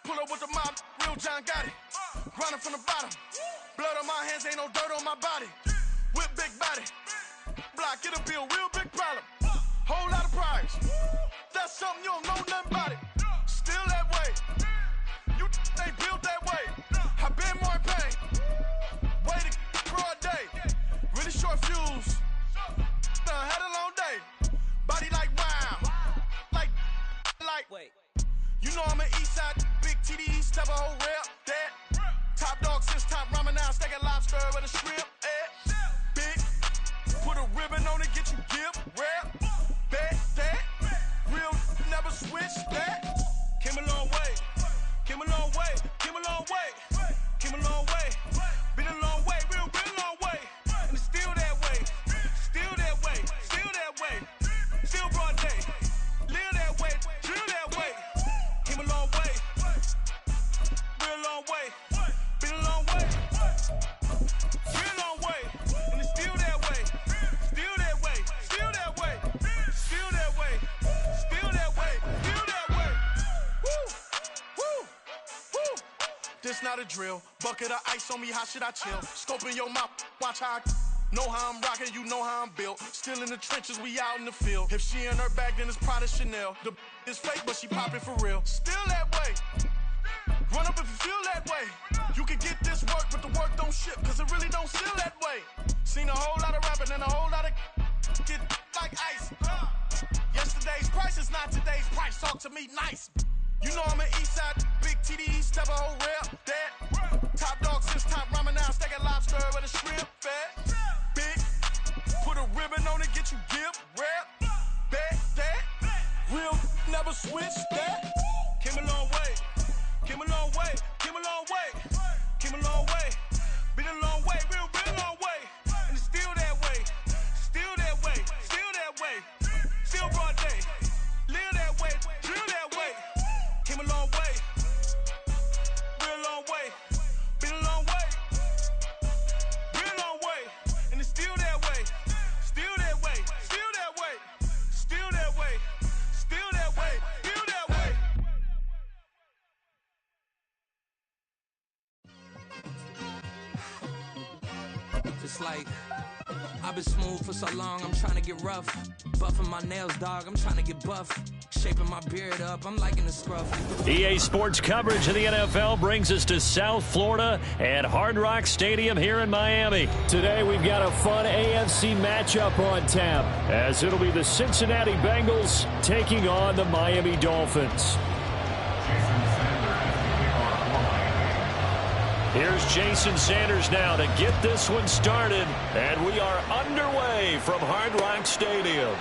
Pull up with the mob, real John Gotti. Grinding from the bottom. Blood on my hands, ain't no dirt on my body. Whip big body. Block, it'll be a real big problem. Whole lot of prize. That's something you don't know nothing about it. Still that way. You ain't built that way. I been more in pain. Way to broad day. Really short fuse. Had a long day. Body like wow. Like. Wait. You know I'm an east side, big TD, step a whole rep. That. Top dog since top ramen now, steak and lobster with a shrimp. Big. Put a ribbon on it, get you give. Rep. Bet that. Real never switch that. Came a long way. Came a long way. Came a long way. Came a long way. Been a long way. Real long way. And it's still that way. Still that way. Still that way. Still broad day. Live that way. Drill that way. Came a long way. Real long way. Been a long way. Real long way. And it's still that way. Still that way. Still that way. Still that way. Still that way. Still that way. Woo. Woo. Woo. This not a drill. Bucket of ice on me, how should I chill? Scope in your mouth, watch how I know how I'm rocking, you know how I'm built. Still in the trenches, we out in the field. If she in her bag, then it's Prada Chanel. The is fake, but she poppin' for real. Still that way. Run up if you feel that way. You can get this work, but the work don't ship, cause it really don't feel that way. Seen a whole lot of rapping and a whole lot of get like ice. Yesterday's price is not today's price. Talk to me nice. You know I'm an east side, big TD, step a whole rep. That. Top dog since top ramen now, steak and lobster with a shrimp. Fat. Big. Put a ribbon on it, get you give. Rep. Bet that. Real never switch that. Came a long way. Came a long way. Came a long way. Came a long way. Been a long way. Real long way. And it's still that way. Still that way. Still that way. Still broad day. Live that way. Drill that way. Came a long way. Real long way. Been a long way. Real long way. And it's still that way. Still that way. Still that way. Still that way. Still that way. Still that way. Just like I've been smooth for so long, I'm trying to get rough. Buffing my nails, dog, I'm trying to get buff. Shaping my beard up, I'm liking the scruff. EA Sports coverage of the NFL brings us to South Florida at Hard Rock Stadium here in Miami. Today we've got a fun AFC matchup on tap, as it'll be the Cincinnati Bengals taking on the Miami Dolphins. Here's Jason Sanders now to get this one started, and we are underway from Hard Rock Stadium.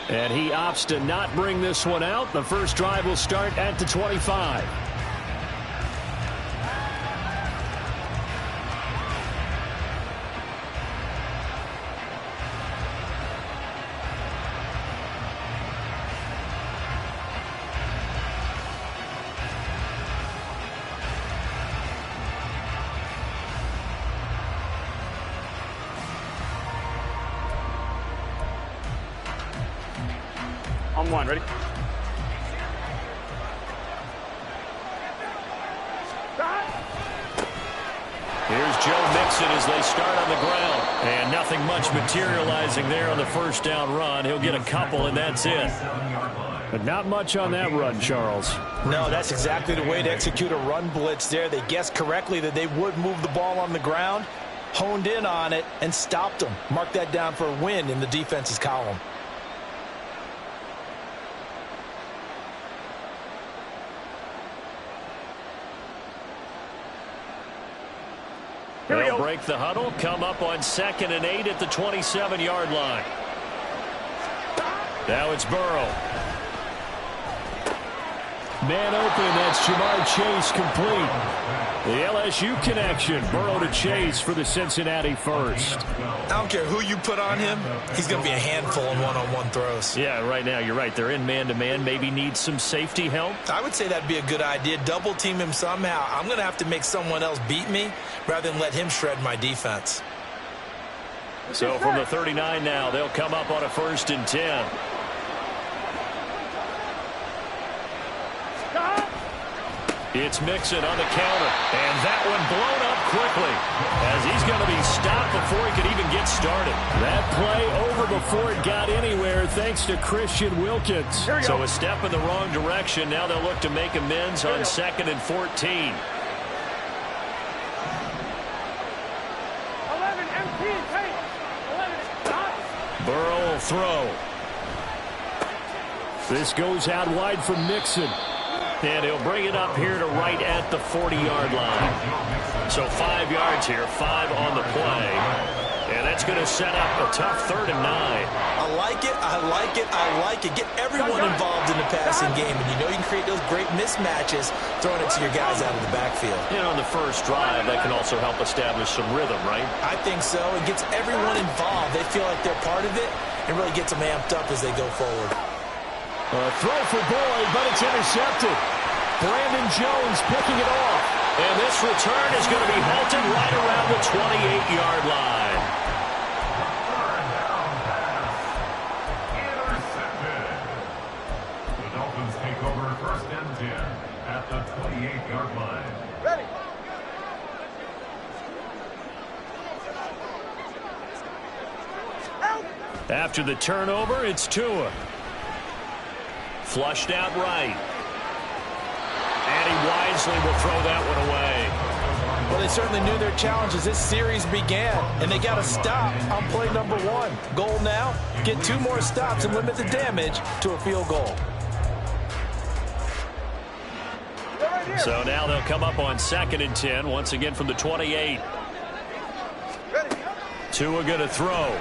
And he opts to not bring this one out. The first drive will start at the 25. On one, ready? Here's Joe Mixon as they start on the ground. And nothing much materializing there on the first down run. He'll get a couple, and that's it. But not much on that run, Charles. No, that's exactly the way to execute a run blitz there. They guessed correctly that they would move the ball on the ground, honed in on it, and stopped them. Mark that down for a win in the defense's column. They'll break the huddle, come up on 2nd and 8 at the 27-yard line. Now it's Burrow. Man open, that's Jamar Chase complete. The LSU connection, Burrow to Chase for the Cincinnati first. I don't care who you put on him, he's going to be a handful in one-on-one throws. Yeah, right now, you're right. They're in man-to-man, maybe need some safety help. I would say that'd be a good idea. Double team him somehow. I'm going to have to make someone else beat me rather than let him shred my defense. So from the 39 now, they'll come up on a 1st and 10. It's Mixon on the counter, and that one blown up quickly as he's going to be stopped before he could even get started. That play over before it got anywhere thanks to Christian Wilkins. So a step in the wrong direction. Now they'll look to make amends on 2nd and 14. 11, empty, take. 11, stop. Burrow will throw. This goes out wide for Mixon. And he'll bring it up here to right at the 40-yard line. So 5 yards here, 5 on the play. And that's going to set up a tough 3rd and 9. I like it, I like it, I like it. Get everyone involved in the passing game. And you know you can create those great mismatches throwing it to your guys out of the backfield. And on the first drive, that can also help establish some rhythm, right? I think so. It gets everyone involved. They feel like they're part of it and really gets them amped up as they go forward. A throw for Boyd, but it's intercepted. Brandon Jones picking it off. And this return is going to be halted right around the 28-yard line. The Dolphins take over 1st and 10 at the 28-yard line. Ready. After the turnover, it's Tua. Flushed out right. And he wisely will throw that one away. Well, they certainly knew their challenge as this series began, and they got to stop on play number 1. Goal now, get 2 more stops and limit the damage to a field goal. So now they'll come up on 2nd and 10, once again from the 28. Tua going to throw.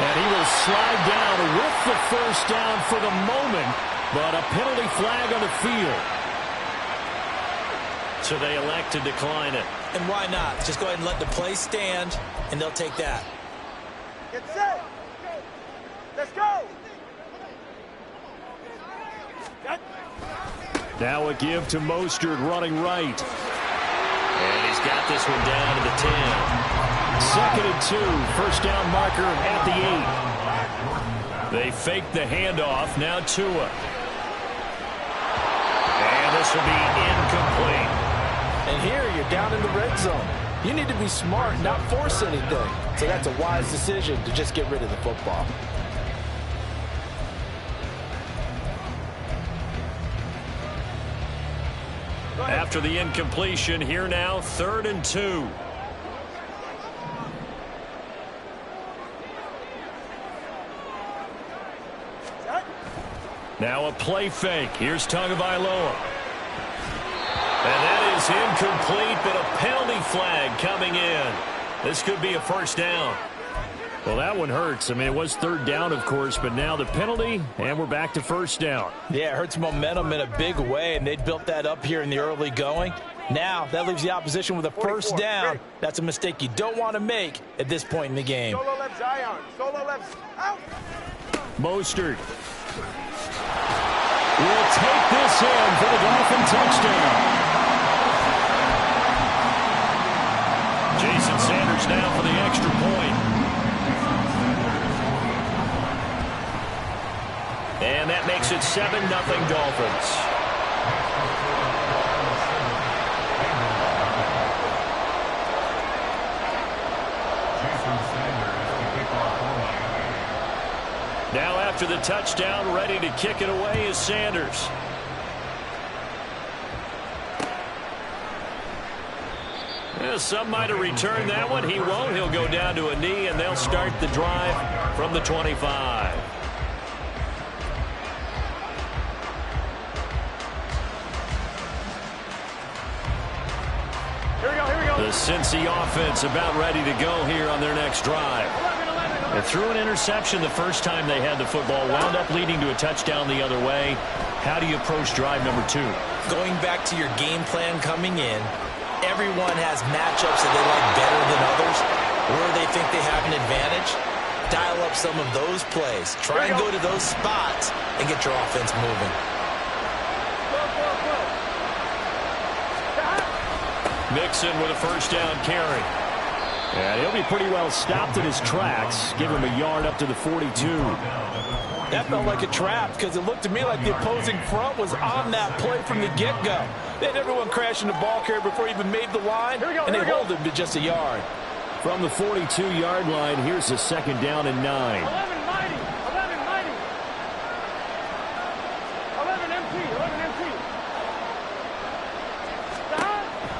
And he will slide down with the first down for the moment, but a penalty flag on the field. So they elect to decline it. And why not? Just go ahead and let the play stand, and they'll take that. Get set. Let's go. Now a give to Mostert running right. And he's got this one down to the 10. 2nd and 2, first down marker at the 8. They fake the handoff, now Tua. And this will be incomplete. And here you're down in the red zone. You need to be smart, not force anything. So that's a wise decision to just get rid of the football. After the incompletion, here now, 3rd and 2. Now a play fake. Here's Tagovailoa. And that is incomplete, but a penalty flag coming in. This could be a first down. Well, that one hurts. I mean, it was 3rd down, of course, but now the penalty, and we're back to first down. Yeah, it hurts momentum in a big way, and they built that up here in the early going. Now, that leaves the opposition with a first down. That's a mistake you don't want to make at this point in the game. Solo left Zion. Solo left. Out. Mostert will take this in for the Dolphin touchdown. Jason Sanders now for the extra point. And that makes it 7-0 Dolphins. Now after the touchdown, ready to kick it away is Sanders. Well, some might have returned that one. He won't. He'll go down to a knee, and they'll start the drive from the 25. Here we go. The Cincy offense about ready to go here on their next drive. They threw an interception the first time they had the football, wound up leading to a touchdown the other way. How do you approach drive number 2? Going back to your game plan coming in, everyone has matchups that they like better than others, where they think they have an advantage. Dial up some of those plays. Try and go to those spots and get your offense moving. Mixon with a first down carry. And he'll be pretty well stopped in his tracks. Give him a yard up to the 42. That felt like a trap because it looked to me like the opposing front was on that play from the get-go. They had everyone crashing the ball carrier before he even made the line, and they hold him to just a yard. From the 42-yard line, here's a 2nd down and 9. 11 MT.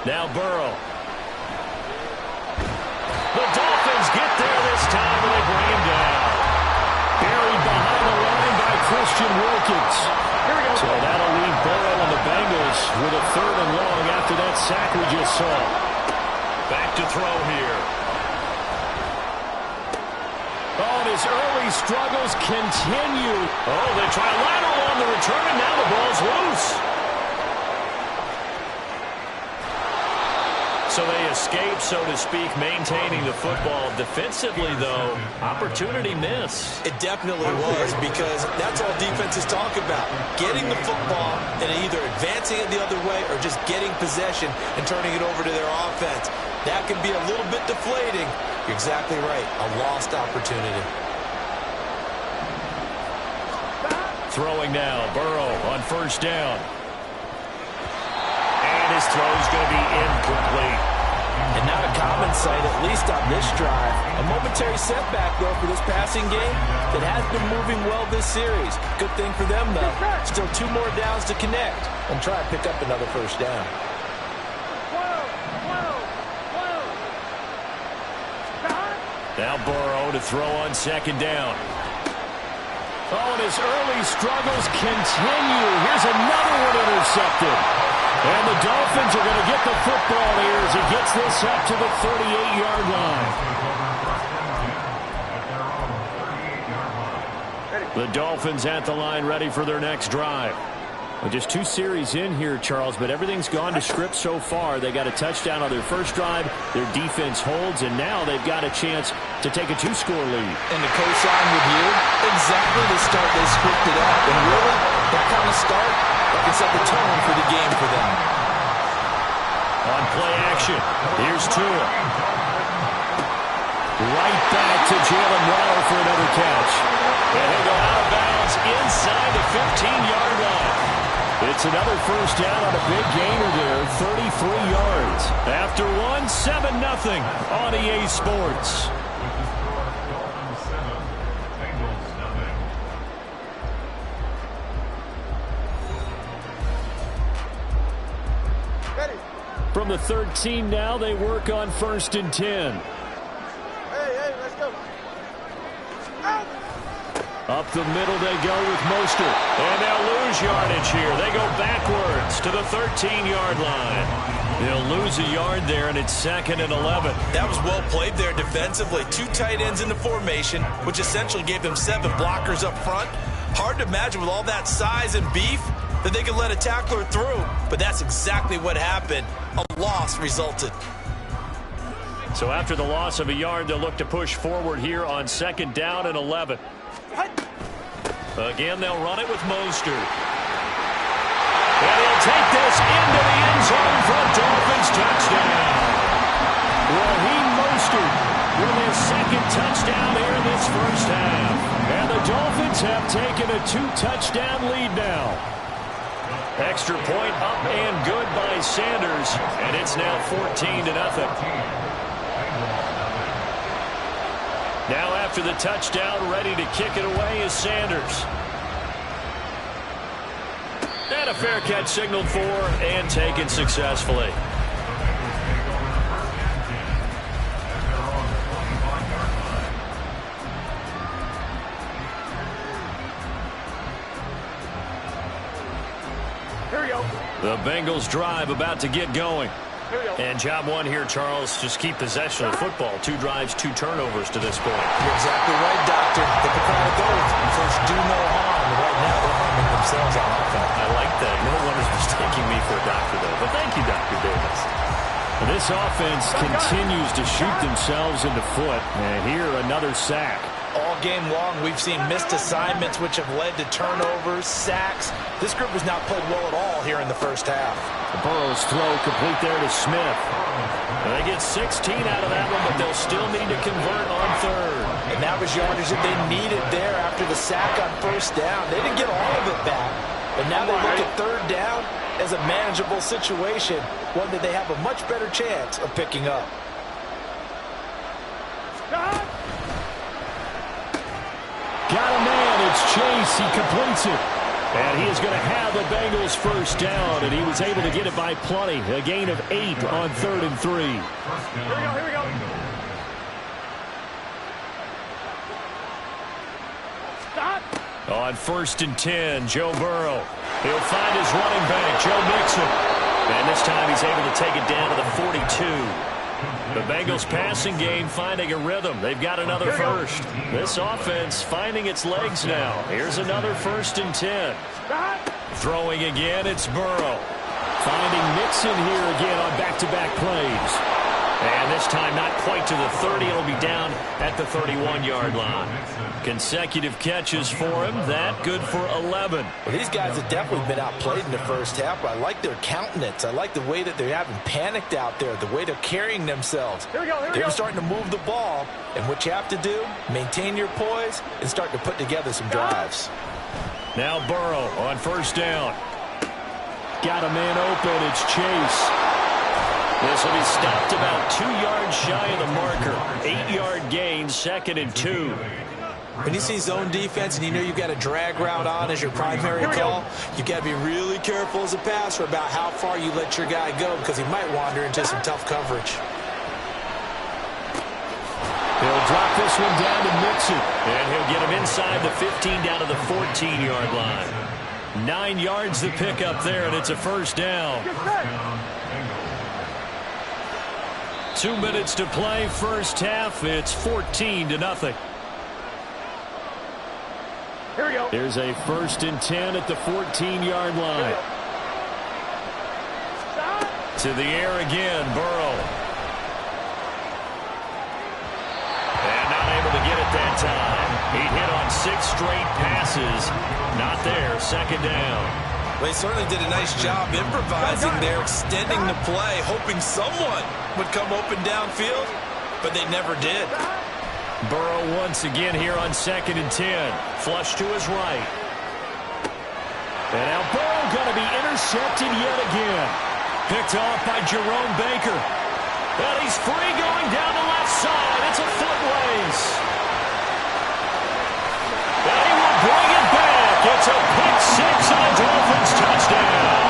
Now Burrow. The Dolphins get there this time, and they bring him down. Buried behind the line by Christian Wilkins. So that'll leave Burrow and the Bengals with a 3rd and long after that sack we just saw. Back to throw here. Oh, and his early struggles continue. Oh, they try a lateral on the return, and now the ball's loose. So they escape, so to speak, maintaining the football. Defensively, though, opportunity miss. It definitely was, because that's all defenses talk about. Getting the football and either advancing it the other way or just getting possession and turning it over to their offense. That can be a little bit deflating. You're exactly right. A lost opportunity. Throwing now, Burrow on 1st down. And his throw's going to be incomplete. And not a common sight, at least on this drive. A momentary setback, though, for this passing game that has been moving well this series. Good thing for them, though. Still 2 more downs to connect and try and pick up another 1st down. Now Burrow to throw on 2nd down. Oh, and his early struggles continue. Here's another one intercepted. And the Dolphins are going to get the football here as he gets this up to the 38-yard line. The Dolphins at the line, ready for their next drive. Well, just 2 series in here, Charles, but everything's gone to script so far. They got a touchdown on their first drive. Their defense holds, and now they've got a chance to take a 2-score lead. And to co-sign with you, exactly the start they scripted up. And really, that kind of start, that can set the tone for the game for them. On play action, here's Tua. Right back to Jalen Waddle for another catch. And he'll go out of bounds inside the 15-yard line. It's another 1st down on a big gainer there, 33 yards. After 1, 7-0 on EA Sports. From the 13 now, they work on 1st and 10. Hey, let's go. Up the middle they go with Mostert. And they'll lose yardage here. They go backwards to the 13-yard line. They'll lose a yard there, and it's 2nd and 11. That was well played there defensively. 2 tight ends in the formation, which essentially gave them 7 blockers up front. Hard to imagine with all that size and beef that they could let a tackler through. But that's exactly what happened. A loss resulted. So after the loss of a yard, they'll look to push forward here on 2nd down and 11. Again, they'll run it with Mostert. And he'll take this into the end zone for a Dolphins touchdown. Raheem Mostert with his 2nd touchdown here in this first half. And the Dolphins have taken a 2-touchdown lead now. Extra point up and good by Sanders. And it's now 14-0. Now after the touchdown, ready to kick it away is Sanders. And a fair catch signaled for and taken successfully. Here we go. The Bengals drive about to get going. And job 1 here, Charles, just keep possession of the football. 2 drives, 2 turnovers to this point. You're exactly right, Doctor. The Hippocratic oath. First, do no harm. And right now, they're harming themselves on offense. I like that. No one is mistaking me for a doctor, though. But thank you, Dr. Davis. And this offense continues to shoot themselves in the foot. And here, another sack. All game long, we've seen missed assignments, which have led to turnovers, sacks. This group has not played well at all here in the first half. Burrow's throw complete there to Smith. They get 16 out of that one, but they'll still need to convert on third. And that was yardage that they needed there after the sack on first down. They didn't get all of it back, but now they look at third down as a manageable situation, one that they have a much better chance of picking up. Got a man. It's Chase. He completes it. And he is going to have the Bengals first down, and he was able to get it by plenty. A gain of 8 on 3rd and 3. Here we go. Stop. On 1st and 10, Joe Burrow. He'll find his running back, Joe Mixon. And this time he's able to take it down to the 42. The Bengals passing game finding a rhythm. They've got another first. This offense finding its legs now. Here's another 1st and 10. Throwing again, it's Burrow. Finding Mixon here again on back-to-back plays. And this time not quite to the 30. It'll be down at the 31-yard line. Consecutive catches for him. That good for 11. Well, these guys have definitely been outplayed in the first half, but I like their countenance. I like the way that they haven't panicked out there, the way they're carrying themselves. They're starting to move the ball, and what you have to do, maintain your poise and start to put together some drives. Now Burrow on 1st down. Got a man open. It's Chase. This will be stopped about 2 yards shy of the marker. 8-yard gain, 2nd and 2. When you see zone defense and you know you've got a drag route on as your primary call, you've got to be really careful as a passer about how far you let your guy go because he might wander into some tough coverage. He'll drop this one down to Mixon, and he'll get him inside the 15 down to the 14-yard line. 9 yards to pick up there, and it's a first down. 2 minutes to play, first half. It's 14-0. Here we go. Here's a 1st and 10 at the 14-yard line. To the air again, Burrow. And not able to get it that time. He hit on 6 straight passes. Not there, 2nd down. Well, they certainly did a nice job improvising there, extending the play, hoping someone would come open downfield, but they never did. Burrow once again here on 2nd and 10. Flush to his right. And now Burrow going to be intercepted yet again. Picked off by Jerome Baker. And he's free going down the left side. It's a foot race. And he will bring it back. It's a pick 6 and a Dolphins touchdown.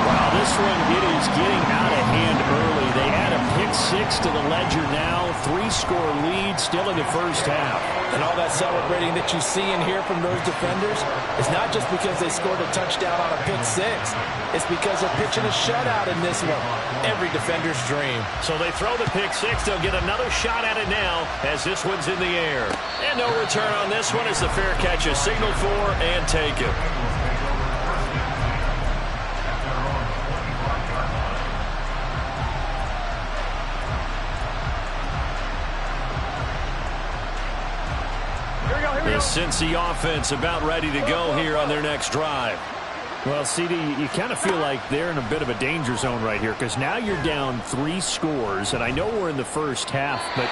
Wow, this one, it is getting out of hand early. They add a pick 6 to the ledger now. 3-score lead still in the first half. And all that celebrating that you see and hear from those defenders is not just because they scored a touchdown on a pick 6. It's because they're pitching a shutout in this one. Every defender's dream. So they throw the pick 6. They'll get another shot at it now as this one's in the air. And no return on this one as the fair catch is signaled for and taken. The Cincy offense about ready to go here on their next drive. Well, CD, you kind of feel like they're in a bit of a danger zone right here because now you're down 3 scores, and I know we're in the first half, but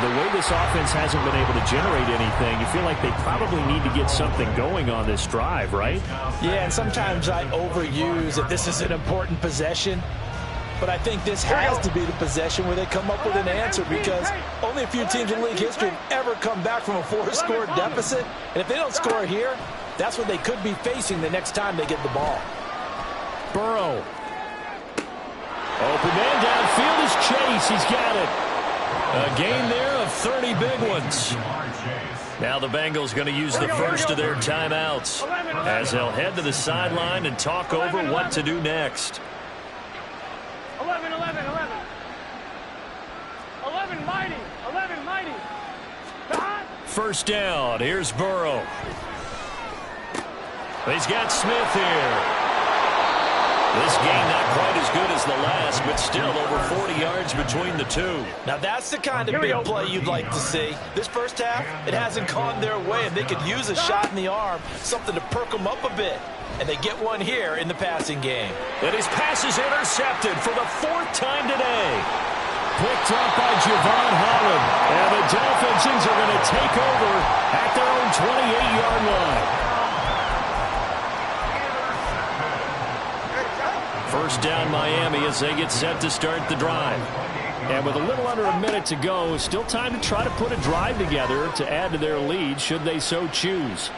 the way this offense hasn't been able to generate anything, you feel like they probably need to get something going on this drive, right? Yeah, and sometimes I overuse that this is an important possession. But I think this has to be the possession where they come up with an answer because only a few teams in league history have ever come back from a 4-score deficit. And if they don't score here, that's what they could be facing the next time they get the ball. Burrow. Open man downfield is Chase. He's got it. A gain there of 30 big ones. Now the Bengals going to use the first of their timeouts as they'll head to the sideline and talk over what to do next. 11, mighty. 11, mighty. First down. Here's Burrow. He's got Smith here. This game not quite as good as the last, but still over 40 yards between the two. Now that's the kind of big play you'd like to see. This first half, it hasn't gone their way, and they could use a shot in the arm, something to perk them up a bit. And they get one here in the passing game. And his pass is intercepted for the 4th time today. Picked up by Javon Holland. And the Dolphins are going to take over at their own 28-yard line. First down Miami as they get set to start the drive. And with a little under a minute to go, still time to try to put a drive together to add to their lead should they so choose.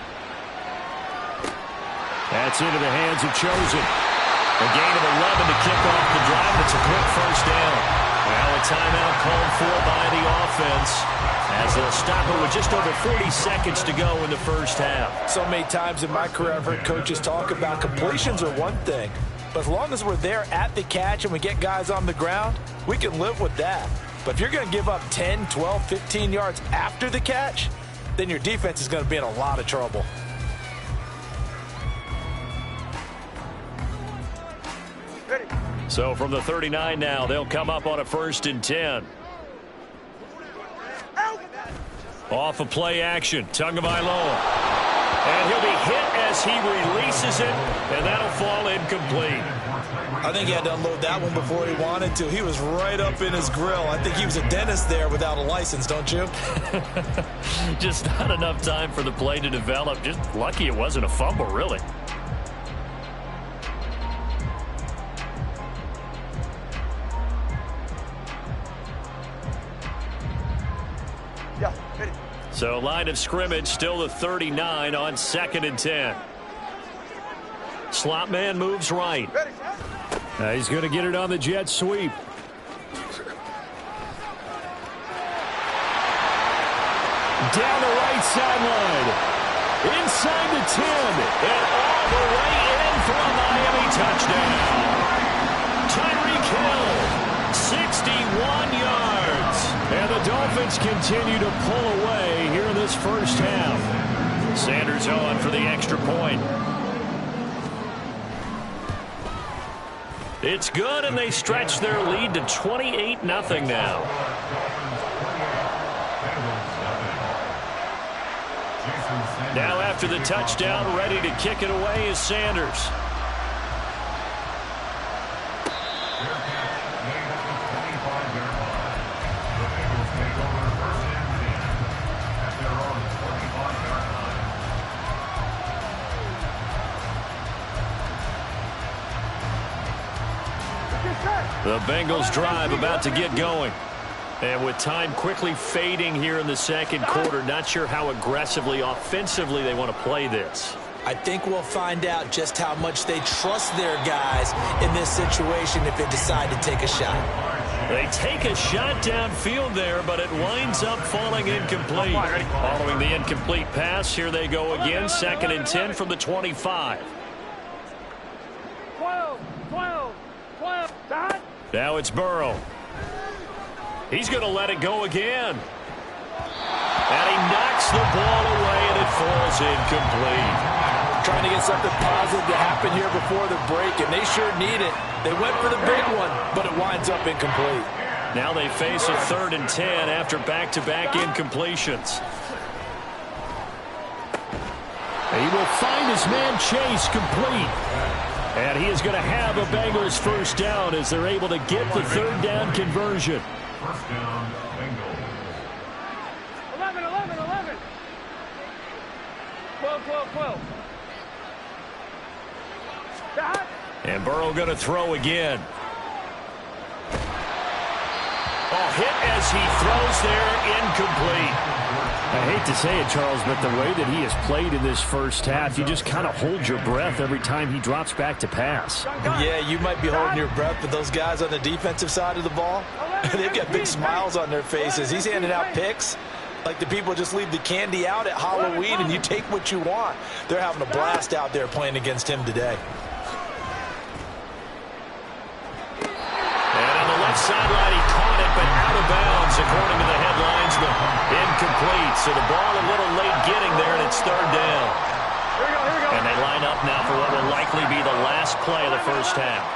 That's into the hands of Chosen. A gain of 11 to kick off the drive. It's a quick first down. Well, a timeout called for by the offense as they'll stop it with just over 40 seconds to go in the first half. So many times in my career I've heard coaches talk about completions are one thing. But as long as we're there at the catch and we get guys on the ground, we can live with that. But if you're going to give up 10, 12, 15 yards after the catch, then your defense is going to be in a lot of trouble. So from the 39 now, they'll come up on a 1st and 10. Off of play action, Tagovailoa. And he'll be hit as he releases it, and that'll fall incomplete. I think he had to unload that one before he wanted to. He was right up in his grill. I think he was a dentist there without a license, don't you? Just not enough time for the play to develop. Just lucky it wasn't a fumble, really. So line of scrimmage still the 39 on 2nd and 10. Slot man moves right. He's going to get it on the jet sweep. Down the right sideline. Inside the 10. And all the way in for a Miami touchdown. Tyreek Hill, 61 yards. And the Dolphins continue to pull away here in this first half. Sanders on for the extra point. It's good, and they stretch their lead to 28-0 now. Now after the touchdown, ready to kick it away is Sanders. The Bengals drive about to get going. And with time quickly fading here in the second quarter, not sure how aggressively, offensively they want to play this. I think we'll find out just how much they trust their guys in this situation if they decide to take a shot. They take a shot downfield there, but it winds up falling incomplete. Following the incomplete pass, here they go again, 2nd and 10 from the 25. 12. Now it's Burrow. He's going to let it go again. And he knocks the ball away, and it falls incomplete. Trying to get something positive to happen here before the break, and they sure need it. They went for the big one, but it winds up incomplete. Now they face a 3rd and 10 after back-to-back incompletions. He will find his man Chase complete. And he is going to have a Bengals first down as they're able to get the 3rd down conversion. First down, Bengals. 11. 12. And Burrow going to throw again. Oh, hit as he throws there, incomplete. I hate to say it, Charles, but the way that he has played in this first half, you just kind of hold your breath every time he drops back to pass. Yeah, you might be holding your breath, but those guys on the defensive side of the ball, they've got big smiles on their faces. He's handing out picks like the people just leave the candy out at Halloween and you take what you want. They're having a blast out there playing against him today. And on the left sideline, he caught it, but out of bounds, according to the headlinesman. Incomplete, so the ball a little late getting there, and it's 3rd down. And they line up now for what will likely be the last play of the first half.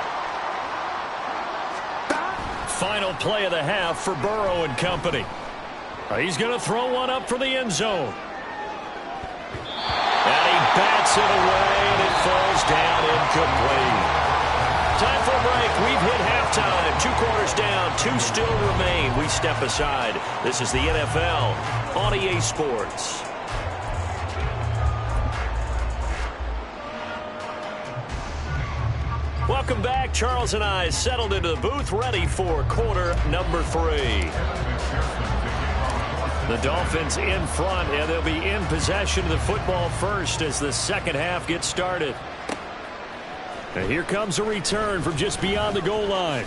Final play of the half for Burrow and company. He's going to throw one up for the end zone. And he bats it away, and it falls down incomplete. Time for a break. We've hit halftime. 2 quarters down, 2 still remain. We step aside. This is the NFL on EA Sports. Welcome back. Charles and I settled into the booth, ready for quarter number 3. The Dolphins in front, and they'll be in possession of the football first as the second half gets started. And here comes a return from just beyond the goal line.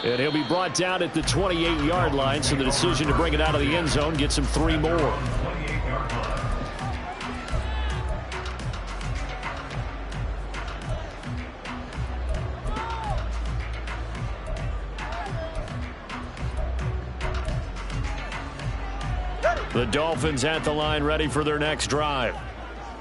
And he'll be brought down at the 28-yard line, so the decision to bring it out of the end zone gets him 3 more. The Dolphins at the line, ready for their next drive.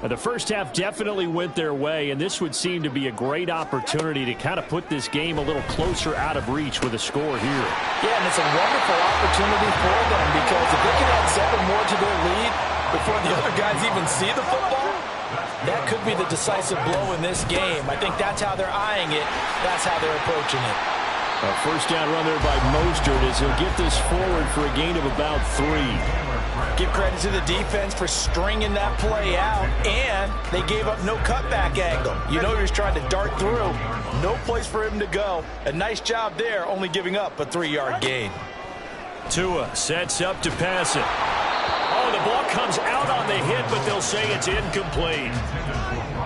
Now, the first half definitely went their way, and this would seem to be a great opportunity to kind of put this game a little closer out of reach with a score here. Yeah, and it's a wonderful opportunity for them because if they can add 7 more to their lead before the other guys even see the football, that could be the decisive blow in this game. I think that's how they're eyeing it. That's how they're approaching it. A first down run there by Mostert as he'll get this forward for a gain of about 3. Give credit to the defense for stringing that play out, and they gave up no cutback angle. You know he was trying to dart through. No place for him to go. A nice job there, only giving up a 3-yard gain. Tua sets up to pass it. Oh, the ball comes out on the hit, but they'll say it's incomplete.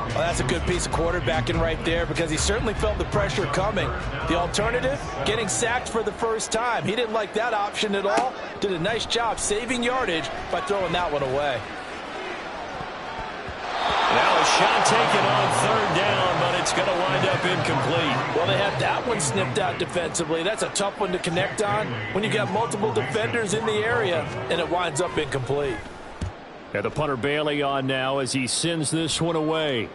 Well, that's a good piece of quarterbacking right there because he certainly felt the pressure coming. The alternative, getting sacked for the first time. He didn't like that option at all. Did a nice job saving yardage by throwing that one away. Now a shot taken on 3rd down, but it's going to wind up incomplete. Well, they had that one snipped out defensively. That's a tough one to connect on when you got multiple defenders in the area, and it winds up incomplete. And the punter Bailey on now as he sends this one away.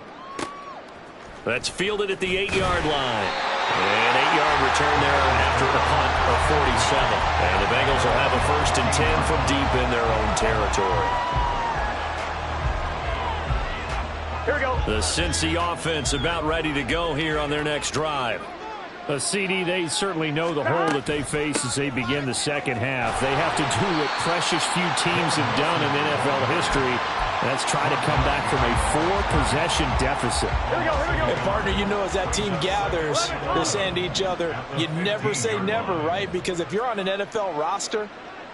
That's fielded at the 8-yard line. An 8-yard return there after the punt of 47. And the Bengals will have a 1st and 10 from deep in their own territory. Here we go. The Cincy offense about ready to go here on their next drive. CD, they certainly know the hole that they face as they begin the second half. They have to do what precious few teams have done in NFL history. That's try to come back from a 4-possession deficit. Here we go. And partner, you know, as that team gathers, they're saying to each other, you never say never, right? Because if you're on an NFL roster,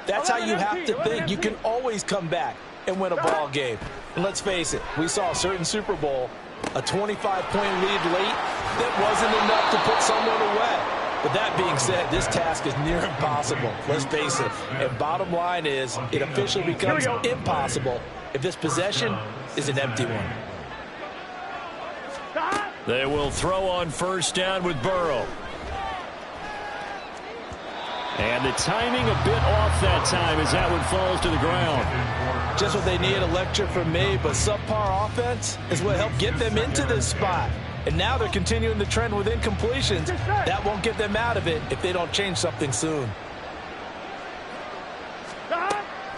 that's how you have to think. You can always come back and win a ball game. And let's face it, we saw a certain Super Bowl, a 25-point lead late, that wasn't enough to put someone away. But that being said, this task is near impossible. Let's face it. And bottom line is, it officially becomes impossible if this possession is an empty one. They will throw on 1st down with Burrow. And the timing a bit off that time as that one falls to the ground. Just what they need, a lecture from me, but subpar offense is what helped get them into this spot. And now they're continuing the trend with incompletions. That won't get them out of it if they don't change something soon.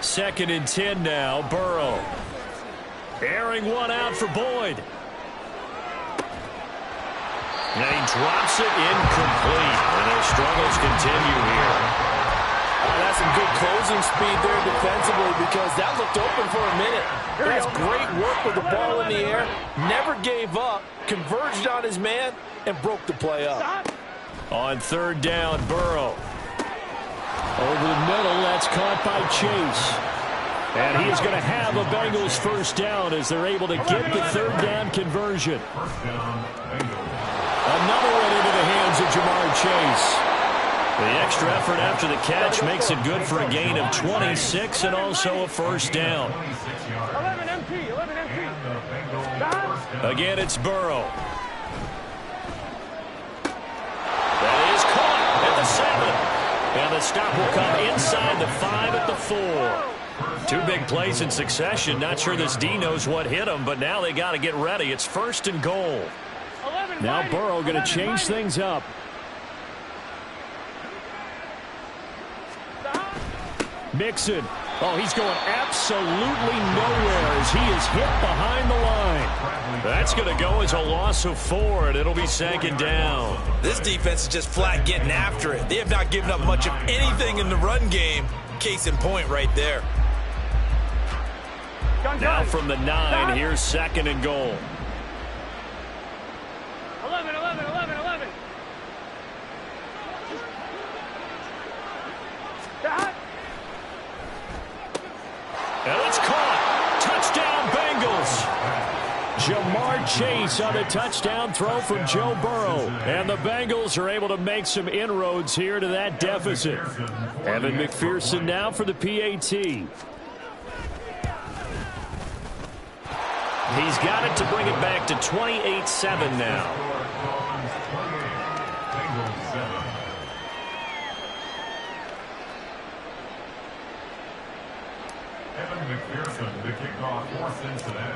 2nd and 10 now, Burrow. Airing one out for Boyd. And he drops it incomplete. And their struggles continue here. That's some good closing speed there defensively because that looked open for a minute. That's great work with the ball in the air. Never gave up, converged on his man, and broke the play up. On 3rd down, Burrow. Over the middle, that's caught by Chase. And he is going to have a Bengals 1st down as they're able to get the 3rd down conversion. Another one into the hands of Jamar Chase. The extra effort after the catch makes it good for a gain of 26 and also a 1st down. 11 MT. Again, it's Burrow. That is caught at the 7. And the stop will come inside the 5 at the 4. Two big plays in succession. Not sure this D knows what hit him, but now they got to get ready. It's 1st and goal. Now Burrow going to change things up. Mixon. Oh, he's going absolutely nowhere as he is hit behind the line. That's going to go as a loss of 4, and it'll be 2nd down. This defense is just flat getting after it. They have not given up much of anything in the run game. Case in point right there. Now from the 9, here's 2nd and goal. 11. And it's caught. Touchdown, Bengals. Jamar Chase on the touchdown throw from Joe Burrow. And the Bengals are able to make some inroads here to that deficit. Evan McPherson now for the PAT. He's got it to bring it back to 28-7 now.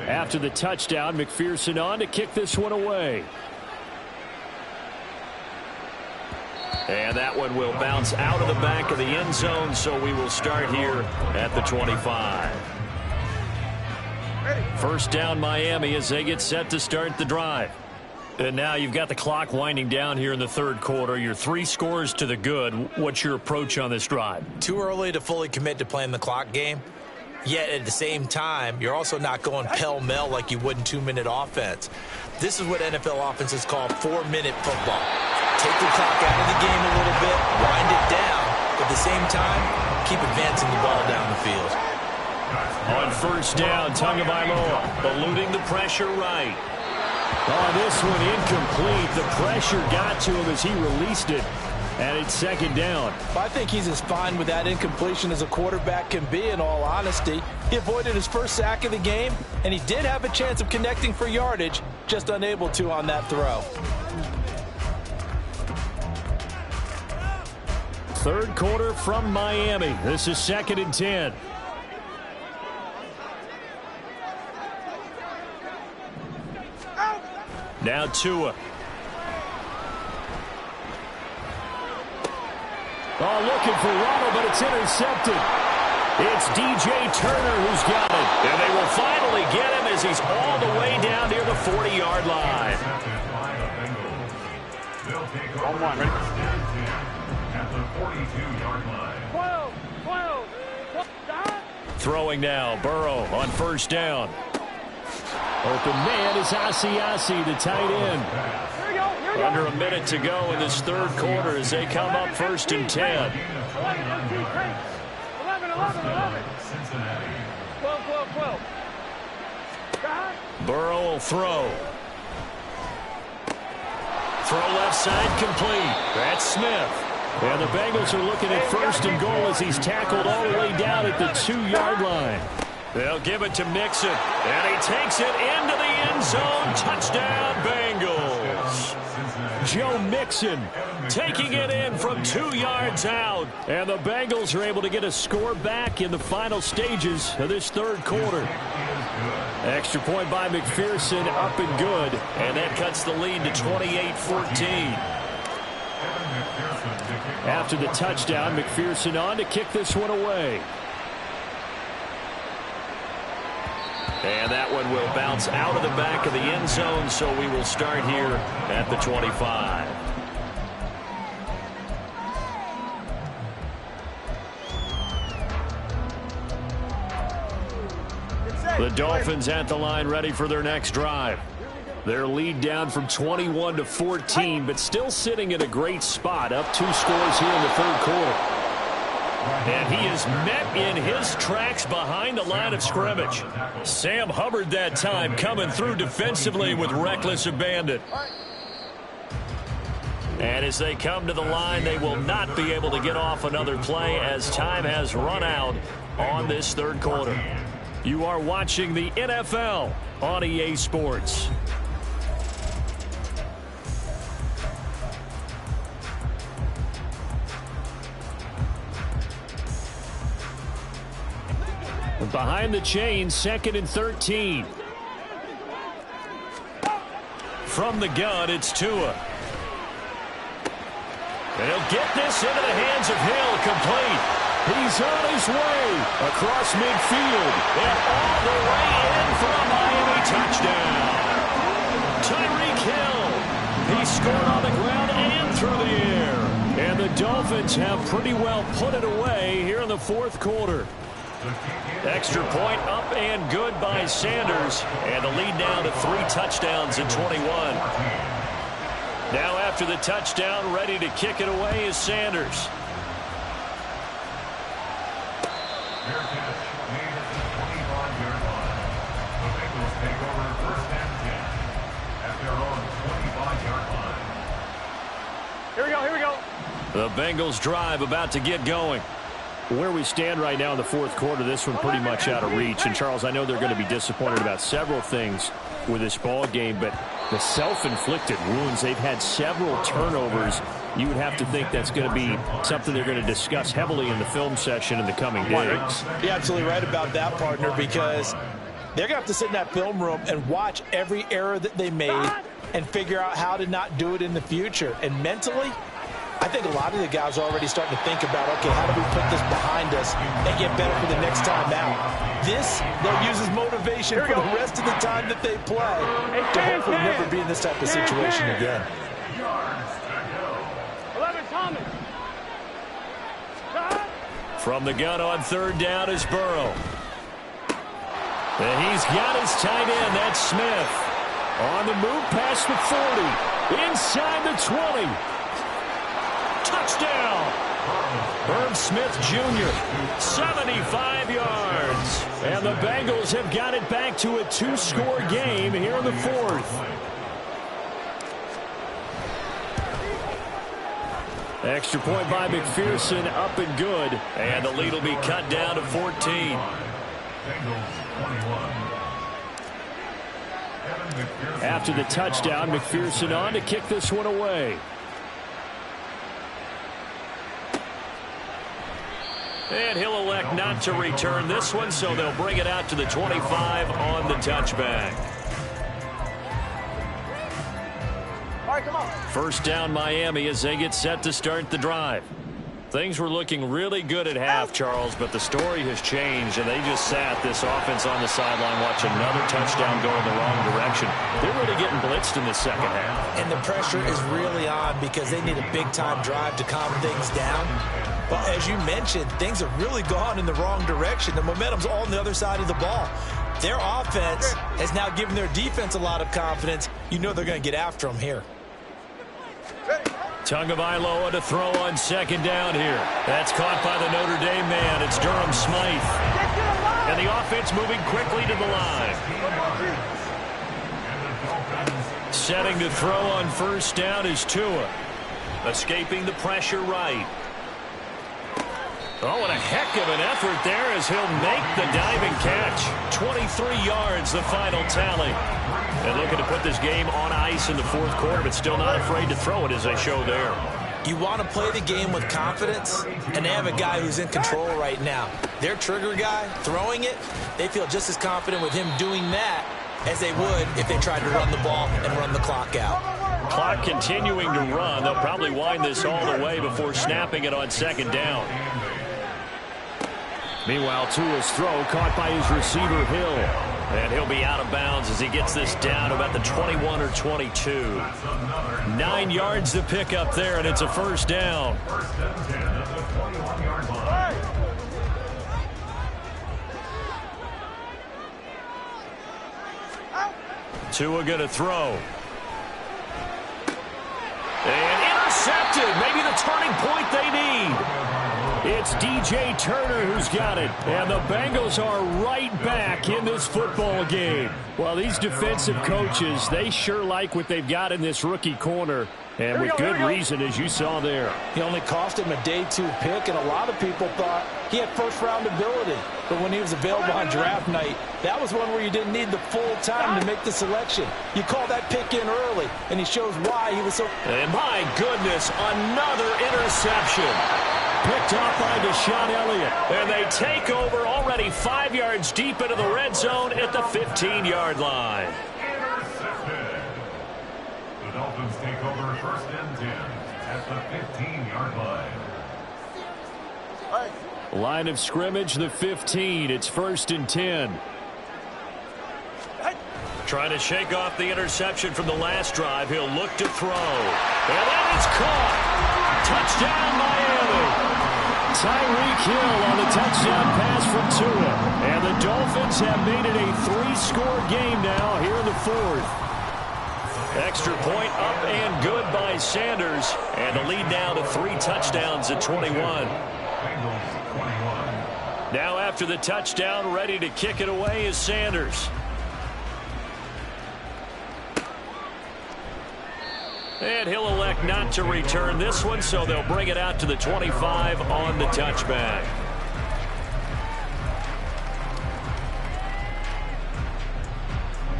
After the touchdown, McPherson on to kick this one away. And that one will bounce out of the back of the end zone, so we will start here at the 25. 1st down Miami as they get set to start the drive. And now you've got the clock winding down here in the 3rd quarter. You're 3 scores to the good. What's your approach on this drive? Too early to fully commit to playing the clock game. Yet at the same time, you're also not going pell-mell like you would in 2-minute offense. This is what NFL offenses call 4-minute football. Take the clock out of the game a little bit, wind it down, but at the same time, keep advancing the ball down the field. On 1st down, Tagovailoa eluding the pressure right. Oh, this one incomplete. The pressure got to him as he released it. And it's 2nd down. I think he's as fine with that incompletion as a quarterback can be, in all honesty. He avoided his first sack of the game, and he did have a chance of connecting for yardage, just unable to on that throw. 3rd quarter from Miami. This is 2nd and 10. Now Tua. Oh, looking for Waddle, but it's intercepted. It's DJ Turner who's got it. And they will finally get him as he's all the way down near the 40-yard line. On one, ready? At the 42-yard line. 12. Throwing now, Burrow on 1st down. Open man is Asiasi, the tight end. Under a minute to go in this 3rd quarter as they come up 1st and 10. 11. 12. Burrow will throw. Throw left side complete. That's Smith. And the Bengals are looking at 1st and goal as he's tackled all the way down at the 2-yard line. They'll give it to Mixon. And he takes it into the end zone. Touchdown, Bengals. Joe Mixon taking it in from 2 yards out. And the Bengals are able to get a score back in the final stages of this 3rd quarter. Extra point by McPherson, up and good. And that cuts the lead to 28-14. After the touchdown, McPherson on to kick this one away. And that one will bounce out of the back of the end zone, so we will start here at the 25. The Dolphins at the line ready for their next drive. Their lead down from 21 to 14, but still sitting in a great spot, up 2 scores here in the 3rd quarter. And he is met in his tracks behind the line of scrimmage. Sam Hubbard that time coming through defensively with reckless abandon. And as they come to the line, they will not be able to get off another play as time has run out on this 3rd quarter. You are watching the NFL on EA Sports. Behind the chain, 2nd and 13. From the gun, it's Tua. And he'll get this into the hands of Hill, complete. He's on his way across midfield and all the way in for a Miami touchdown. Tyreek Hill, he scored on the ground and through the air. And the Dolphins have pretty well put it away here in the 4th quarter. Extra point up and good by Sanders. And the lead down to 3 touchdowns in 21. Now after the touchdown, ready to kick it away is Sanders. Fair catch made at the 25-yard line. The Bengals take over 1st and 10 at their own 25-yard line. Here we go. The Bengals drive about to get going. Where we stand right now in the 4th quarter, this one pretty much out of reach. And, Charles, I know they're going to be disappointed about several things with this ball game, but the self-inflicted wounds, they've had several turnovers. You would have to think that's going to be something they're going to discuss heavily in the film session in the coming days. You're absolutely right about that, partner, because they're going to have to sit in that film room and watch every error that they made and figure out how to not do it in the future. And mentally, I think a lot of the guys are already starting to think about, okay, how do we put this behind us and get better for the next time out? This, they'll use as motivation for the rest of the time that they play to hopefully never be in this type of situation again. 11, Thomas. From the gun on 3rd down is Burrow. And he's got his tight end, that's Smith. On the move past the 40. Inside the 20. Touchdown! Herb Smith Jr., 75 yards. And the Bengals have got it back to a 2-score game here in the 4th. Extra point by McPherson, up and good. And the lead will be cut down to 14. After the touchdown, McPherson on to kick this one away. And he'll elect not to return this one, so they'll bring it out to the 25 on the touchback. All right, come on. 1st down Miami as they get set to start the drive. Things were looking really good at half, Charles, but the story has changed, and they just sat this offense on the sideline, watch another touchdown go in the wrong direction. They're really getting blitzed in the 2nd half. And the pressure is really on because they need a big-time drive to calm things down. But as you mentioned, things have really gone in the wrong direction. The momentum's all on the other side of the ball. Their offense has now given their defense a lot of confidence. You know they're going to get after them here. Tagovailoa to throw on 2nd down here. That's caught by the Notre Dame man. It's Durham Smythe. And the offense moving quickly to the line. Setting to throw on 1st down is Tua. Escaping the pressure right. Oh, and a heck of an effort there as he'll make the diving catch. 23 yards, the final tally. And looking to put this game on ice in the 4th quarter, but still not afraid to throw it as they show there. You want to play the game with confidence, and they have a guy who's in control right now. Their trigger guy, throwing it, they feel just as confident with him doing that as they would if they tried to run the ball and run the clock out. Clock continuing to run. They'll probably wind this all the way before snapping it on 2nd down. Meanwhile, Tua's throw caught by his receiver, Hill. And he'll be out of bounds as he gets this down about the 21 or 22. 9 yards to pick up there, and it's a 1st down. Tua going to throw. And intercepted. Maybe the turning point they need. It's DJ Turner who's got it. And the Bengals are right back in this football game. Well, these defensive coaches, they sure like what they've got in this rookie corner. And with good reason, as you saw there. He only cost him a day 2 pick, and a lot of people thought he had 1st-round ability. But when he was available on draft night, that was one where you didn't need the full time to make the selection. You call that pick in early, and he shows why he was so... And my goodness, another interception. Picked off by Deshaun Elliott. And they take over already 5 yards deep into the red zone at the 15-yard line. Intercepted. The Dolphins take over 1st and 10 at the 15-yard line. Line of scrimmage, the 15. It's 1st and 10. Trying to shake off the interception from the last drive. He'll look to throw. And that is caught. Touchdown, Miami. Tyreek Hill on the touchdown pass from Tua. And the Dolphins have made it a 3-score game now here in the 4th. Extra point up and good by Sanders. And the lead now to 3 touchdowns at 21. Now after the touchdown, ready to kick it away is Sanders. And he'll elect not to return this one, so they'll bring it out to the 25 on the touchback.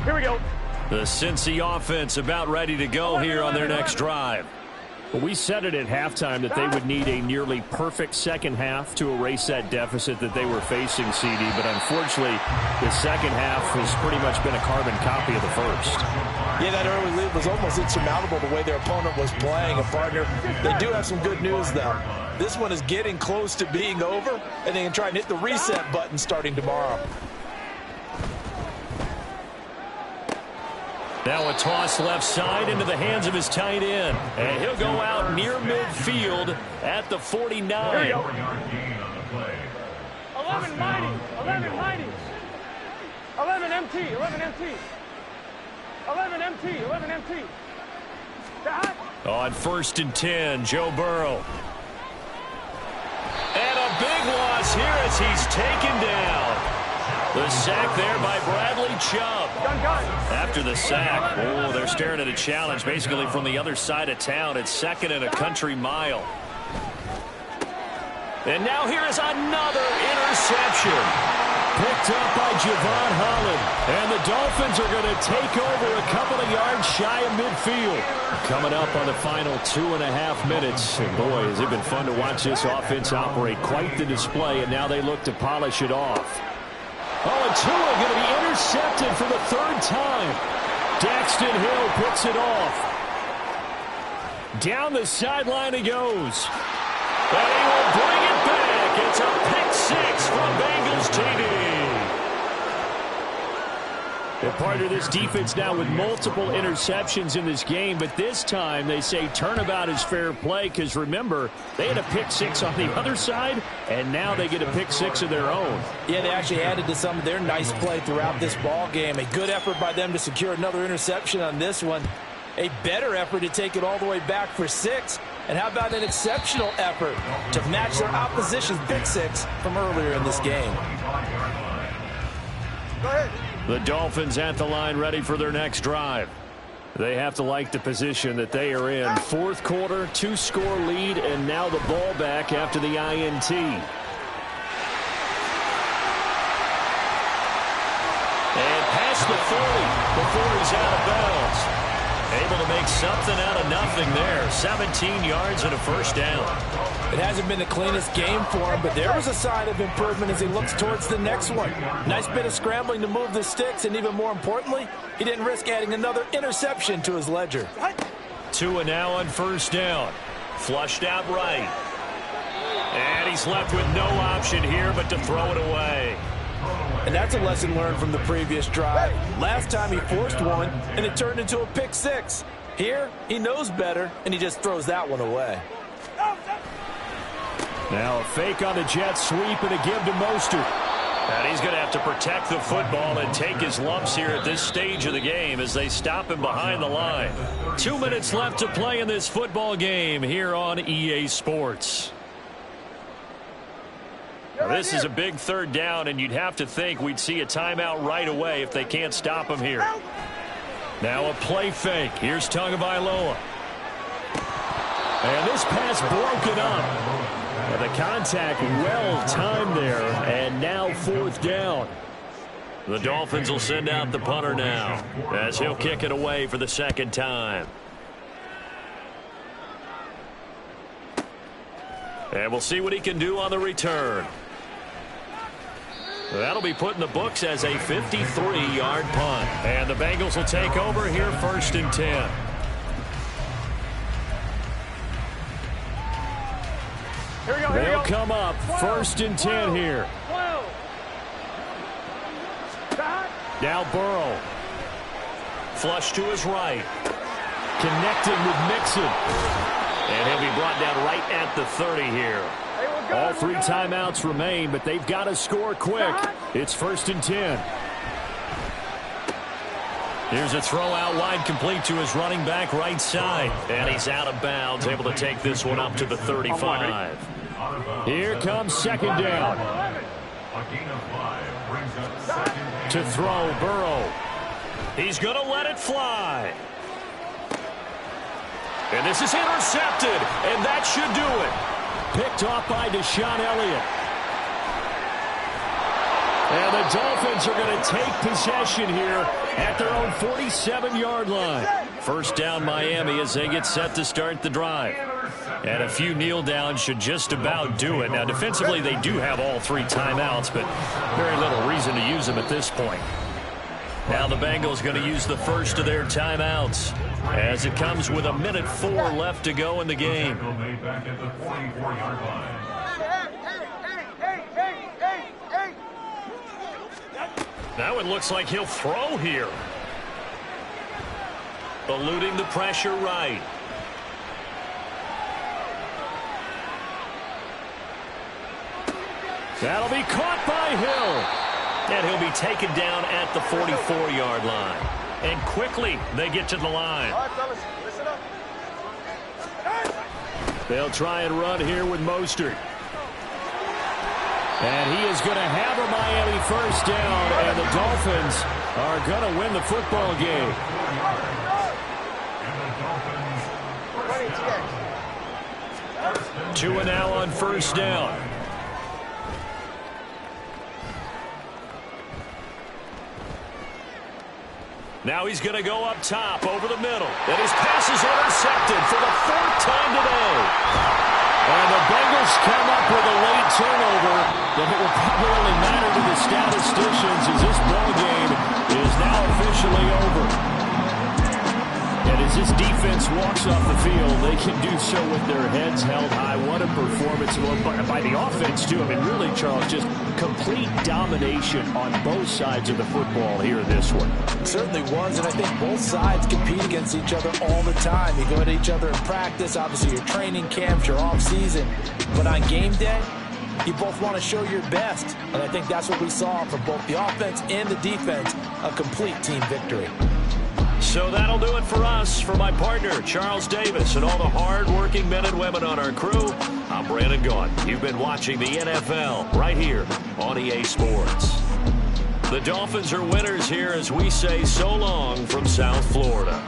Here we go. The Cincy offense about ready to go here on their next drive. Well, we said it at halftime that they would need a nearly perfect second half to erase that deficit that they were facing, CD. But unfortunately, the second half has pretty much been a carbon copy of the first. Yeah, that early lead was almost insurmountable the way their opponent was playing. A partner, they do have some good news, though. This one is getting close to being over, and they can try and hit the reset button starting tomorrow. Now a toss left side into the hands of his tight end. And he'll go out near midfield at the 49. 11 mighty. 11 mighty. 11 MT. 11 MT. 11 MT. 11 MT. On 1st and 10, Joe Burrow. And a big loss here as he's taken down. The sack there by Bradley Chubb. After the sack, they're staring at a challenge basically from the other side of town. It's 2nd and a country mile. And now here is another interception. Picked up by Javon Holland. And the Dolphins are going to take over a couple of yards shy of midfield. Coming up on the final 2.5 minutes. And boy, has it been fun to watch this offense operate. Quite the display, and now they look to polish it off. Oh, and Tua going to be intercepted for the 3rd time. Daxton Hill picks it off. Down the sideline he goes. And he will bring it back. It's a pick 6 from Bengals TD. They're part of this defense now with multiple interceptions in this game, but this time they say turnabout is fair play because, remember, they had a pick 6 on the other side, and now they get a pick 6 of their own. Yeah, they actually added to some of their nice play throughout this ball game. A good effort by them to secure another interception on this one. A better effort to take it all the way back for 6. And how about an exceptional effort to match their opposition's pick 6 from earlier in this game? Go ahead. The Dolphins at the line ready for their next drive. They have to like the position that they are in. 4th quarter, 2-score lead, and now the ball back after the INT. And past the 40 before he's out of bounds. Able to make something out of nothing there. 17 yards and a 1st down. It hasn't been the cleanest game for him, but there was a sign of improvement as he looks towards the next one. Nice bit of scrambling to move the sticks, and even more importantly, he didn't risk adding another interception to his ledger. Tua now on 1st down. Flushed out right. And he's left with no option here but to throw it away. And that's a lesson learned from the previous drive. Last time he forced one, and it turned into a pick 6. Here, he knows better, and he just throws that one away. Now a fake on the jet sweep and a give to Mostert. And he's going to have to protect the football and take his lumps here at this stage of the game as they stop him behind the line. 2 minutes left to play in this football game here on EA Sports. Now, this is a big 3rd down, and you'd have to think we'd see a timeout right away if they can't stop him here. Now a play fake. Here's Tagovailoa. And this pass broken up. And the contact well timed there, and now 4th down. The Dolphins will send out the punter now as he'll kick it away for the 2nd time. And we'll see what he can do on the return. That'll be put in the books as a 53-yard punt. And the Bengals will take over here, 1st and 10. They'll come up 1st and 10 here. Now Burrow. Flush to his right. Connecting with Mixon. And he'll be brought down right at the 30 here. All 3 timeouts remain, but they've got to score quick. It's 1st and 10. Here's a throw out wide, complete to his running back right side. And he's out of bounds, able to take this one up to the 35. Here comes 2nd down. To throw, Burrow. He's going to let it fly. And this is intercepted, and that should do it. Picked off by Deshaun Elliott. And the Dolphins are going to take possession here at their own 47-yard line. 1st down Miami as they get set to start the drive. And a few kneel downs should just about do it. Now, defensively, they do have all 3 timeouts, but very little reason to use them at this point. Now the Bengals going to use the first of their timeouts as it comes with 1:04 left to go in the game. Now it looks like he'll throw here. Eluding the pressure right. That'll be caught by Hill. And he'll be taken down at the 44-yard line. And quickly, they get to the line. All right, fellas, listen up. They'll try and run here with Mostert. And he is going to have a Miami 1st down, and the Dolphins are going to win the football game. 2 and now on 1st down. Now he's going to go up top over the middle. And his pass is intercepted for the 4th time today. And the Bengals come up with a late turnover that it will probably only matter to the statisticians as this ball game is now officially over. And as this defense walks off the field, they can do so with their heads held high. What a performance by the offense, too. I mean, really, Charles, just complete domination on both sides of the football here in this one. It certainly was, and I think both sides compete against each other all the time. You go at each other in practice, obviously your training camps, your off-season. But on game day, you both want to show your best. And I think that's what we saw from both the offense and the defense, a complete team victory. So that'll do it for us. For my partner, Charles Davis, and all the hard-working men and women on our crew, I'm Brandon Gaudin. You've been watching the NFL right here on EA Sports. The Dolphins are winners here as we say so long from South Florida.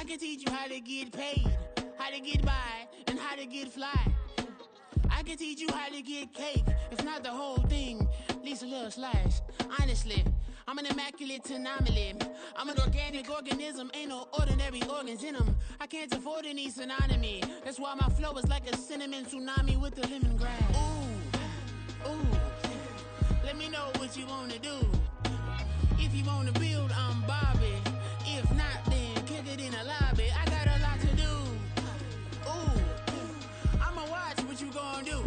can teach you how to get paid, how to get by, and how to get fly. I can teach you how to get cake, if not the whole thing, at least a little slice. Honestly, I'm an immaculate anomaly. I'm an organic organism, ain't no ordinary organs in them. I can't afford any synonymy. That's why my flow is like a cinnamon tsunami with the lemongrass. Ooh, ooh, let me know what you wanna do. If you wanna build, I'm Bobby. If not, then kick it in the lobby. I got a lot to do. Ooh, I'ma watch what you gon' do.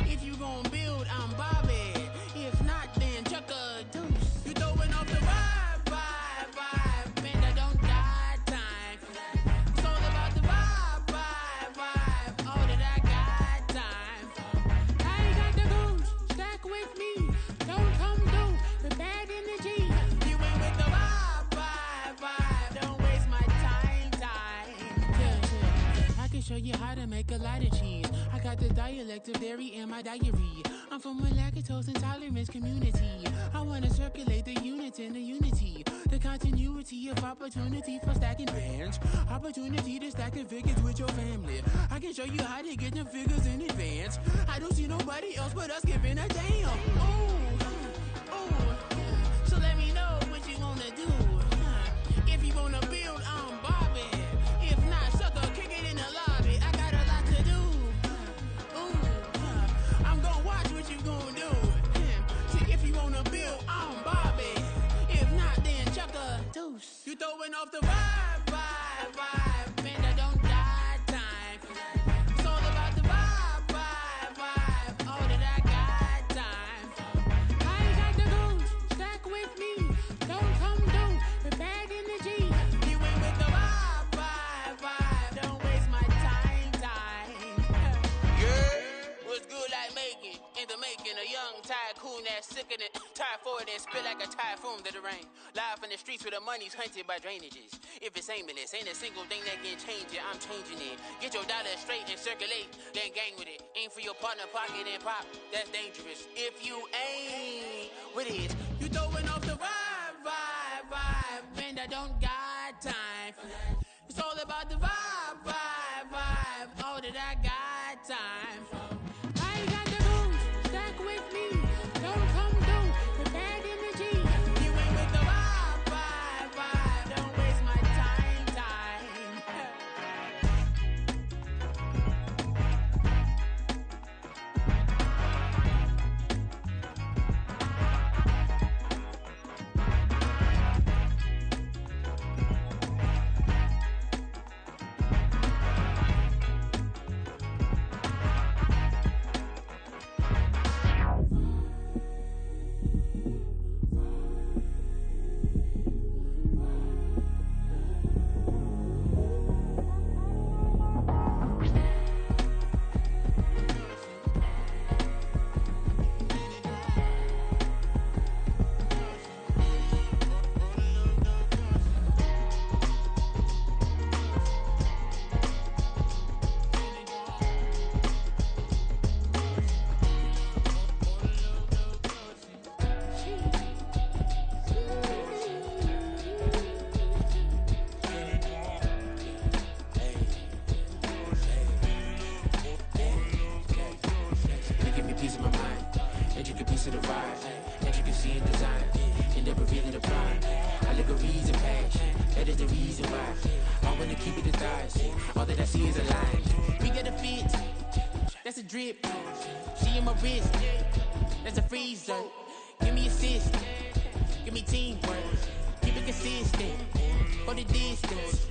If you gon' build, I'm Bobby. If not, then chuck a deuce. You throwing off the vibe, vibe, vibe. Man, I don't die time. It's all about the vibe, vibe, vibe. All that I got time. I ain't got the goose. Stack with me. Don't come through with bad energy. You ain't with the vibe, vibe, vibe. Don't waste my time, time. Yeah. I can show you how to make a lot of cheese. I got the dialect of dairy in my diary. I'm from a lactose intolerance community. I wanna circulate the units in the unity. The continuity of opportunity for stacking bands. Opportunity to stack the figures with your family. I can show you how to get the figures in advance. I don't see nobody else but us giving a damn. Ooh, ooh. So let me know what you wanna do. If you wanna build, I'm Bobby. If not, sucker, kick it in the lobby. I got a lot to do. Ooh, I'm gonna watch what you gonna do. See, if you wanna build, I'm Bobby. If not, then chuck a deuce. You throwing off the vibe, vibe, vibe. Man, I don't die time. It's all about the vibe, vibe, vibe. All that I got time. I ain't got the goose. Stack with me. Don't come through with bad energy. You ain't with the vibe, vibe, vibe. Don't waste my time, time. Yeah, what's good like making? In the making, a young tycoon that's sickening. Tie forward and spit like a typhoon to the rain. Live in the streets where the money's hunted by drainages. If it's aimless, ain't a single thing that can change it. I'm changing it. Get your dollar straight and circulate, then gang with it. Aim for your partner, pocket and pop. That's dangerous. If you ain't with it, you throwing off the vibe, vibe, vibe. Man, I don't got time for that. It's all about the vibe, vibe, vibe. All that I got time. I ain't got the goose. Stack with me. Don't come through with bad energy. You ain't with the vibe, vibe, vibe. Don't waste my time, time. Drip, she in my wrist, that's a freezer. Give me assist, give me teamwork, keep it consistent, for the distance.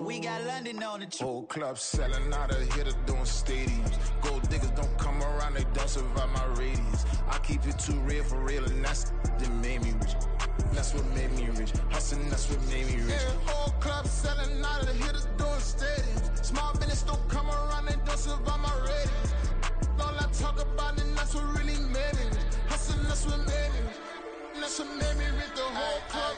We got London on the trip. Whole club selling out of here to doing stadiums. Gold diggers don't come around, they don't survive my radius. I keep it too real for real, and that's that made me rich. That's what made me rich. Hustling, that's what made me rich. Yeah, whole club selling out of here to doing stadiums. Small business don't come around, they don't survive my radius. All I talk about, and that's what really made me rich. Hustling, that's what made me rich. That's what made me rich. The whole club.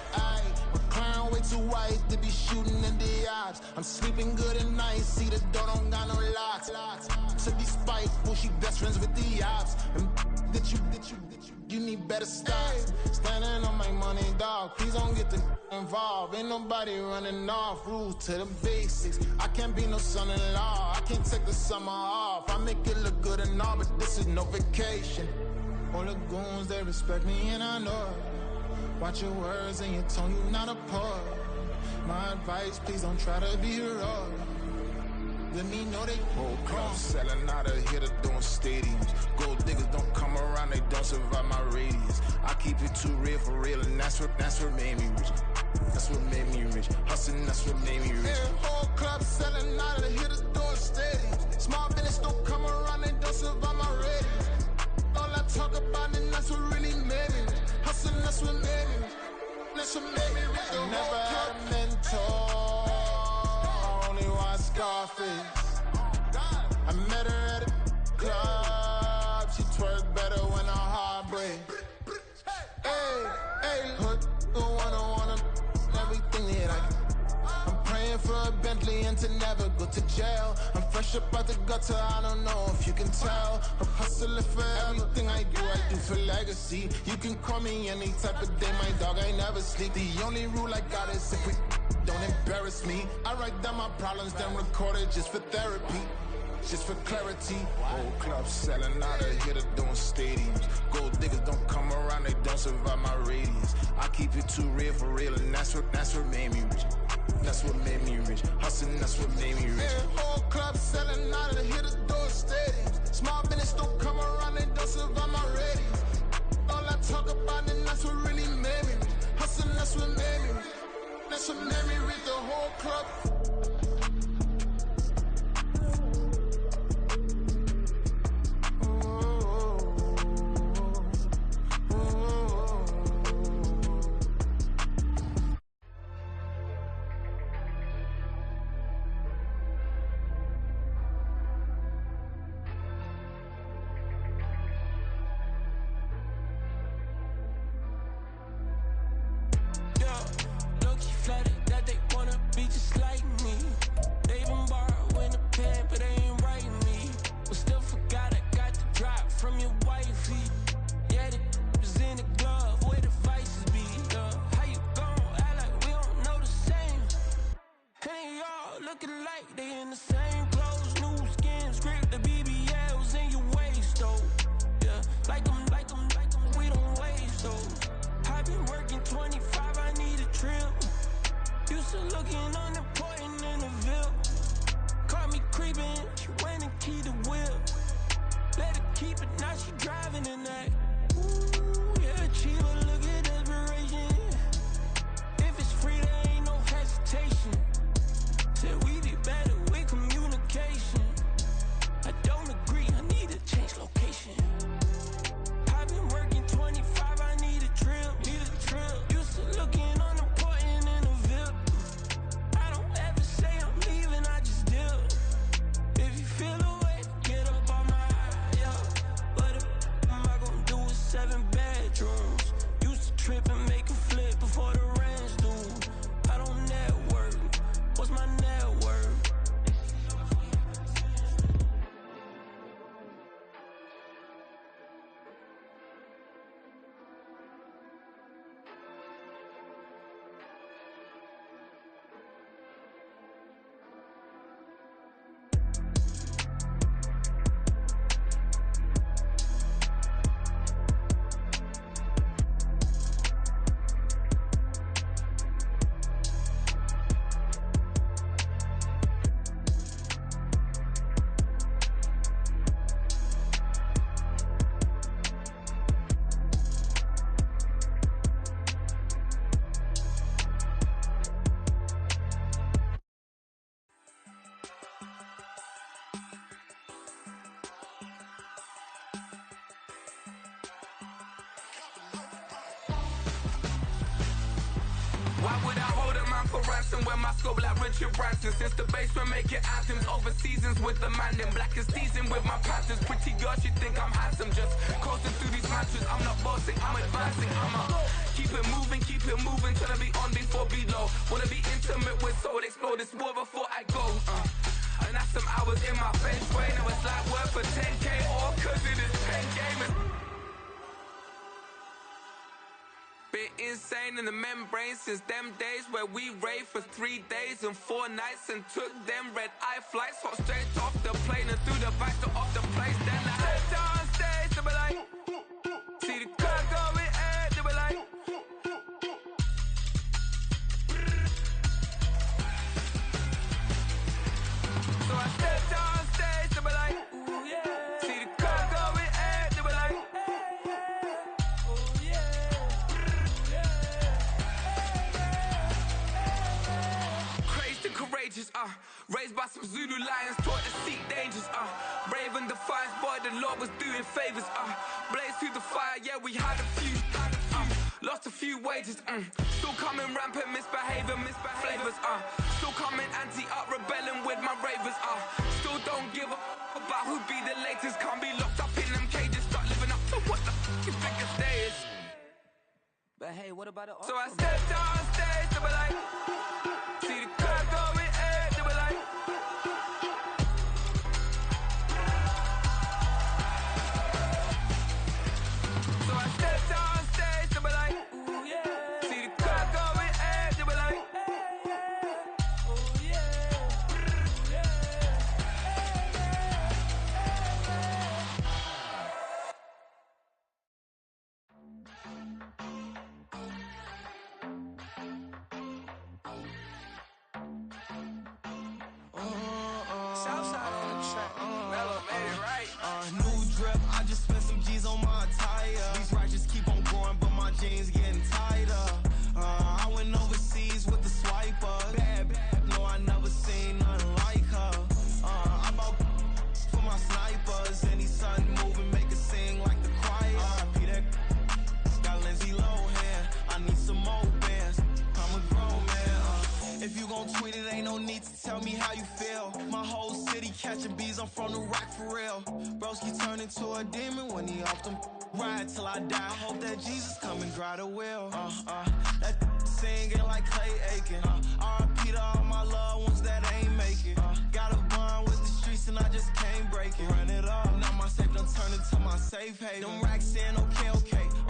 Clown way too white to be shooting in the eyes. I'm sleeping good at night, see the door don't got no locks. shots. To be spiteful, she best friends with the ops. And you need better stocks. Standing on my money, dog. Please don't get the involved. Ain't nobody running off. Rules to the basics. I can't be no son-in-law. I can't take the summer off. I make it look good and all, but this is no vacation. All the goons, they respect me and I know it. Watch your words and your tone, you not a poet. My advice, please don't try to be heroic. Let me know they whole club selling out of here to doing stadiums. Gold diggers don't come around, they don't survive my radius. I keep it too real for real, and that's what made me rich. That's what made me rich. Hustling, that's what made me rich. Yeah, whole club selling out of here to doing stadiums. Small business don't come around, they don't survive my radius. All I talk about, and that's what really made me rich. Hustling, that's what made me rich. That's what made me rich. I never had a mentor. Scarface. I met her at a club. She twerk better when her heart breaks. Hey, hood, wanna everything that I'm praying for a Bentley and to never go to jail. I'm fresh up out the gutter, I don't know if you can tell. I'm hustling for everything I do for legacy. You can call me any type of day, my dog, I never sleep. The only rule I got is if we don't embarrass me. I write down my problems, then record it just for therapy, just for clarity. Whole club selling out of here to doing stadiums. Gold diggers don't come around, they don't survive my radius. I keep it too real for real, and that's what made me rich. That's what made me rich. Hustling, that's what made me rich. Yeah, whole club selling out of here to doing stadiums. Small business don't come around, they don't survive my radius. All I talk about, and that's what really made me rich. Hustling, that's what made me rich. That's what made me read the whole club. Why would I hold a man for ransom when my scope like Richard Branson? Since the basement making anthems over seasons with the man, then black is seasoned with my patterns. Pretty girl, she think I'm handsome, just coasting through these matches. I'm not bossing, I'm advancing. I'ma keep it moving, tryna be on before below. Wanna be intimate with soul, explore this war before I go. And that's some hours in my fence way. Now it's like work for 10K, all cause it is pen gaming. Been insane in the membrane since them days where we raved for 3 days and 4 nights and took them red-eye flights, hot straight off the plane and through the back door of the place. Then I stepped on stage, they were like, see the crowd going air, they were like, so I stepped on stage, they were like, ooh yeah, see the crowd going air, they were like, courageous, raised by some Zulu lions, taught to seek dangers, brave and defiant, boy, the Lord was doing favors, blaze through the fire, yeah, we had a few, lost a few wages, still coming rampant, misbehaving, flavors, still coming anti-up, rebelling with my ravers, still don't give a about who be the latest, can't be locked up in them cages, start living up to what the you think a day is. But hey, what about it? So I stepped on stage, they were like, see the crowd going air, they were like, so I stepped on stage, they were like, ooh yeah, see the crowd going air, they were like, oh yeah, Southside on the track, Mellow made it right. New drip, I just spent some G's on my attire. These righteous keep on growing, but my jeans getting tighter. I went overseas with the swiper. Bad, no, I never seen nothing like her. I bought for my snipers. Any sun moving, make it sing like the choir. RIP that got Lindsay Lohan. I need some more bands. I'm a grown man. If you gon' tweet it, ain't no need to tell me how you feel. My whole city catching bees, I'm from the rock for real. Broski turned into a demon when he off them. Ride till I die, hope that Jesus come and dry the wheel. That singing like Clay Aiken. RIP to all my loved ones that ain't make it. Got a bond with the streets and I just can't break it. Run it up, now my safe done turned into my safe haven. Them racks in, okay.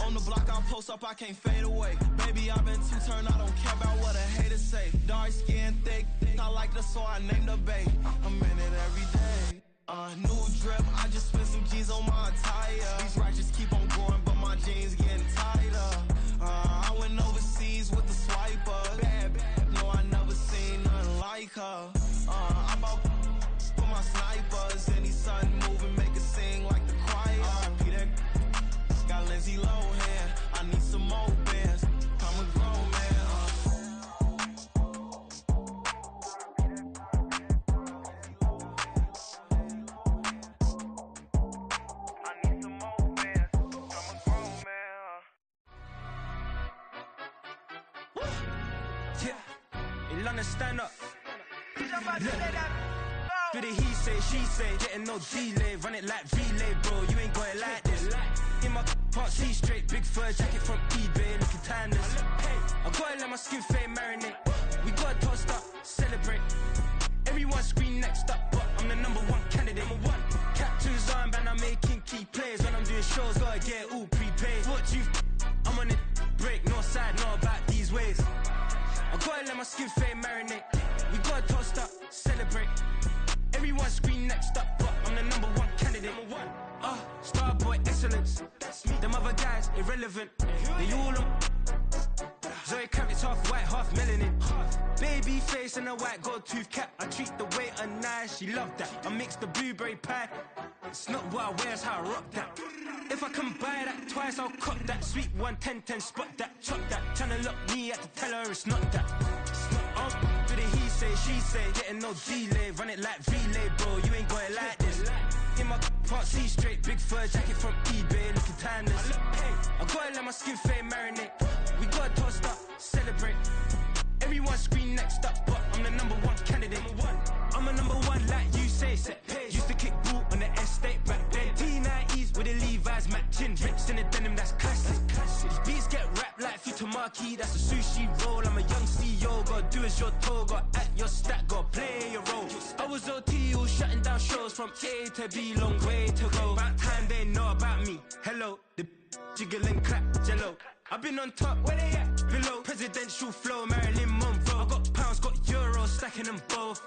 On the block I post up, I can't fade away. Baby, I've been too turned, I don't care about what a hater say. Dark skin, thick, I like the so I named the babe. I'm in it every day. New drip, I just spent some G's on my attire. These righteous keep on growing, but my jeans getting tighter. I went overseas with the swiper. Bad, no, I never seen nothing like her. I bought for my snipers. Any sun moving, make it sing like the choir. RIP that got Lindsay Lohan. I need some more bands. I'm a grown man. Stand up. Do the he say, she say, getting no delay, run it like relay, bro. You ain't got it like this. In my can't see straight, big fur jacket from eBay, looking timeless. I gotta let my skin fade marinate. We gotta toast up, celebrate. Everyone scream next up, but I'm the #1 candidate. Captain's armband, I'm making key plays. When I'm doing shows, gotta get it all prepaid. What you? I'm on it, break, no side, no about these ways. I gotta let my skin fade marinate. We gotta toast up, celebrate. Everyone scream next up, but I'm the #1 candidate. Starboy excellence. Them other guys irrelevant. They all on. Zoe Kravitz half white, half melanin. Baby face and a white gold tooth cap. I treat the waiter nice, she love that. I mix the blueberry pie. It's not what I wear, it's how I rock that. If I can buy that twice, I'll cop that. Sweet 110, spot that, chop that. Tryna lock me at the teller, it's not that. It's not do the he say, she say, getting no delay, run it like relay, bro. You ain't got it like this. In my can't see straight, big fur jacket from eBay, looking timeless. I gotta let my skin fade marinate. We gotta toast up, celebrate. Everyone scream next up, but I'm the #1 candidate. I'm a #1 like you say, set pace. Used to kick ball on the estate back then. T90s with the Levi's matching. Rips in the denim, that's classic. These beats get wrapped like Futamaki, that's a sushi roll. I'm a young CEO, gotta do as you're told. Got at your stack, gotta play your role. I was OT Shutting down shows from A to B, long way to go. About time they know about me. Hello, the jiggle and clap, jello. I've been on top, where they at? Below. Presidential flow, Marilyn Monroe. I got pounds, got euros, stacking them both.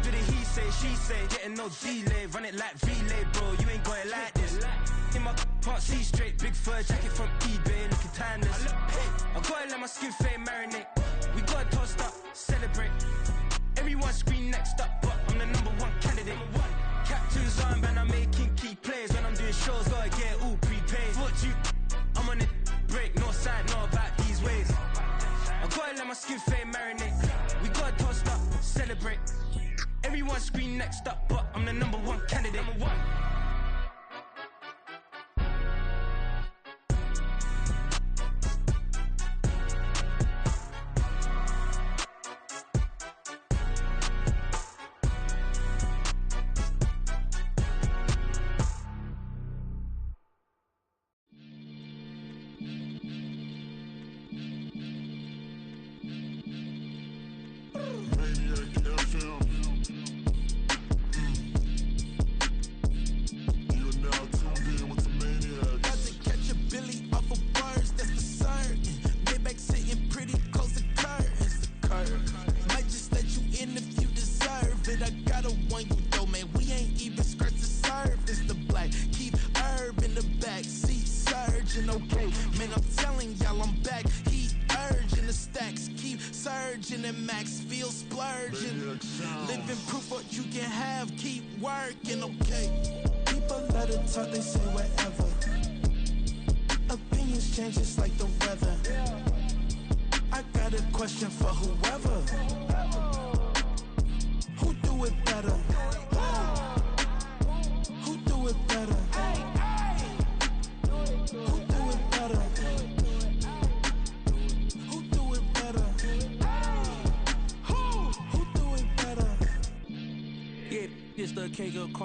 Do the he say, she say, getting no delay. Run it like relay, bro, you ain't got it like this. In my can't see straight, big fur jacket from eBay, looking timeless. I gotta let my skin fade marinate. We gotta toast up, celebrate. Everyone scream next up, but I'm the #1 candidate. Captain's armband, I'm making key plays. When I'm doing shows, gotta get all prepaid. What you, I'm on it, break, no side, know about these ways. I gotta let my skin fade marinate. We gotta toast up, celebrate. Everyone scream next up, but I'm the #1 candidate.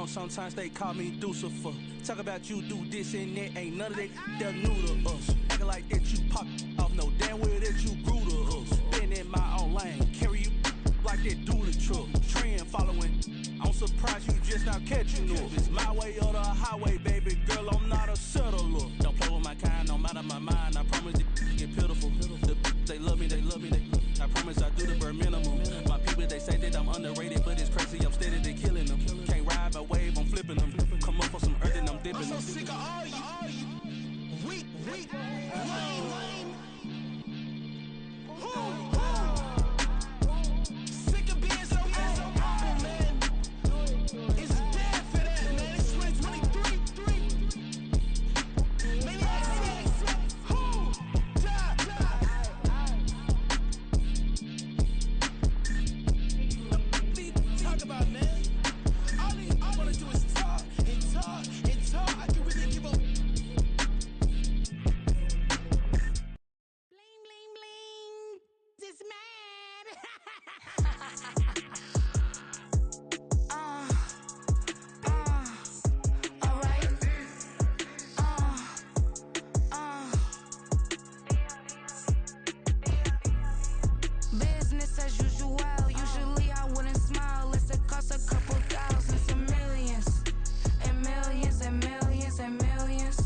Sometimes they call me Lucifer. Talk about you do this and that, ain't none of that, they're new to us. Acting like that you pop off, no damn well that you grew to us. Been in my own lane, carry you like that do the truck. Trend following, I'm surprised you just not catching up. It's my way or the highway, baby girl, I'm not a settler. Don't play with my kind, I'm out of my mind, I promise it get pitiful. They love me, they love me, I promise I do the bare minimum. My people, they say that I'm underrated, but it's crazy, I'm steady, they killing them. Can't ride my wave, I'm flipping them. Come up for some earth and I'm dipping them. I'm so sick of all you. Weak, lame. Sick of being so humble, man. It's dead for that, man. It's 2023. Maniacs, talk about, man. All I wanna do is talk and talk and talk. I can really give up. Bling, bling, bling. This man. All right. Business as usual. Usually I wouldn't smile. It costs a couple thousands and millions. And millions and millions and millions.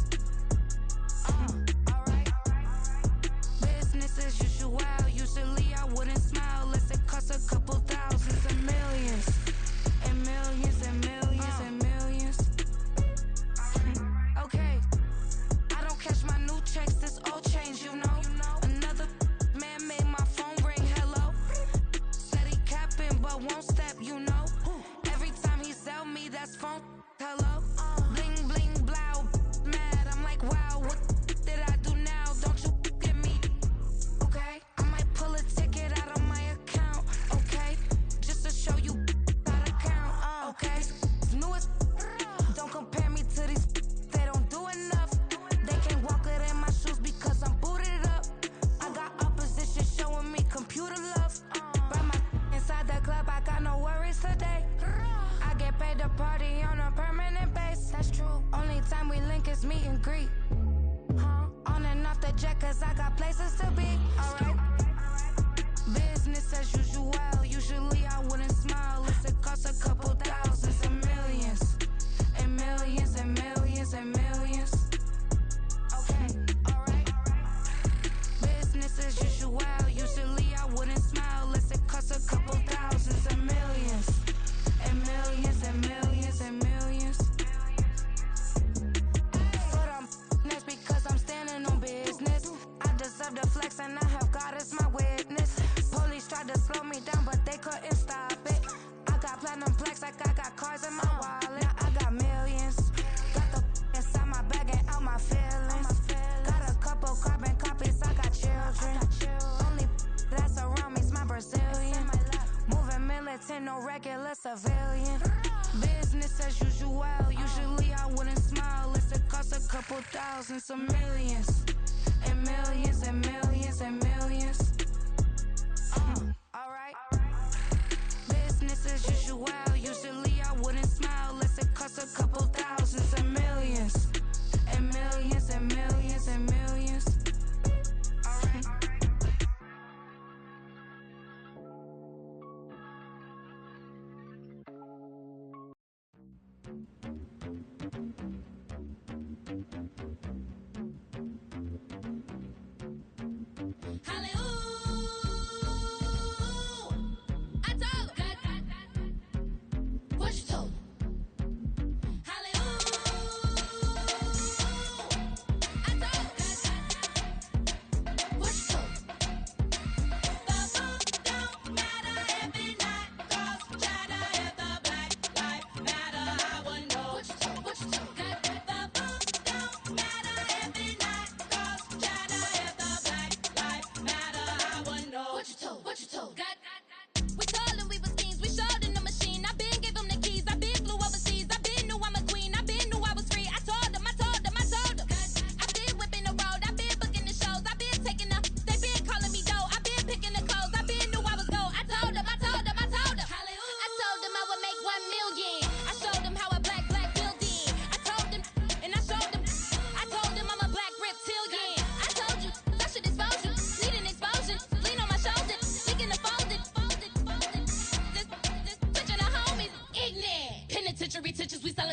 Alright. Business as usual. Usually I wouldn't smile unless it costs a couple thousands and millions. And millions and millions and millions. Okay. I don't catch my new checks, this old change, you know. Another man made my phone ring, hello. Said he capping but won't step, you know. Every time he sell me, that's phone, hello. Bling, bling, blow, mad, I'm like, wow, what did I do now? Don't you get me, okay? I might pull a ticket out of my account, okay? Just to show you how to count, okay? Newest, don't compare me to these, they don't do enough. They can't walk it in my shoes because I'm booted up. I got opposition showing me computer love. Buy my inside the club, I got no worries today. I get paid to party on a permanent base. That's true. Only time we link is meet and greet. On and off the jet, cause I got places to be. Alright. Business Business as usual. Usually I wouldn't smile. It costs a couple thousands and millions. And millions and millions and millions. Okay, alright. Business as usual. Usually I wouldn't smile. It costs a couple thousands and millions. And millions and millions and millions. But that's because I'm standing on business. I deserve the flex and I have God as my witness. Police tried to slow me down, but they couldn't stop it. I got platinum plaques like I got cars in my wallet. Now I got millions. Got the inside my bag and out my feelings. Got a couple carbon copies, I got children. Only that's around me's my Brazilian. Moving militant, no regular civilian. Business as usual. Usually I wouldn't smile. It costs a couple thousands of millions. And millions and millions and millions. Alright. Business as usual. Usually I wouldn't smile. It costs a couple thousands of millions. And millions and millions and millions. Alright.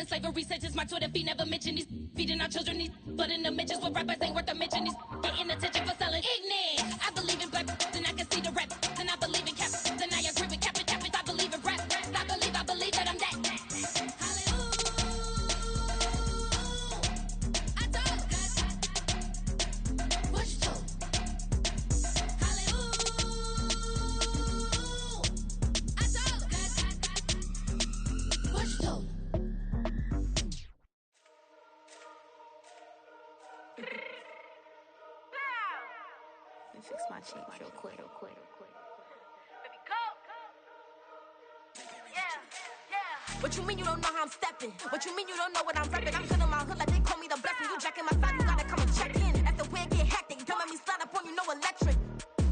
Slavery sentence, my Twitter feed never mentioned these feeding our children, these flooding the mentions with rappers ain't worth a mention. These getting attention for selling ignorant. I believe in black, and I can see the rap, and I believe in cap, and I agree with cap. I believe in rap, I believe that I'm that. Fix my change real quick. What you mean you don't know how I'm stepping? What you mean you don't know what I'm repping? I'm good on my hood like they call me the blessing. You jacking my side, you gotta come and check in. That's the way it get hectic. Don't make me slide up on you, no electric.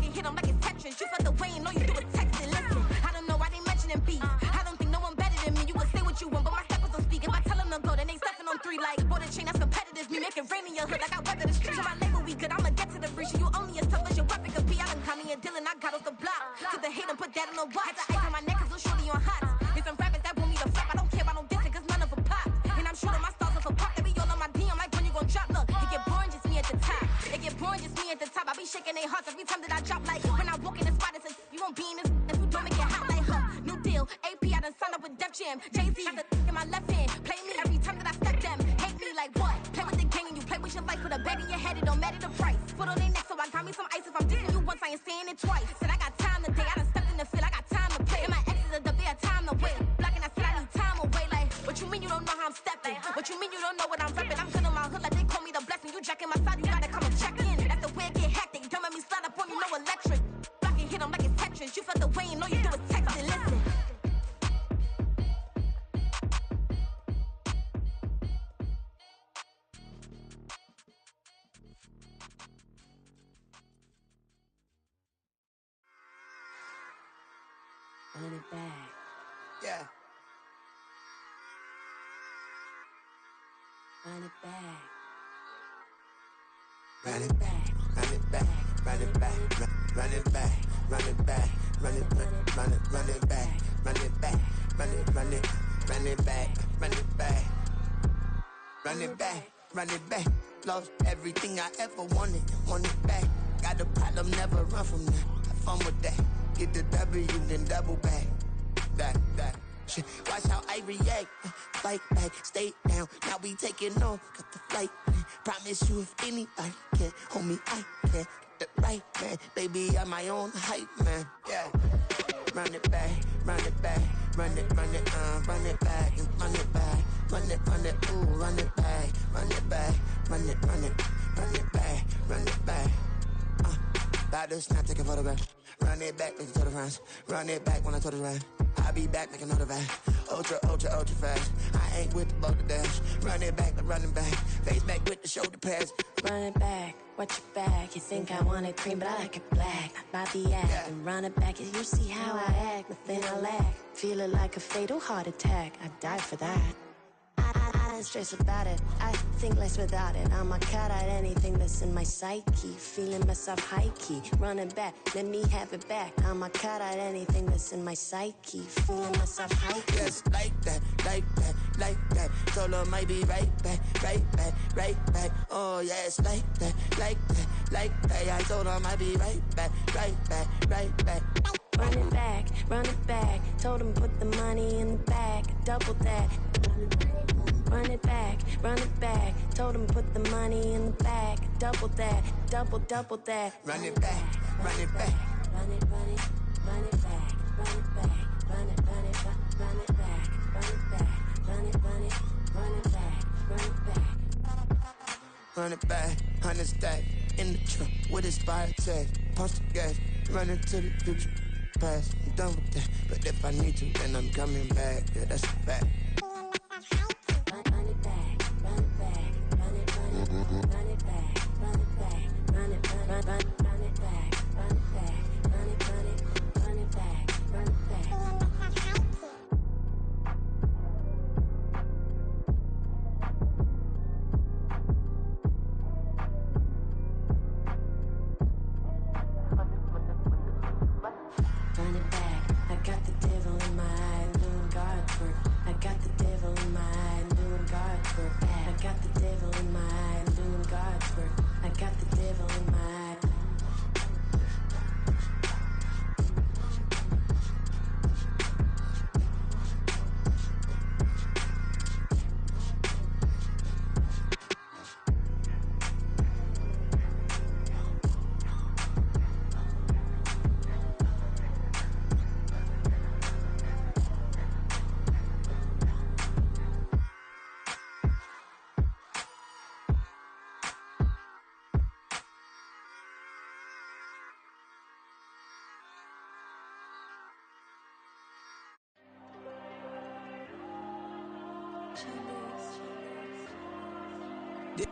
You hit them like it's Tetris. You felt the way and all you do is text it. Listen, I don't know why they mentioning beef. I don't think no one better than me. You can say what you want, but my steppers don't speak. If I tell them to go, then they stepping on 3 like border chain. That's competitive. Me make it rain in your hood like I weather the streets. My label we good. I'ma get to the breach. You only as tough as your weapon could be. I done Connie and Dylan. I got off the block. To the hate and put that on the watch. Had the ice on my neck 'cause little shorty on hot. There's some rappers that want me to flop. I don't care about no dissing 'cause none of them pop. And I'm shooting my stars off a pop. They be all on my DM like when you gon' drop. Look, it get boring just me at the top. It get boring just me at the top. I be shaking their hearts every time that I drop. Like when I walk in the spot, it says you won't be in this. If you don't make it hot like her. New deal. AP, I done signed up with Def Jam. Jay-Z got the in my left hand. Play me every time that I step them. Hate me like what? Play with the gang and you play with your life. Put a bag in your head, it don't matter the price. Foot on their neck, so I got me some ice. If I'm dissing you once, I ain't saying it twice. Said I got time today. I done stepped in the field. I got time to play. And my exes are up there, time to wait. Blocking, I said I need time away. Like, what you mean you don't know how I'm stepping? What you mean you don't know what I'm repping? I'm good on my hood like they call me the blessing. You jacking my side, you gotta come and check in. That's the way it get hectic. Don't make me slide up on you, no electric. Blocking, hit them like it's Tetris. You felt the way and all you do is text it. Listen. Run it back. Yeah. Run it back. Run it back. Run it back. run it back, run it back, run it back, run it back, run it back, run it back, run it back, run it back, run it back, run it back. Lost everything I ever wanted, want it back. Got a problem, never run from that. Have fun with that. Get the W, then double back. That. Shit. Watch how I react. Fight back, stay down. Now we taking off. Got the flight. Promise you if anybody can, homie, I can. Get the right man. Baby, I'm my own hype man. Yeah. Run it back, run it back, run it back, and run it back, run it, ooh, run it back, run it back, run it back, run it back. About to snap, take a photograph. Run it back, make it to the runs. Run it back when I told it right. I'll be back, make another back. Ultra fast. I ain't with the boat to dash. Run it back, but running back. Face back with the shoulder pads. Run it back, watch your back. You think I want it cream, but I like it black. About the act, yeah. And run it back. You see how I act, nothing I lack. Feeling like a fatal heart attack. I'd die for that. I don't stress about it. I think less without it. I'ma cut out anything that's in my psyche. Feeling myself high key. Running back, let me have it back. I'ma cut out anything that's in my psyche. Feeling myself high key. Yes, like that. Solo might be right back. Oh, yes, like that. I told her I might be right back. Run it back. Told him put the money in the bag. Double that. Run it back. Told him put the money in the bag. Double that. Double that. Run it back. Run it back. Run it back. Run it back. Run it back. Run it back. Run it back. Run it back. 100 stack in the trunk with his fire tag. Punch the gas. Running to the future. Past. I'm done with that. But if I need to, then I'm coming back. Yeah, that's a fact.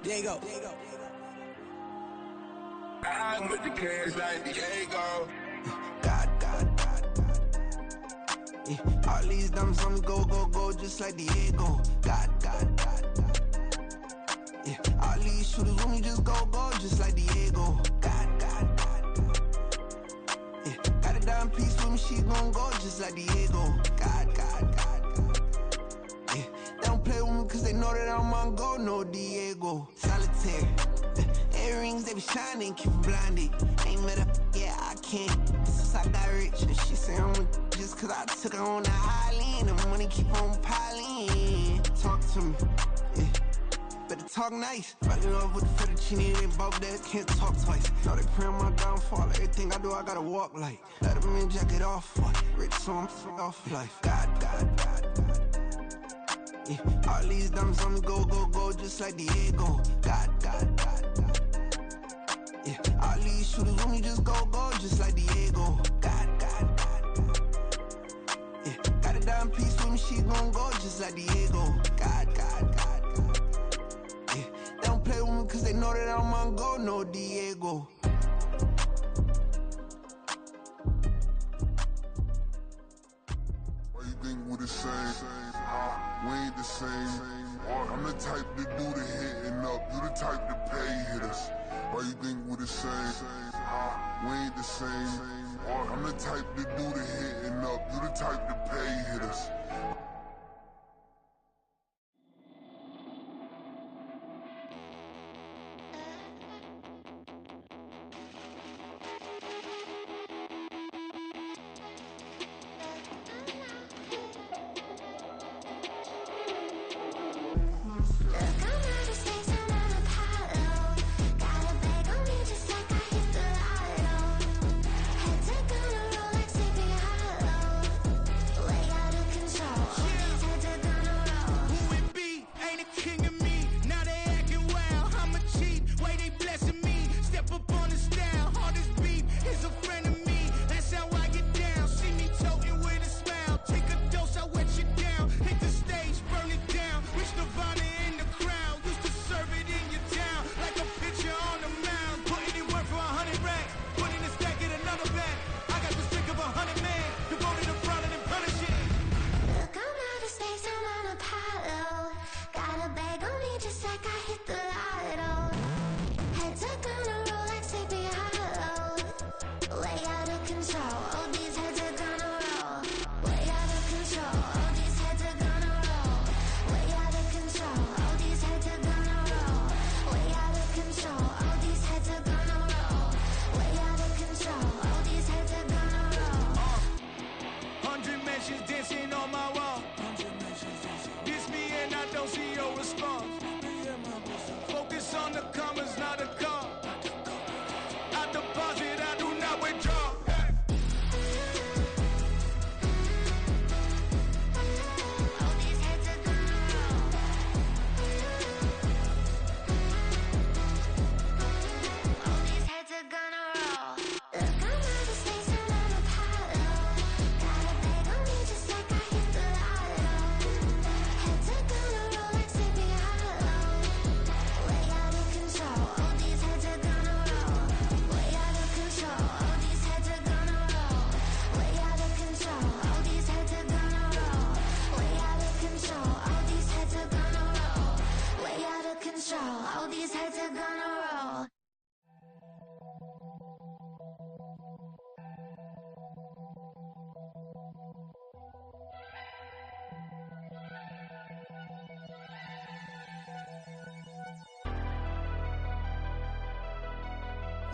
Diego. I'm with the cash like Diego. God. Yeah. All these dumps on me go, just like Diego. God. Yeah. All these shooters on me just go, just like Diego. God. Yeah. Got a dime piece with me, she gon' go just like Diego. God. Yeah. They don't play with me cause they know that I'm on go, no Diego. Solitaire. Earrings, they be shining, keep me blinded. Ain't met up, yeah, I can't. Since I got rich, and she say I'm just cause I took her on the island. The money keep on piling. Talk to me, yeah. Better talk nice. Right in love with the fettuccine, they both dead, can't talk twice. Now they praying my downfall, everything I do, I gotta walk like. Let them in, jacket off, rich, so I'm off life. God. Yeah. All these dumps on me go, just like Diego. God. Yeah. All these shooters on me just go, just like Diego. God. Yeah. Got a dime piece with me, she gon' go just like Diego. God. Yeah. They don't play with me cause they know that I'm on go, no Diego. What you think would it say? we ain't the same. I'm the type to do the hitting up, you the type to pay hitters. Why you think we the same? We ain't the same. I'm the type to do the hitting up, you the type to pay hitters.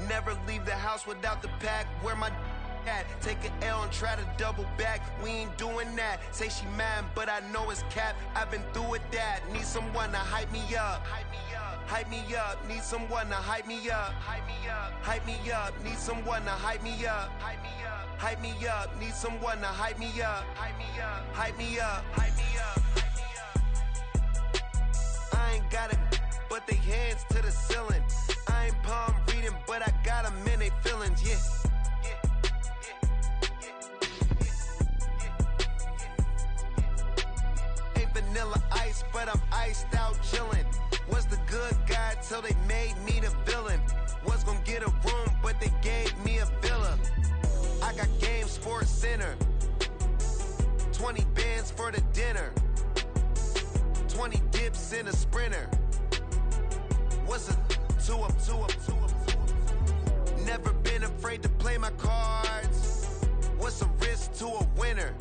Never leave the house without the pack. Where my at? Take an L and try to double back. We ain't doing that. Say she mad, but I know it's cap. I've been through with that. Need someone to hype me up. Hype me up. Need someone to hype me up. Hype me up. Need someone to hype me up. Hype me up. Need someone to hype me up. Hype me up. Hype me up. Hype me up. I ain't got it, but they hands to the ceiling. I ain't palm reading, but I got them in they feelings, yeah. Ain't vanilla ice, but I'm iced out chillin'. Was the good guy till they made me the villain. Was gonna get a room, but they gave me a villa. I got game, Sports Center. 20 bands for the dinner. 20 dips in a Sprinter. What's a two up? Never been afraid to play my cards. What's a risk to a winner?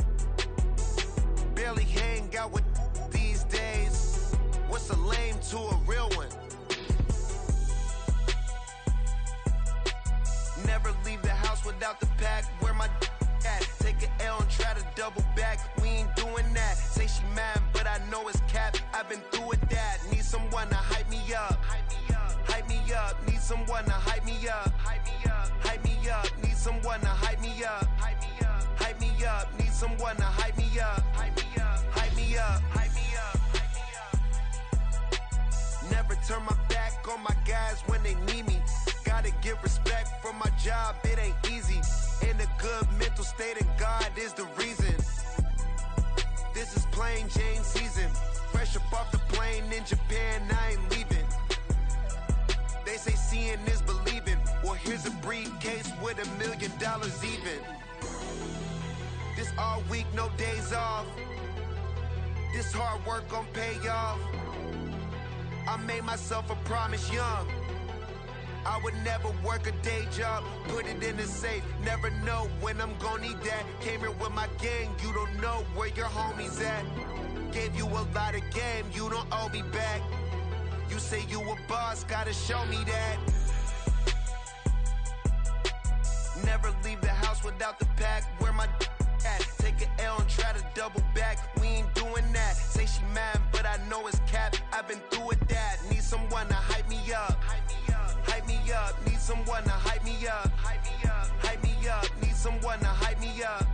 Barely hang out with these days. What's a lame to a real one? Never leave the house without the pack. Where my at? Take an L and try to double back. We ain't doing that. Say she mad, but I know it's cap. I've been through with that. Need someone to hype me up. Hype me up. Need someone to hype me up. Hype me up. Need someone to hype me up. Hype me up. Need someone to hype me up. Hype me up. Never turn my back on my guys when they need me. Gotta give respect for my job, it ain't easy. In a good mental state and God is the reason. This is plain Jane season. Fresh up off the plane in Japan, I ain't leaving. They say seeing is believing. Well, here's a briefcase with $1 million even. This all week, no days off. This hard work gon' pay off. I made myself a promise young. I would never work a day job, put it in the safe. Never know when I'm gon' need that. Came here with my gang, you don't know where your homies at. Gave you a lot of game, you don't owe me back. You say you a boss, gotta show me that. Never leave the house without the pack. Where my at? Take an L and try to double back. We ain't doing that. Say she mad, but I know it's cap. I've been through with that. Need someone to hype me up. Hype me up. Need someone to hype me up. Hype me up. Need someone to hype me up.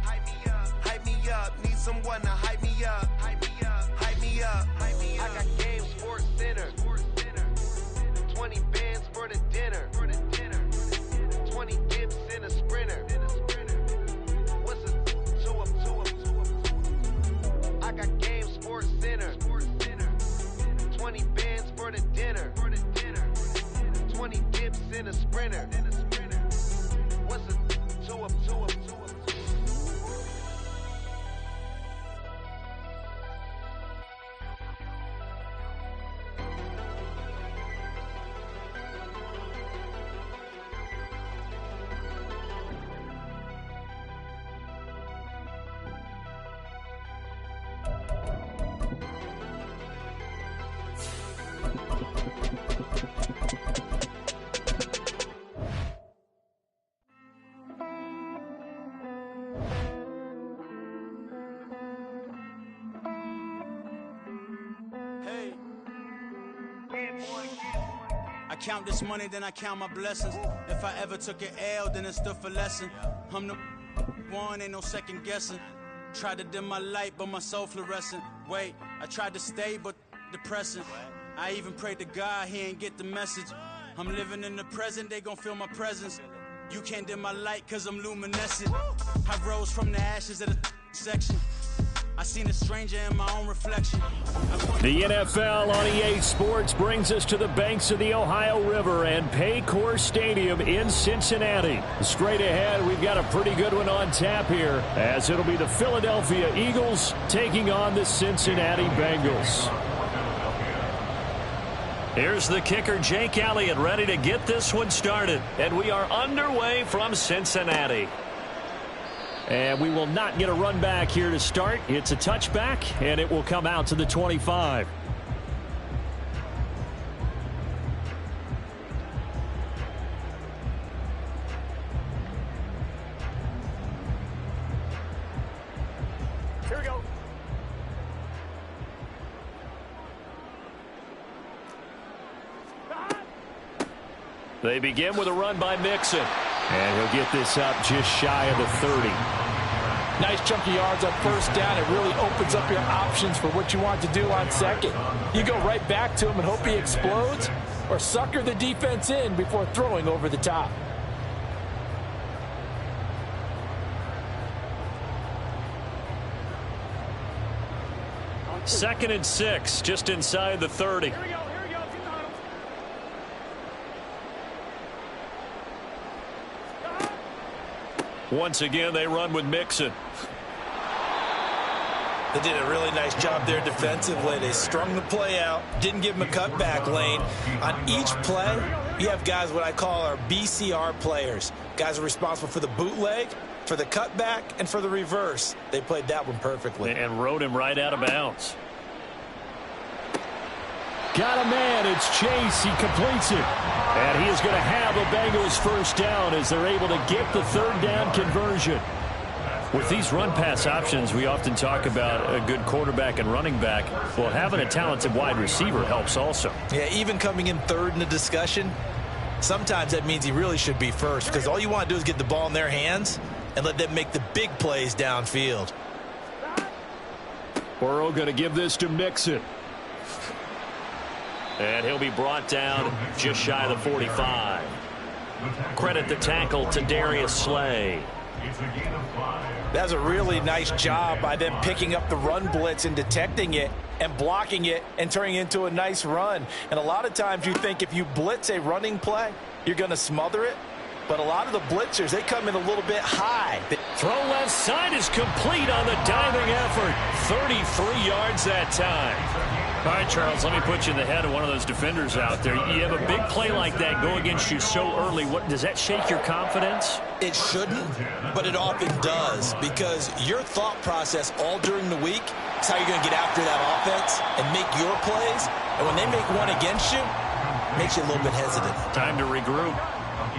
Hype me up. Need someone to hype me up. Hype me up. I got Game Sports Center. 20 bands for the dinner. 20 dips in a sprinter. What's a 2 up? I got Game Sports Center. 20 bands for the dinner. 20 dips in a sprinter. What's a 2 up? I count this money, then I count my blessings. If I ever took an L, then it stood for lesson. I'm the one, ain't no second guessing. Tried to dim my light, but my soul fluorescent. Wait, I tried to stay, but depressing. I even prayed to God, he ain't get the message. I'm living in the present, they gon' feel my presence. You can't dim my light, cause I'm luminescent. I rose from the ashes of the section. I seen a stranger in my own reflection. The NFL on EA Sports brings us to the banks of the Ohio River and Paycor Stadium in Cincinnati. Straight ahead, we've got a pretty good one on tap here, as it'll be the Philadelphia Eagles taking on the Cincinnati Bengals. Here's the kicker, Jake Elliott, ready to get this one started. And we are underway from Cincinnati. And we will not get a run back here to start. It's a touchback, and it will come out to the 25. Here we go. They begin with a run by Mixon. And he'll get this up just shy of the 30. Nice chunky yards on first down. It really opens up your options for what you want to do on second. You go right back to him and hope he explodes, or sucker the defense in before throwing over the top. Second and 6, just inside the 30. Here we go. Once again, they run with Mixon. They did a really nice job there defensively. They strung the play out, didn't give him a cutback lane. On each play, you have guys what I call our BCR players. Guys are responsible for the bootleg, for the cutback, and for the reverse. They played that one perfectly. And rode him right out of bounds. Got a man. It's Chase. He completes it. And he is going to have a Bengals first down as they're able to get the third down conversion. With these run-pass options, we often talk about a good quarterback and running back. Well, having a talented wide receiver helps also. Yeah, even coming in third in the discussion, sometimes that means he really should be first, because all you want to do is get the ball in their hands and let them make the big plays downfield. Burrow going to give this to Mixon. And he'll be brought down just shy of the 45. Credit the tackle to Darius Slay. That's a really nice job by them picking up the run blitz and detecting it and blocking it and turning it into a nice run. And a lot of times you think if you blitz a running play, you're going to smother it. But a lot of the blitzers, they come in a little bit high. Throw left side is complete on the diving effort. 33 yards that time. All right, Charles, let me put you in the head of one of those defenders out there. You have a big play like that go against you so early. What does that shake your confidence? It shouldn't, but it often does, because your thought process all during the week is how you're going to get after that offense and make your plays. And when they make one against you, it makes you a little bit hesitant. Time to regroup.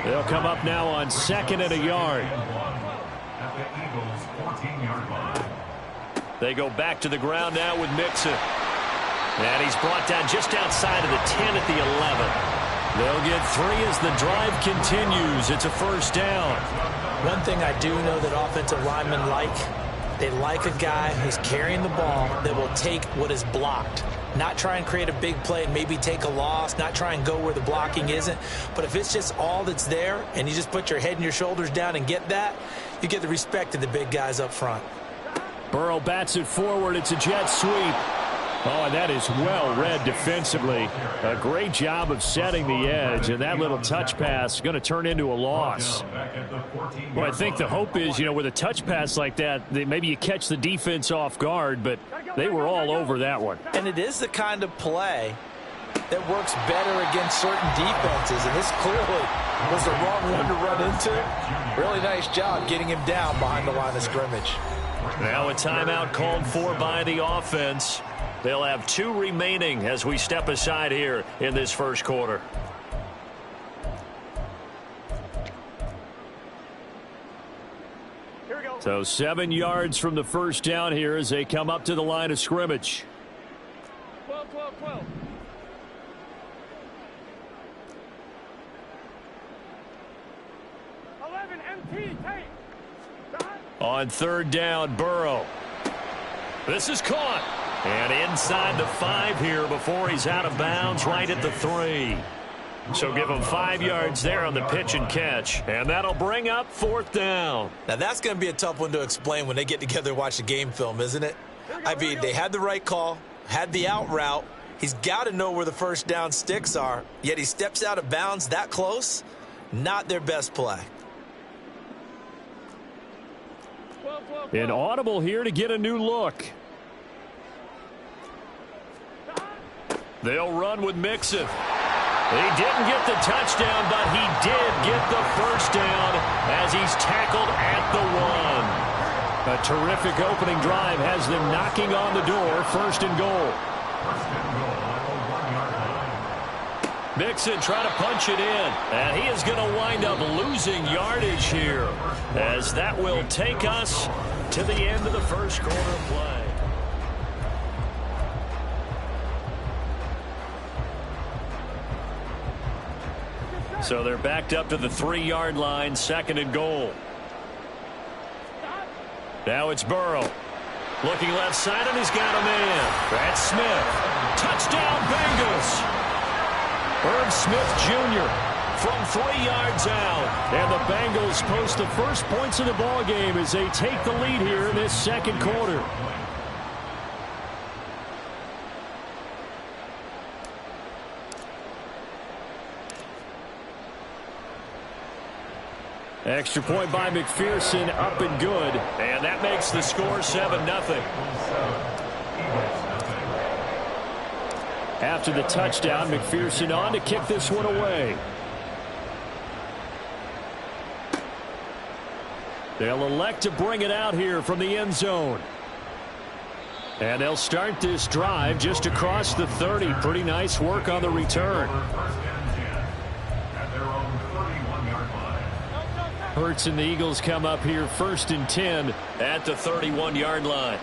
They'll come up now on 2nd and a yard. At the Eagles' 14-yard line. They go back to the ground now with Mixon. And he's brought down just outside of the 10 at the 11. They'll get 3 as the drive continues. It's a first down. One thing I do know that offensive linemen like, they like a guy who's carrying the ball that will take what is blocked. Not try and create a big play and maybe take a loss, not try and go where the blocking isn't. But if it's just all that's there and you just put your head and your shoulders down and get that, you get the respect of the big guys up front. Burrow bats it forward. It's a jet sweep. Oh, and that is well read defensively. A great job of setting the edge, and that little touch pass is going to turn into a loss. Well, I think the hope is, with a touch pass like that, maybe you catch the defense off guard, but they were all over that one. And it is the kind of play that works better against certain defenses, and this clearly was the wrong one to run into. Really nice job getting him down behind the line of scrimmage. Now a timeout called for by the offense. They'll have 2 remaining as we step aside here in this first quarter. Here we go. So 7 yards from the first down here as they come up to the line of scrimmage. 12, 12, 12. MT, take. On 3rd down, Burrow. This is caught. And inside the 5 here before he's out of bounds right at the 3. So give him 5 yards there on the pitch and catch. And that'll bring up 4th down. Now that's going to be a tough one to explain when they get together and watch the game film, isn't it? I mean, they had the right call, had the out route. He's got to know where the first down sticks are, yet he steps out of bounds that close. Not their best play. An audible here to get a new look. They'll run with Mixon. He didn't get the touchdown, but he did get the first down as he's tackled at the 1. A terrific opening drive has them knocking on the door. 1st and goal. Mixon trying to punch it in, and he is going to wind up losing yardage here as that will take us to the end of the first quarter of play. So they're backed up to the 3-yard line, 2nd and goal. Now it's Burrow. Looking left side, and he's got a man. That's Smith. Touchdown, Bengals. Irv Smith Jr. from 3 yards out. And the Bengals post the first points of the ball game as they take the lead here in this 2nd quarter. Extra point by McPherson, up and good. And that makes the score 7-0. After the touchdown, McPherson on to kick this one away. They'll elect to bring it out here from the end zone. And they'll start this drive just across the 30. Pretty nice work on the return. Hurts and the Eagles come up here 1st and 10 at the 31-yard line.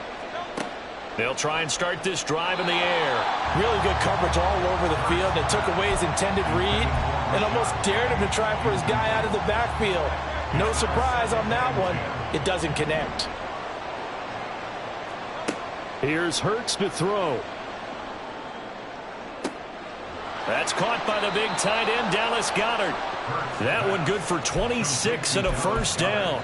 They'll try and start this drive in the air. Really good coverage all over the field. They took away his intended read and almost dared him to try for his guy out of the backfield. No surprise on that one. It doesn't connect. Here's Hurts to throw. That's caught by the big tight end, Dallas Goedert. That one good for 26 and a first down.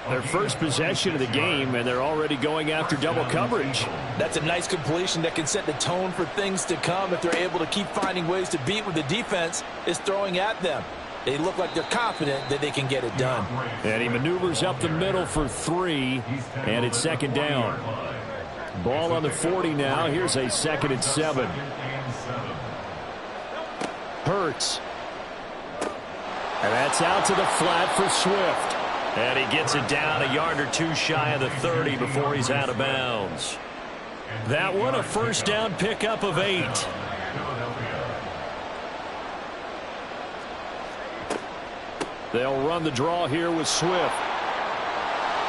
Their first possession of the game, and they're already going after double coverage. That's a nice completion that can set the tone for things to come if they're able to keep finding ways to beat what the defense is throwing at them. They look like they're confident that they can get it done. And he maneuvers up the middle for 3, and it's second down. Ball on the 40 now. Here's a 2nd and 7. Hurts. And that's out to the flat for Swift. And he gets it down a yard or 2 shy of the 30 before he's out of bounds. That one a first down pickup of 8. They'll run the draw here with Swift.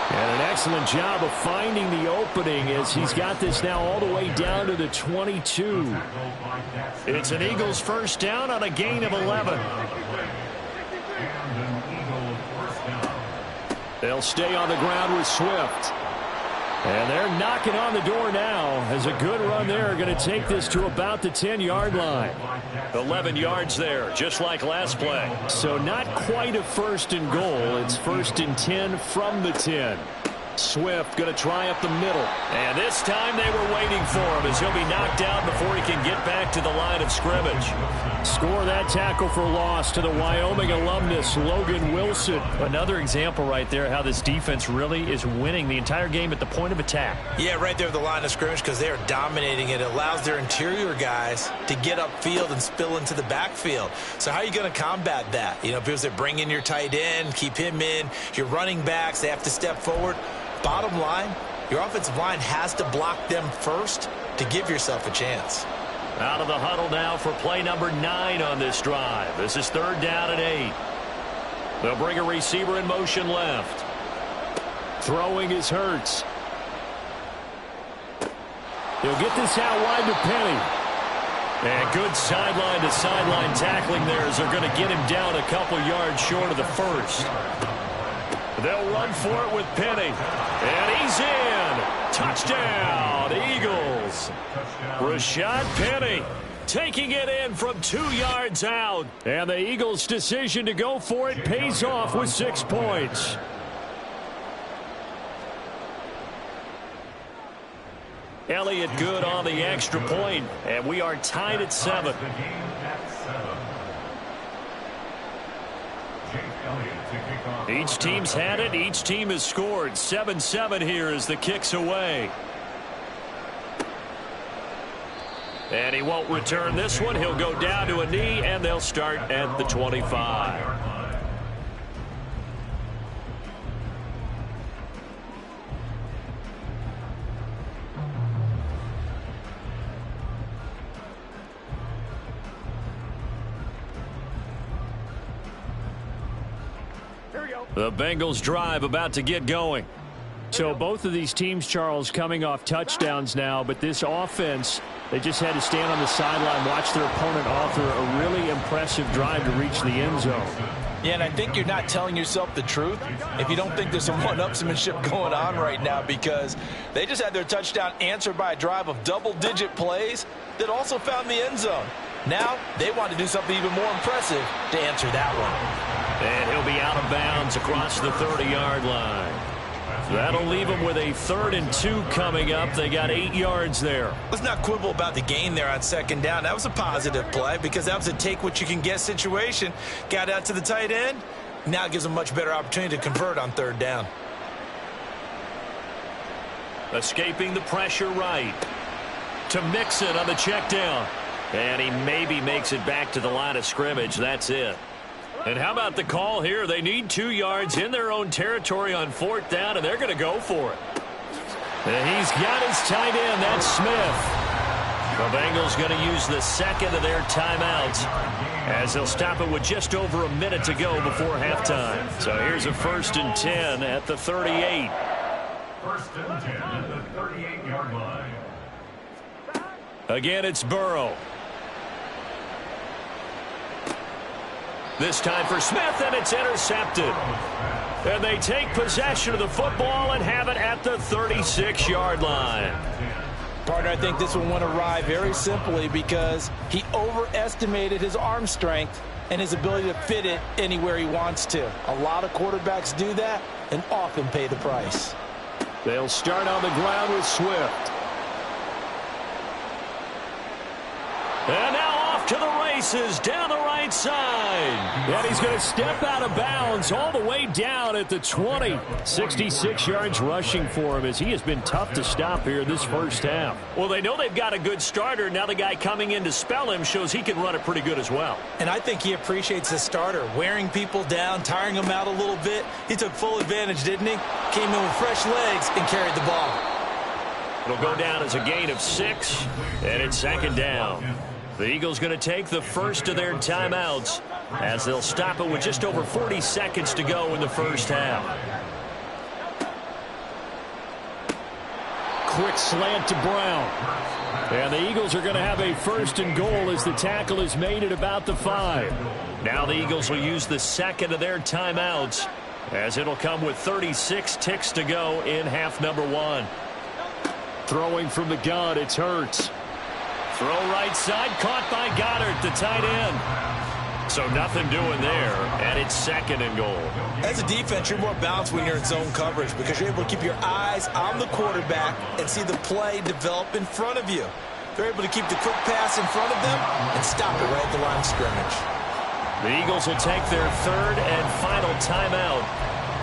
And an excellent job of finding the opening as he's got this now all the way down to the 22. It's an Eagles first down on a gain of 11. They'll stay on the ground with Swift. And they're knocking on the door now as a good run there. Going to take this to about the 10-yard line. 11 yards there, just like last play. So not quite a 1st and goal. It's 1st and 10 from the 10. Swift going to try up the middle. And this time they were waiting for him as he'll be knocked down before he can get back to the line of scrimmage. Score that tackle for loss to the Wyoming alumnus, Logan Wilson. Another example right there how this defense really is winning the entire game at the point of attack. Yeah, right there at the line of scrimmage because they are dominating it. It allows their interior guys to get upfield and spill into the backfield. So how are you going to combat that? You know, because they bring in your tight end, keep him in, your running backs, they have to step forward. Bottom line, your offensive line has to block them first to give yourself a chance. Out of the huddle now for play number 9 on this drive. This is 3rd down and 8. They'll bring a receiver in motion left. Throwing is Hurts. He'll get this out wide to Penny. And good sideline-to-sideline tackling there as they're going to get him down a couple yards short of the 1st. They'll run for it with Penny. And he's in. Touchdown, Eagles. Rashad Penny taking it in from 2 yards out. And the Eagles' decision to go for it pays off with 6 points. Elliott good on the extra point, and we are tied at 7. Each team's had it. Each team has scored. 7-7 here as the kick's away. And he won't return this one. He'll go down to a knee, and they'll start at the 25. The Bengals drive about to get going. So both of these teams, Charles, coming off touchdowns now, but this offense, they just had to stand on the sideline, watch their opponent author a really impressive drive to reach the end zone. Yeah, and I think you're not telling yourself the truth if you don't think there's some one-upsmanship going on right now, because they just had their touchdown answered by a drive of double-digit plays that also found the end zone. Now they want to do something even more impressive to answer that one. And he'll be out of bounds across the 30-yard line. That'll leave them with a 3rd and 2 coming up. They got 8 yards there. Let's not quibble about the gain there on 2nd down. That was a positive play because that was a take-what-you-can-get situation. Got out to the tight end. Now it gives them a much better opportunity to convert on 3rd down. Escaping the pressure right. To Mixon on the check down. And he maybe makes it back to the line of scrimmage. That's it. And how about the call here? They need 2 yards in their own territory on 4th down, and they're going to go for it. And he's got his tight end. That's Smith. The Bengals going to use the 2nd of their timeouts as they'll stop it with just over a minute to go before halftime. So here's a 1st and 10 at the 38. 1st and 10 at the 38-yard line. Again, it's Burrow. This time for Smith, and it's intercepted. And they take possession of the football and have it at the 36-yard line. Partner, I think this one went awry very simply because he overestimated his arm strength and his ability to fit it anywhere he wants to. A lot of quarterbacks do that and often pay the price. They'll start on the ground with Swift. And now off to the races down the right side. And he's going to step out of bounds all the way down at the 20. 66 yards rushing for him as he has been tough to stop here this first half. Well, they know they've got a good starter. Now the guy coming in to spell him shows he can run it pretty good as well. And I think he appreciates the starter, wearing people down, tiring them out a little bit. He took full advantage, didn't he? Came in with fresh legs and carried the ball. It'll go down as a gain of 6, and it's second down. The Eagles going to take the first of their timeouts as they'll stop it with just over 40 seconds to go in the first half. Quick slant to Brown. And the Eagles are going to have a first and goal as the tackle is made at about the 5. Now the Eagles will use the second of their timeouts as it'll come with 36 ticks to go in half number 1. Throwing from the gun, it's Hurts. Throw right side, caught by Goddard, the tight end. So nothing doing there, and it's second and goal. As a defense, you're more balanced when you're in zone coverage because you're able to keep your eyes on the quarterback and see the play develop in front of you. They're able to keep the quick pass in front of them and stop it right at the line of scrimmage. The Eagles will take their third and final timeout.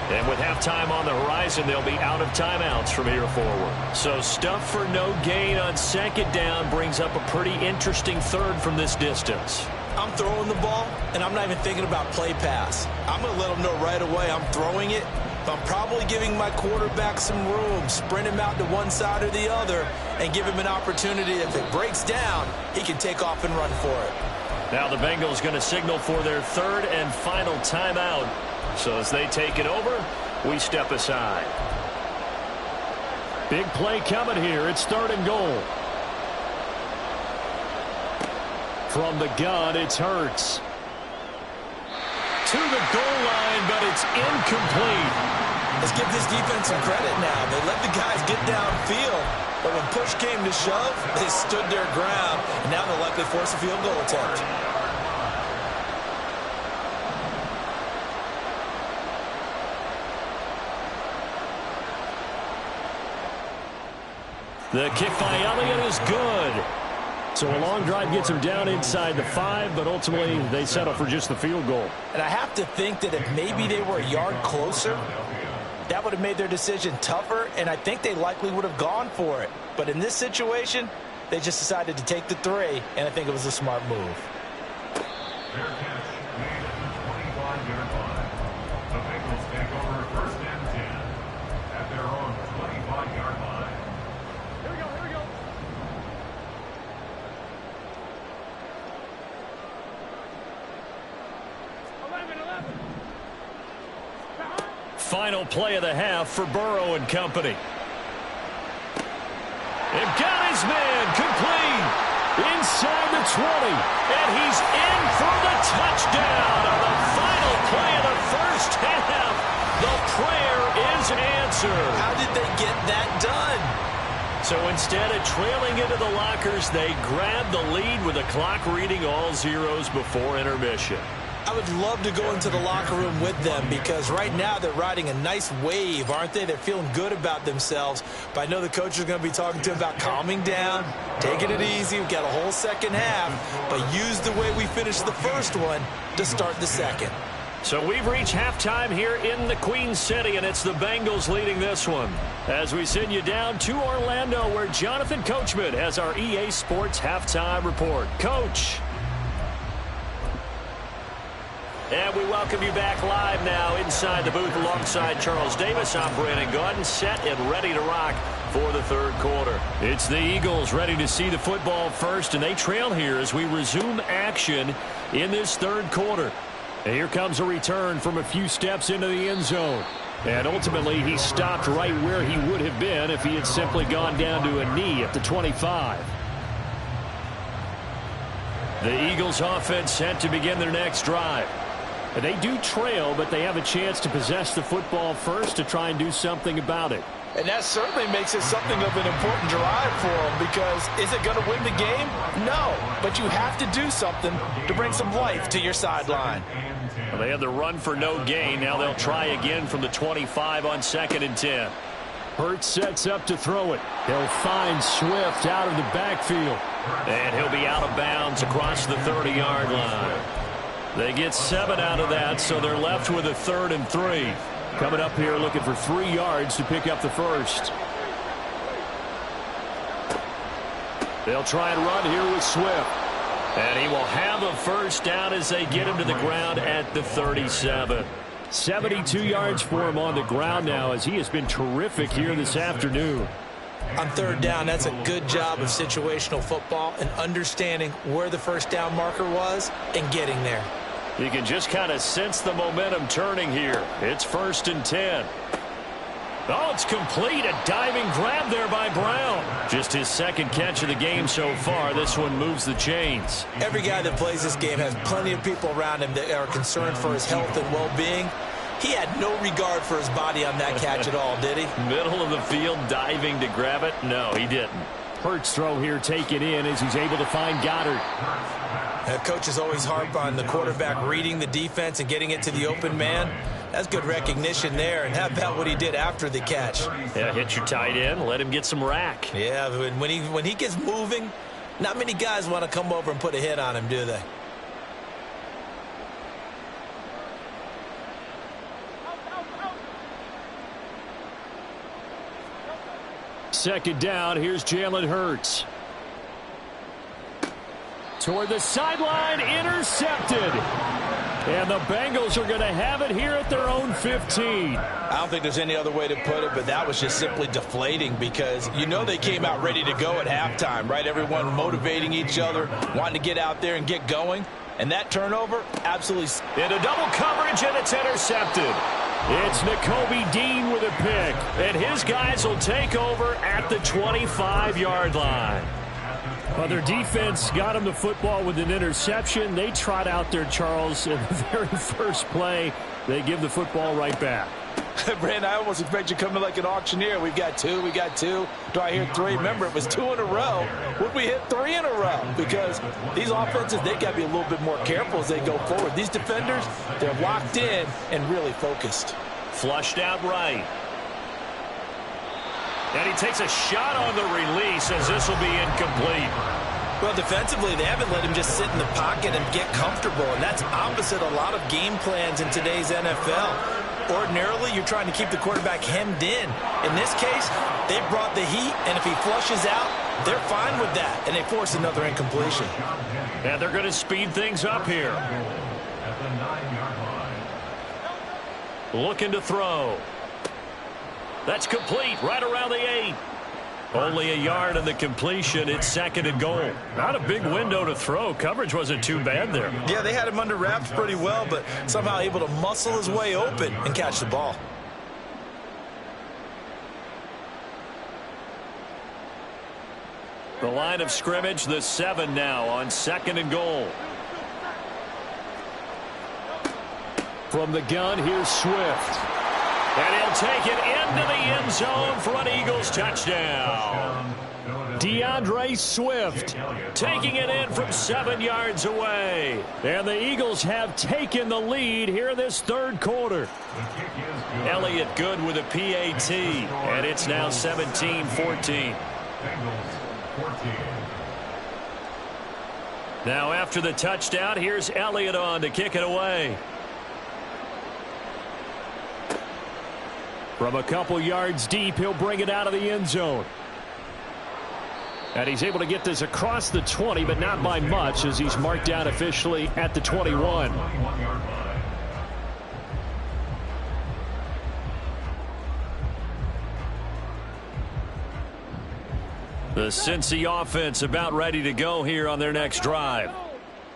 And with halftime on the horizon, they'll be out of timeouts from here forward. So stuff for no gain on second down brings up a pretty interesting third from this distance. I'm throwing the ball, and I'm not even thinking about play pass. I'm going to let them know right away I'm throwing it, but I'm probably giving my quarterback some room, sprint him out to one side or the other, and give him an opportunity. If it breaks down, he can take off and run for it. Now the Bengals going to signal for their third and final timeout. So as they take it over, we step aside. Big play coming here. It's third and goal. From the gun, it's Hurts. To the goal line, but it's incomplete. Let's give this defense some credit now. They let the guys get downfield, but when push came to shove, they stood their ground, and now they'll likely force a field goal attempt. The kick by Elliott is good. So a long drive gets them down inside the 5, but ultimately they settle for just the field goal. And I have to think that if maybe they were a yard closer, that would have made their decision tougher, and I think they likely would have gone for it. But in this situation, they just decided to take the 3, and I think it was a smart move. Their catch made at the 25-yard line. The Bengals take over first and 10 at their own 25-yard line. Here we go, here we go. Final play of the half for Burrow and company. They've got his man complete inside the 20, and he's in for the touchdown on the final play of the first half. The prayer is answered. How did they get that done? So instead of trailing into the lockers, they grabbed the lead with the clock reading all zeros before intermission. I would love to go into the locker room with them because right now they're riding a nice wave, aren't they? They're feeling good about themselves. But I know the coach is going to be talking to them about calming down, taking it easy. We've got a whole second half, but use the way we finished the first one to start the second. So we've reached halftime here in the Queen City, and it's the Bengals leading this one. As we send you down to Orlando, where Jonathan Coachman has our EA Sports halftime report. Coach. And we welcome you back live now inside the booth alongside Charles Davis. I'm Brandon Gaudin, set and ready to rock for the third quarter. It's the Eagles ready to see the football first, and they trail here as we resume action in this third quarter. And here comes a return from a few steps into the end zone. And ultimately, he stopped right where he would have been if he had simply gone down to a knee at the 25. The Eagles offense set to begin their next drive. And they do trail, but they have a chance to possess the football first to try and do something about it. And that certainly makes it something of an important drive for them because is it going to win the game? No, but you have to do something to bring some life to your sideline. Well, they had the run for no gain. Now they'll try again from the 25 on 2nd and 10. Hurts sets up to throw it. They'll find Swift out of the backfield. And he'll be out of bounds across the 30-yard line. They get 7 out of that, so they're left with a 3rd and 3. Coming up here looking for 3 yards to pick up the first. They'll try and run here with Swift. And he will have a first down as they get him to the ground at the 37. 72 yards for him on the ground now, as he has been terrific here this afternoon. On 3rd down, that's a good job of situational football and understanding where the first down marker was and getting there. You can just kind of sense the momentum turning here. It's 1st and 10. Oh, it's complete. A diving grab there by Brown. Just his 2nd catch of the game so far. This one moves the chains. Every guy that plays this game has plenty of people around him that are concerned for his health and well-being. He had no regard for his body on that catch at all, did he? Middle of the field, diving to grab it? No, he didn't. Hurts throw here taken in as he's able to find Goddard. Coaches always harp on the quarterback reading the defense and getting it to the open man. That's good recognition there. And how about what he did after the catch? Yeah, hit your tight end, let him get some rack. Yeah, when he gets moving, not many guys want to come over and put a hit on him, do they? Second down, here's Jalen Hurts. Toward the sideline, intercepted. And the Bengals are going to have it here at their own 15. I don't think there's any other way to put it, but that was just simply deflating because you know they came out ready to go at halftime, right? Everyone motivating each other, wanting to get out there and get going. And that turnover, absolutely. Into double coverage, and it's intercepted. It's Nakobe Dean with a pick. And his guys will take over at the 25-yard line. Well, their defense got him the football with an interception. They trot out there, Charles, in the very first play. They give the football right back. Brandon, I almost expect you coming like an auctioneer. We've got 2, we got 2. Do I hear 3? Remember, it was 2 in a row. Would we hit 3 in a row? Because these offenses, they got to be a little bit more careful as they go forward. These defenders, they're locked in and really focused. Flushed out right. And he takes a shot on the release as this will be incomplete. Well, defensively, they haven't let him just sit in the pocket and get comfortable, and that's opposite a lot of game plans in today's NFL. Ordinarily, you're trying to keep the quarterback hemmed in. In this case, they brought the heat, and if he flushes out, they're fine with that, and they force another incompletion. And they're going to speed things up here. Looking to throw. That's complete right around the 8. Only a yard in the completion. It's 2nd and goal. Not a big window to throw. Coverage wasn't too bad there. Yeah, they had him under wraps pretty well, but somehow able to muscle his way open and catch the ball. The line of scrimmage, the 7 now on 2nd and goal. From the gun, here's Swift. And he'll take it into the end zone for an Eagles touchdown. DeAndre Swift taking it in from 7 yards away. And the Eagles have taken the lead here in this 3rd quarter. Elliott good with a PAT. And it's now 17-14. Now after the touchdown, here's Elliott on to kick it away. From a couple yards deep, he'll bring it out of the end zone. And he's able to get this across the 20, but not by much, as he's marked down officially at the 21. The Cincy offense about ready to go here on their next drive.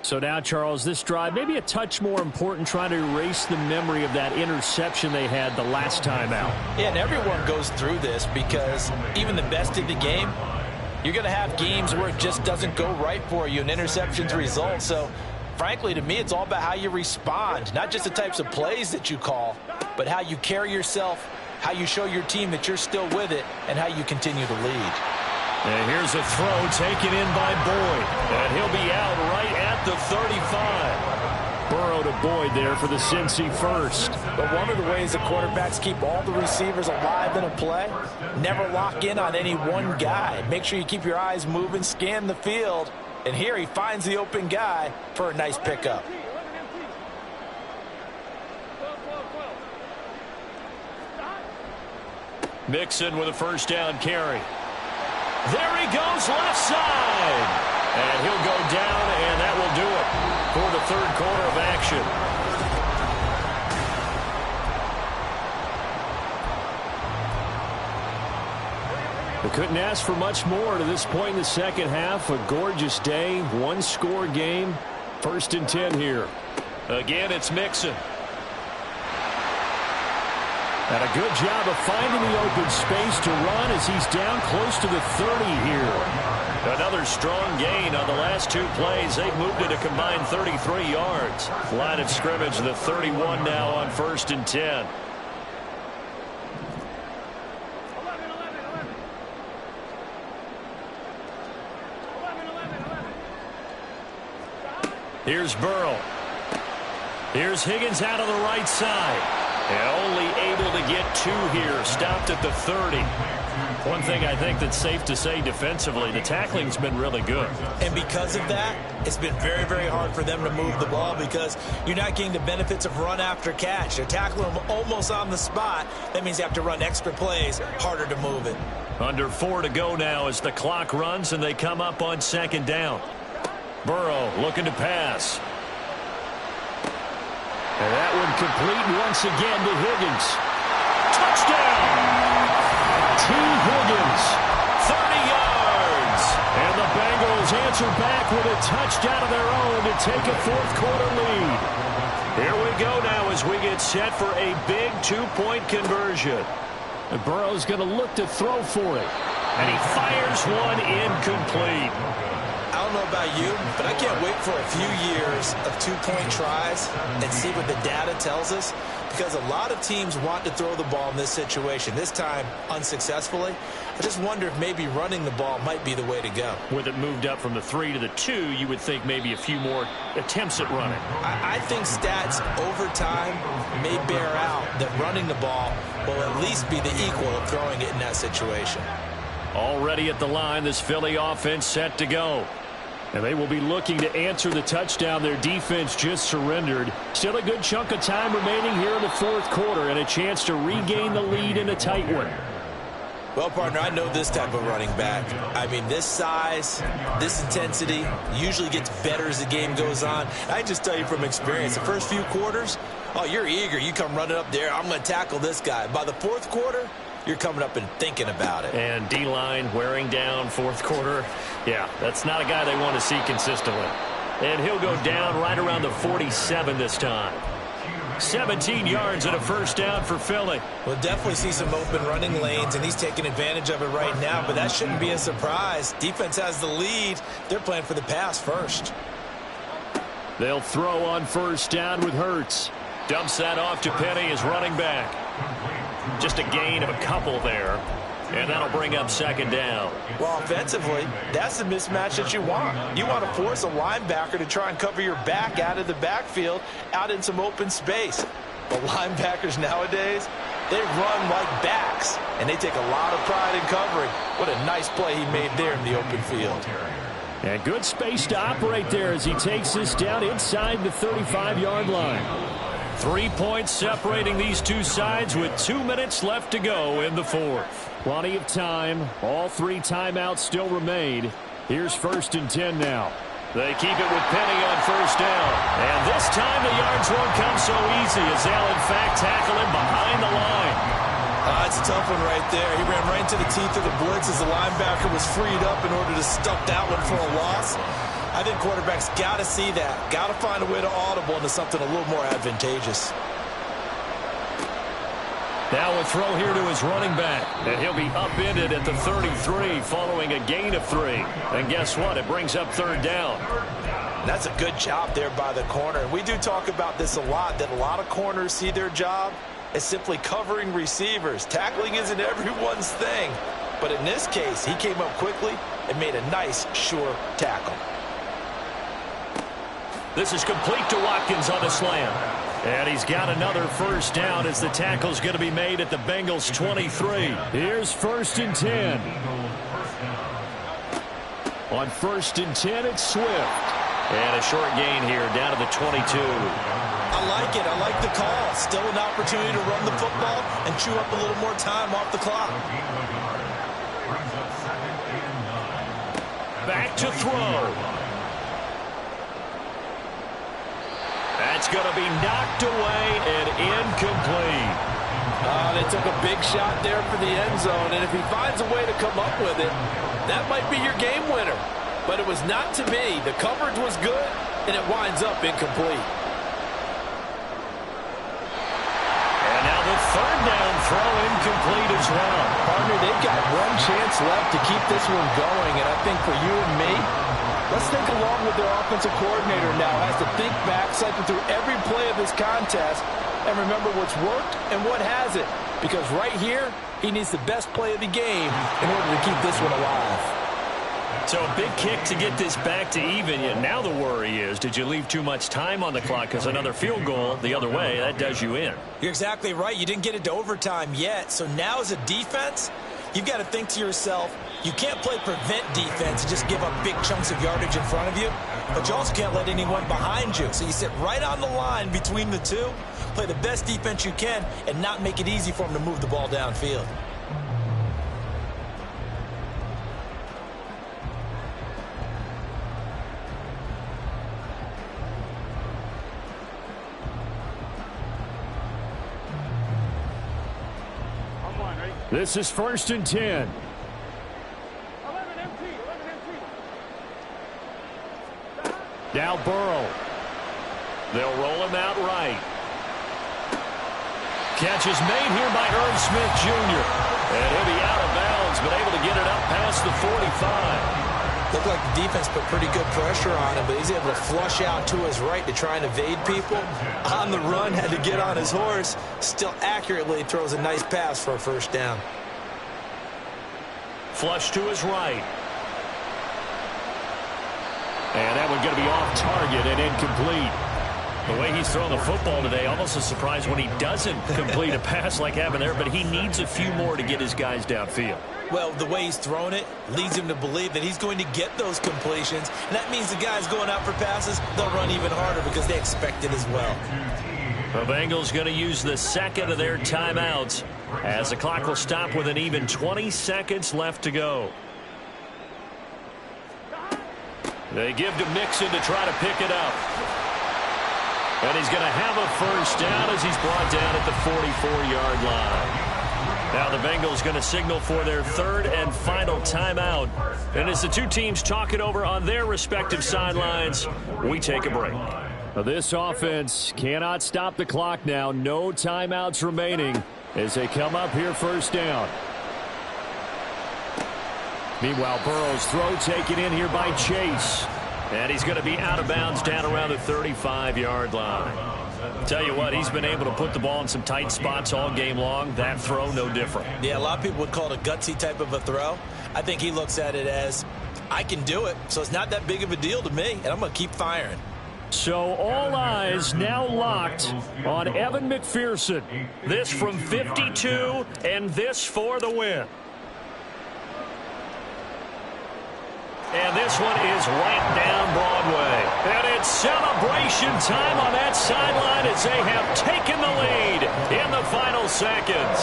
So now, Charles, this drive maybe a touch more important, trying to erase the memory of that interception they had the last time out. Yeah, and everyone goes through this because even the best in the game, you're going to have games where it just doesn't go right for you, and interceptions result. So, frankly, to me, it's all about how you respond, not just the types of plays that you call, but how you carry yourself, how you show your team that you're still with it, and how you continue to lead. And here's a throw taken in by Boyd. And he'll be out right at the 35. Burrow to to Boyd there for the Cincy first. But one of the ways the quarterbacks keep all the receivers alive in a play, never lock in on any one guy. Make sure you keep your eyes moving, scan the field. And here he finds the open guy for a nice pickup. Mixon with a first down carry. There he goes, left side. And he'll go down, and that will do it for the third quarter of action. They couldn't ask for much more to this point in the second half. A gorgeous day, one-score game. 1st and 10 here. Again, it's Mixon. And a good job of finding the open space to run as he's down close to the 30 here. Another strong gain on the last 2 plays. They've moved it a combined 33 yards. Line of scrimmage, the 31 now on 1st and 10. Here's Burrow. Here's Higgins out of the right side. And only able to get 2 here. Stopped at the 30. One thing I think that's safe to say defensively, the tackling's been really good. And because of that, it's been very, very hard for them to move the ball because you're not getting the benefits of run after catch. They're tackling them almost on the spot. That means you have to run extra plays, harder to move it. Under 4 to go now as the clock runs and they come up on 2nd down. Burrow looking to pass. And that one complete once again to Higgins. Touchdown! T. Higgins, 30 yards. And the Bengals answer back with a touchdown of their own to take a 4th quarter lead. Here we go now as we get set for a big 2-point conversion. And Burrow's going to look to throw for it. And he fires one incomplete. I don't know about you, but I can't wait for a few years of 2-point tries and see what the data tells us, because a lot of teams want to throw the ball in this situation, this time unsuccessfully. I just wonder if maybe running the ball might be the way to go. With it moved up from the 3 to the 2, you would think maybe a few more attempts at running. I think stats over time may bear out that running the ball will at least be the equal of throwing it in that situation. Already at the line, this Philly offense set to go. And they will be looking to answer the touchdown their defense just surrendered. Still a good chunk of time remaining here in the 4th quarter and a chance to regain the lead in a tight one. Well, partner, I know this type of running back. I mean, this size, this intensity usually gets better as the game goes on. I just tell you from experience, the first few quarters, oh, you're eager. You come running up there, I'm going to tackle this guy. By the 4th quarter, you're coming up and thinking about it. And D-line wearing down 4th quarter. Yeah, that's not a guy they want to see consistently. And he'll go down right around the 47 this time. 17 yards and a first down for Philly. We'll definitely see some open running lanes, and he's taking advantage of it right now, but that shouldn't be a surprise. Defense has the lead. They're playing for the pass first. They'll throw on first down with Hurts. Dumps that off to Penny as running back. Just a gain of a couple there. And that'll bring up 2nd down. Well, offensively, that's the mismatch that you want. You want to force a linebacker to try and cover your back out of the backfield, out in some open space. But linebackers nowadays, they run like backs, and they take a lot of pride in covering. What a nice play he made there in the open field. And good space to operate there as he takes this down inside the 35-yard line. 3 points separating these two sides with 2 minutes left to go in the 4th. Plenty of time. All 3 timeouts still remain. Here's 1st and 10 now. They keep it with Penny on first down. And this time the yards won't come so easy as they'll in fact tackle him behind the line. That's a tough one right there. He ran right into the teeth of the blitz as the linebacker was freed up in order to stuff that one for a loss. I think quarterbacks got to see that. Got to find a way to audible into something a little more advantageous. Now a throw here to his running back. And he'll be upended at the 33 following a gain of 3. And guess what? It brings up 3rd down. That's a good job there by the corner. And we do talk about this a lot, that a lot of corners see their job as simply covering receivers. Tackling isn't everyone's thing. But in this case, he came up quickly and made a nice, sure tackle. This is complete to Watkins on the slam. And he's got another first down as the tackle's going to be made at the Bengals 23. Here's 1st and 10. On 1st and 10, it's Swift. And a short gain here down to the 22. I like it. I like the call. Still an opportunity to run the football and chew up a little more time off the clock. Back to throw. That's going to be knocked away and incomplete. They took a big shot there for the end zone, and if he finds a way to come up with it, that might be your game winner. But it was not to be. The coverage was good, and it winds up incomplete. And now the 3rd down throw incomplete as well. Partner, they've got one chance left to keep this one going, and I think for you and me, let's think along with their offensive coordinator now has to think back, cycle through every play of this contest, and remember what's worked and what hasn't. Because right here, he needs the best play of the game in order to keep this one alive. So a big kick to get this back to even. Now the worry is, did you leave too much time on the clock? Because another field goal the other way, that does you in. You're exactly right. You didn't get it to overtime yet. So now as a defense, you've got to think to yourself, you can't play prevent defense and just give up big chunks of yardage in front of you, but you also can't let anyone behind you. So you sit right on the line between the two, play the best defense you can, and not make it easy for them to move the ball downfield. This is 1st and 10. 11 MT. Now Burrow. They'll roll him out right. Catch is made here by Irv Smith Jr. And he'll be out of bounds, but able to get it up past the 45. Looked like the defense put pretty good pressure on him, but he's able to flush out to his right to try and evade people. On the run, had to get on his horse. Still accurately throws a nice pass for a first down. Flush to his right. And that one's going to be off target and incomplete. The way he's throwing the football today, almost a surprise when he doesn't complete a pass like happened there, but he needs a few more to get his guys downfield. Well, the way he's thrown it leads him to believe that he's going to get those completions. And that means the guys going out for passes, they'll run even harder because they expect it as well. The Bengals going to use the 2nd of their timeouts as the clock will stop with an even 20 seconds left to go. They give to Mixon to try to pick it up. And he's going to have a first down as he's brought down at the 44-yard line. Now the Bengals going to signal for their 3rd and final timeout. And as the two teams talk it over on their respective sidelines, we take a break. This offense cannot stop the clock now. No timeouts remaining as they come up here 1st down. Meanwhile, Burrow's throw taken in here by Chase. And he's going to be out of bounds down around the 35-yard line. Tell you what, he's been able to put the ball in some tight spots all game long. That throw, no different. Yeah, a lot of people would call it a gutsy type of a throw. I think he looks at it as, I can do it, so it's not that big of a deal to me, and I'm going to keep firing. So all eyes now locked on Evan McPherson. This from 52, and this for the win. And this one is right down Broadway. And it's celebration time on that sideline as they have taken the lead in the final seconds.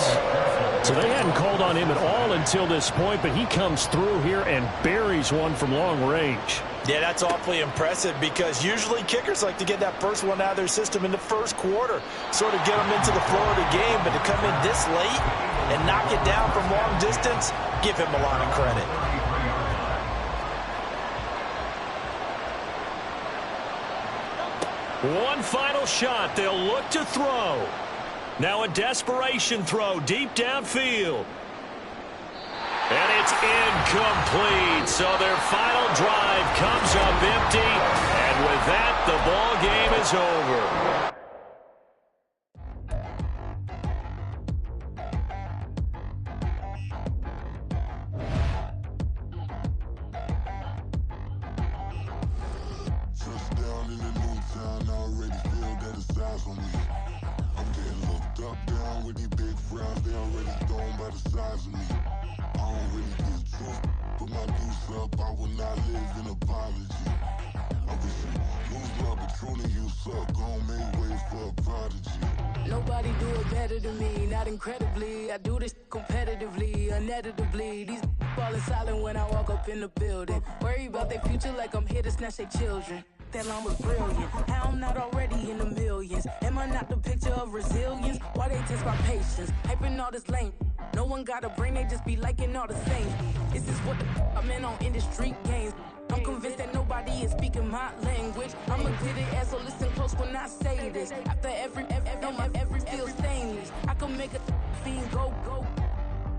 So they hadn't called on him at all until this point, but he comes through here and buries one from long range. Yeah, that's awfully impressive because usually kickers like to get that first one out of their system in the first quarter, sort of get them into the flow of the game, but to come in this late and knock it down from long distance, give him a lot of credit. One final shot. They'll look to throw. Now a desperation throw deep downfield. And it's incomplete. So their final drive comes up empty. And with that, the ball game is over. Touchdown in the new size on me. I'm getting looked up, down with these big frowns. They already thrown by the size of me. I don't really give truth. Put my deuce up, I will not live in apology. I wish you lose love, but truly you suck. Gon' make way for a prodigy. Nobody do it better than me, not incredibly. I do this competitively, uneditably. These falling silent when I walk up in the building. Worry about their future like I'm here to snatch their children. That line was brilliant. How I'm not already in the millions? Am I not the picture of resilience? Why they test my patience? Hyping all this lame. No one got a brain, they just be liking all the same. This is what the I'm in on industry games. I'm convinced that nobody is speaking my language. I'm a good ass, so listen close when I say this. After every feel stainless. I can make a fiend go.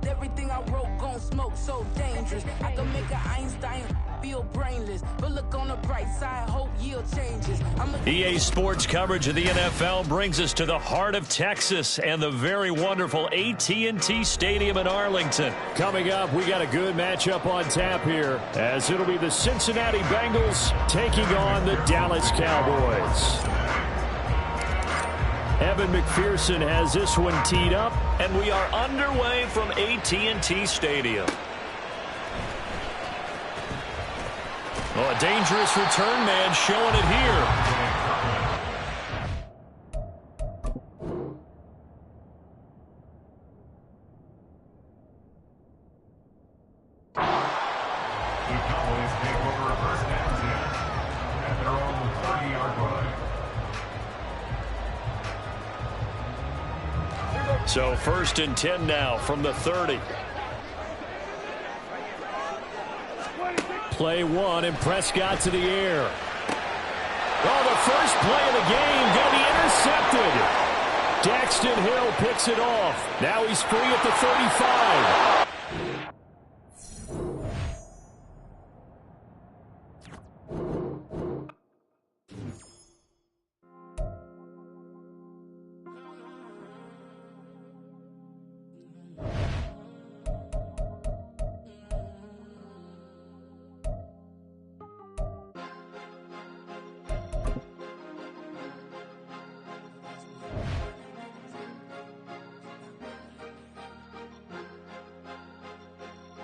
Everything I wrote gon' smoke, so dangerous. I can make an Einstein feel brainless. But look on the bright side, hope yield changes. EA Sports coverage of the NFL brings us to the heart of Texas and the very wonderful AT&T Stadium in Arlington. Coming up, we got a good matchup on tap here, as it'll be the Cincinnati Bengals taking on the Dallas Cowboys. Evan McPherson has this one teed up, and we are underway from AT&T Stadium. Oh, a dangerous return man showing it here. The Cowboys take over first and 10 at their own 30-yard line. So first and 10 now from the 30. Play one, and Prescott to the air. Oh, the first play of the game going to be intercepted. Daxton Hill picks it off. Now he's free at the 35.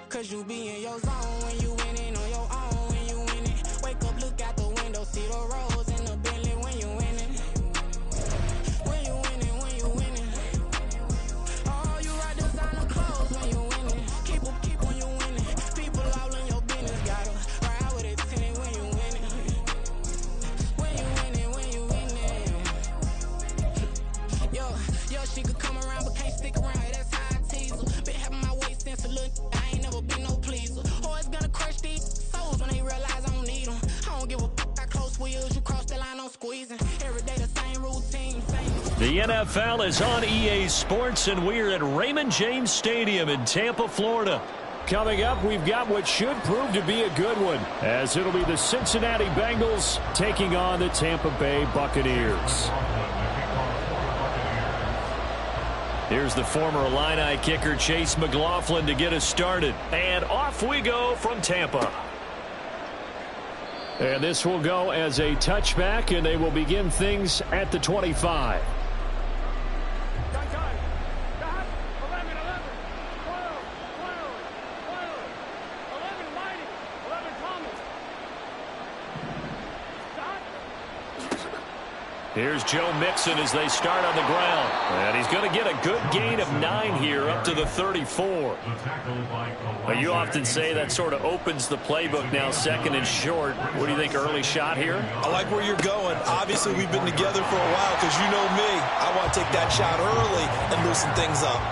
Cause you be in your zone when you winning on your own when you winning. Wake up, look out the window, see the rose in the Bentley when you winning. When you winning, when you winning. Oh, you ride designer clothes when you winning. Keep when you winning. People all in your business, gotta ride with it tinted when you winning. When you winning, when you winning. Yo, she could come around but can't stick around. That's how I tease her. Been having my waist since a little. Be no pleaser. Always gonna crush these souls when they realize I don't need them. I don't give a f*** how close wheels. You cross the line, I'm squeezing. Every day the same routine. The NFL is on EA Sports, and we're at Raymond James Stadium in Tampa, Florida. Coming up, we've got what should prove to be a good one, as it'll be the Cincinnati Bengals taking on the Tampa Bay Buccaneers. Here's the former Illini kicker Chase McLaughlin to get us started. And off we go from Tampa. And this will go as a touchback, and they will begin things at the 25. Here's Joe Mixon as they start on the ground. And he's going to get a good gain of 9 here up to the 34. Well, you often say that sort of opens the playbook now, second and short. What do you think, early shot here? I like where you're going. Obviously, we've been together for a while because you know me. I want to take that shot early and loosen things up.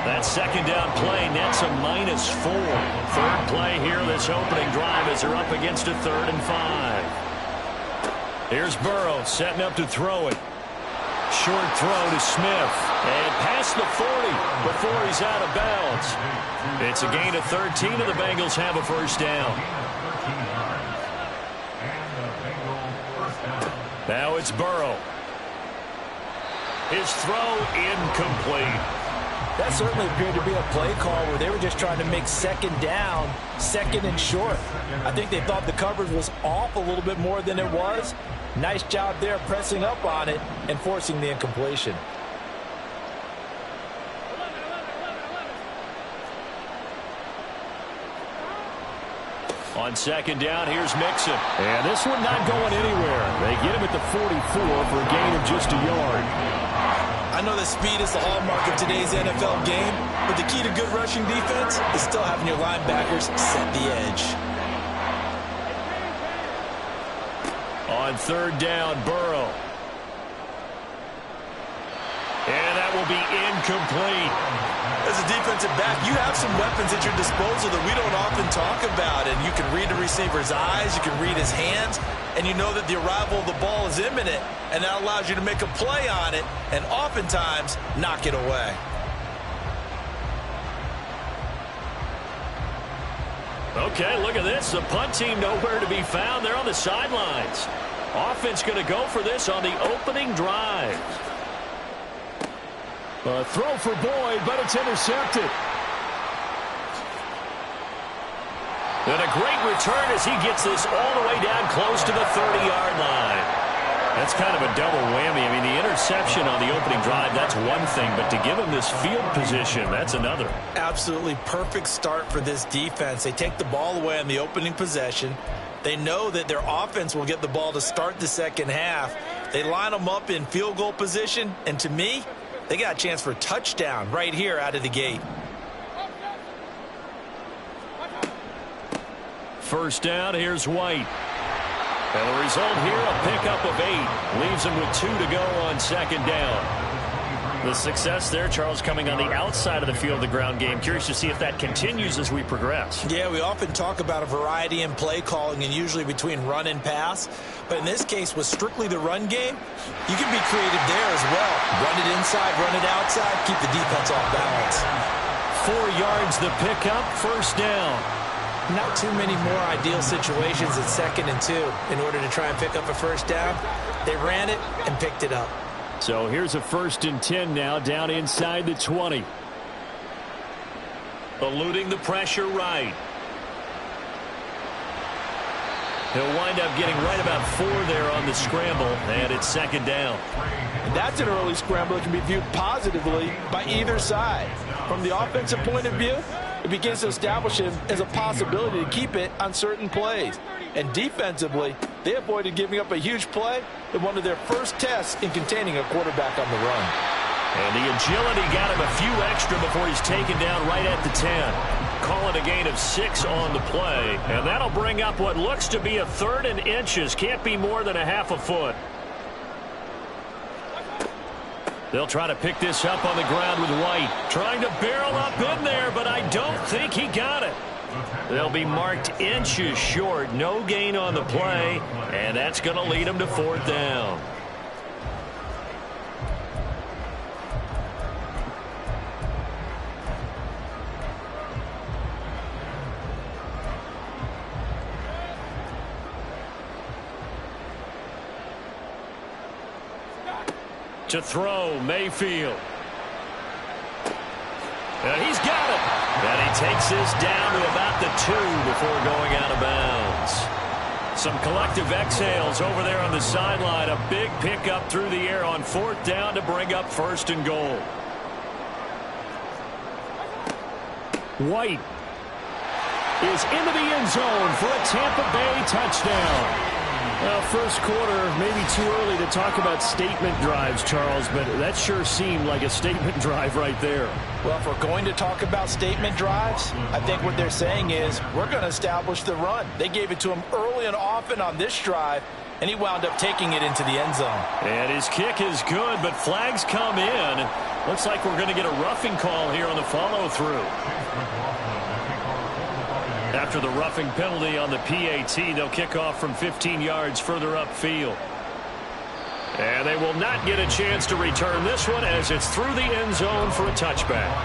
That second down play nets a -4. Third play here this opening drive as they're up against a 3rd and 5. Here's Burrow setting up to throw it. Short throw to Smith. And past the 40 before he's out of bounds. It's a gain of 13, and the Bengals have a first down. Now it's Burrow. His throw incomplete. That certainly appeared to be a play call where they were just trying to make second down, second and short. I think they thought the coverage was off a little bit more than it was. Nice job there pressing up on it and forcing the incompletion. On second down, here's Mixon. And this one not going anywhere. They get him at the 44 for a gain of just a yard. I know that speed is the hallmark of today's NFL game, but the key to good rushing defense is still having your linebackers set the edge. On third down, Burrow. And that will be incomplete. As a defensive back, you have some weapons at your disposal that we don't often talk about. And you can read the receiver's eyes, you can read his hands, and you know that the arrival of the ball is imminent. And that allows you to make a play on it and oftentimes knock it away. Okay, look at this. The punt team nowhere to be found. They're on the sidelines. Offense going to go for this on the opening drive. A throw for Boyd, but it's intercepted. And a great return as he gets this all the way down close to the 30-yard line. That's kind of a double whammy. I mean, the interception on the opening drive, that's one thing, but to give him this field position, that's another. Absolutely perfect start for this defense. They take the ball away on the opening possession. They know that their offense will get the ball to start the second half. They line them up in field goal position, and to me, they got a chance for a touchdown right here out of the gate. First down, here's White. And the result here, a pickup of 8. Leaves him with 2 to go on second down. The success there, Charles, coming on the outside of the field, the ground game. Curious to see if that continues as we progress. Yeah, we often talk about a variety in play calling and usually between run and pass. But in this case, with strictly the run game, you can be creative there as well. Run it inside, run it outside, keep the defense off balance. 4 yards the pickup, first down. Not too many more ideal situations at 2nd and 2 in order to try and pick up a first down. They ran it and picked it up. So here's a 1st and 10 now, down inside the 20. Eluding the pressure right. He'll wind up getting right about 4 there on the scramble, and it's second down. And that's an early scramble that can be viewed positively by either side. From the offensive point of view, it begins to establish him as a possibility to keep it on certain plays. And defensively, they avoided giving up a huge play in one of their first tests in containing a quarterback on the run. And the agility got him a few extra before he's taken down right at the 10. Call it a gain of 6 on the play. And that'll bring up what looks to be a 3rd and inches. Can't be more than a half a foot. They'll try to pick this up on the ground with White. Trying to barrel up in there, but I don't think he got it. They'll be marked inches short. No gain on the play, and that's going to lead them to 4th down. To throw, Mayfield. And he's got it. And he takes this down to about the 2 before going out of bounds. Some collective exhales over there on the sideline. A big pickup through the air on 4th down to bring up 1st and goal. White is into the end zone for a Tampa Bay touchdown. Well, first quarter, maybe too early to talk about statement drives, Charles, but that sure seemed like a statement drive right there. Well, if we're going to talk about statement drives, I think what they're saying is we're going to establish the run. They gave it to him early and often on this drive, and he wound up taking it into the end zone. And his kick is good, but flags come in. Looks like we're going to get a roughing call here on the follow-through. After the roughing penalty on the PAT, they'll kick off from 15 yards further upfield. And they will not get a chance to return this one as it's through the end zone for a touchback.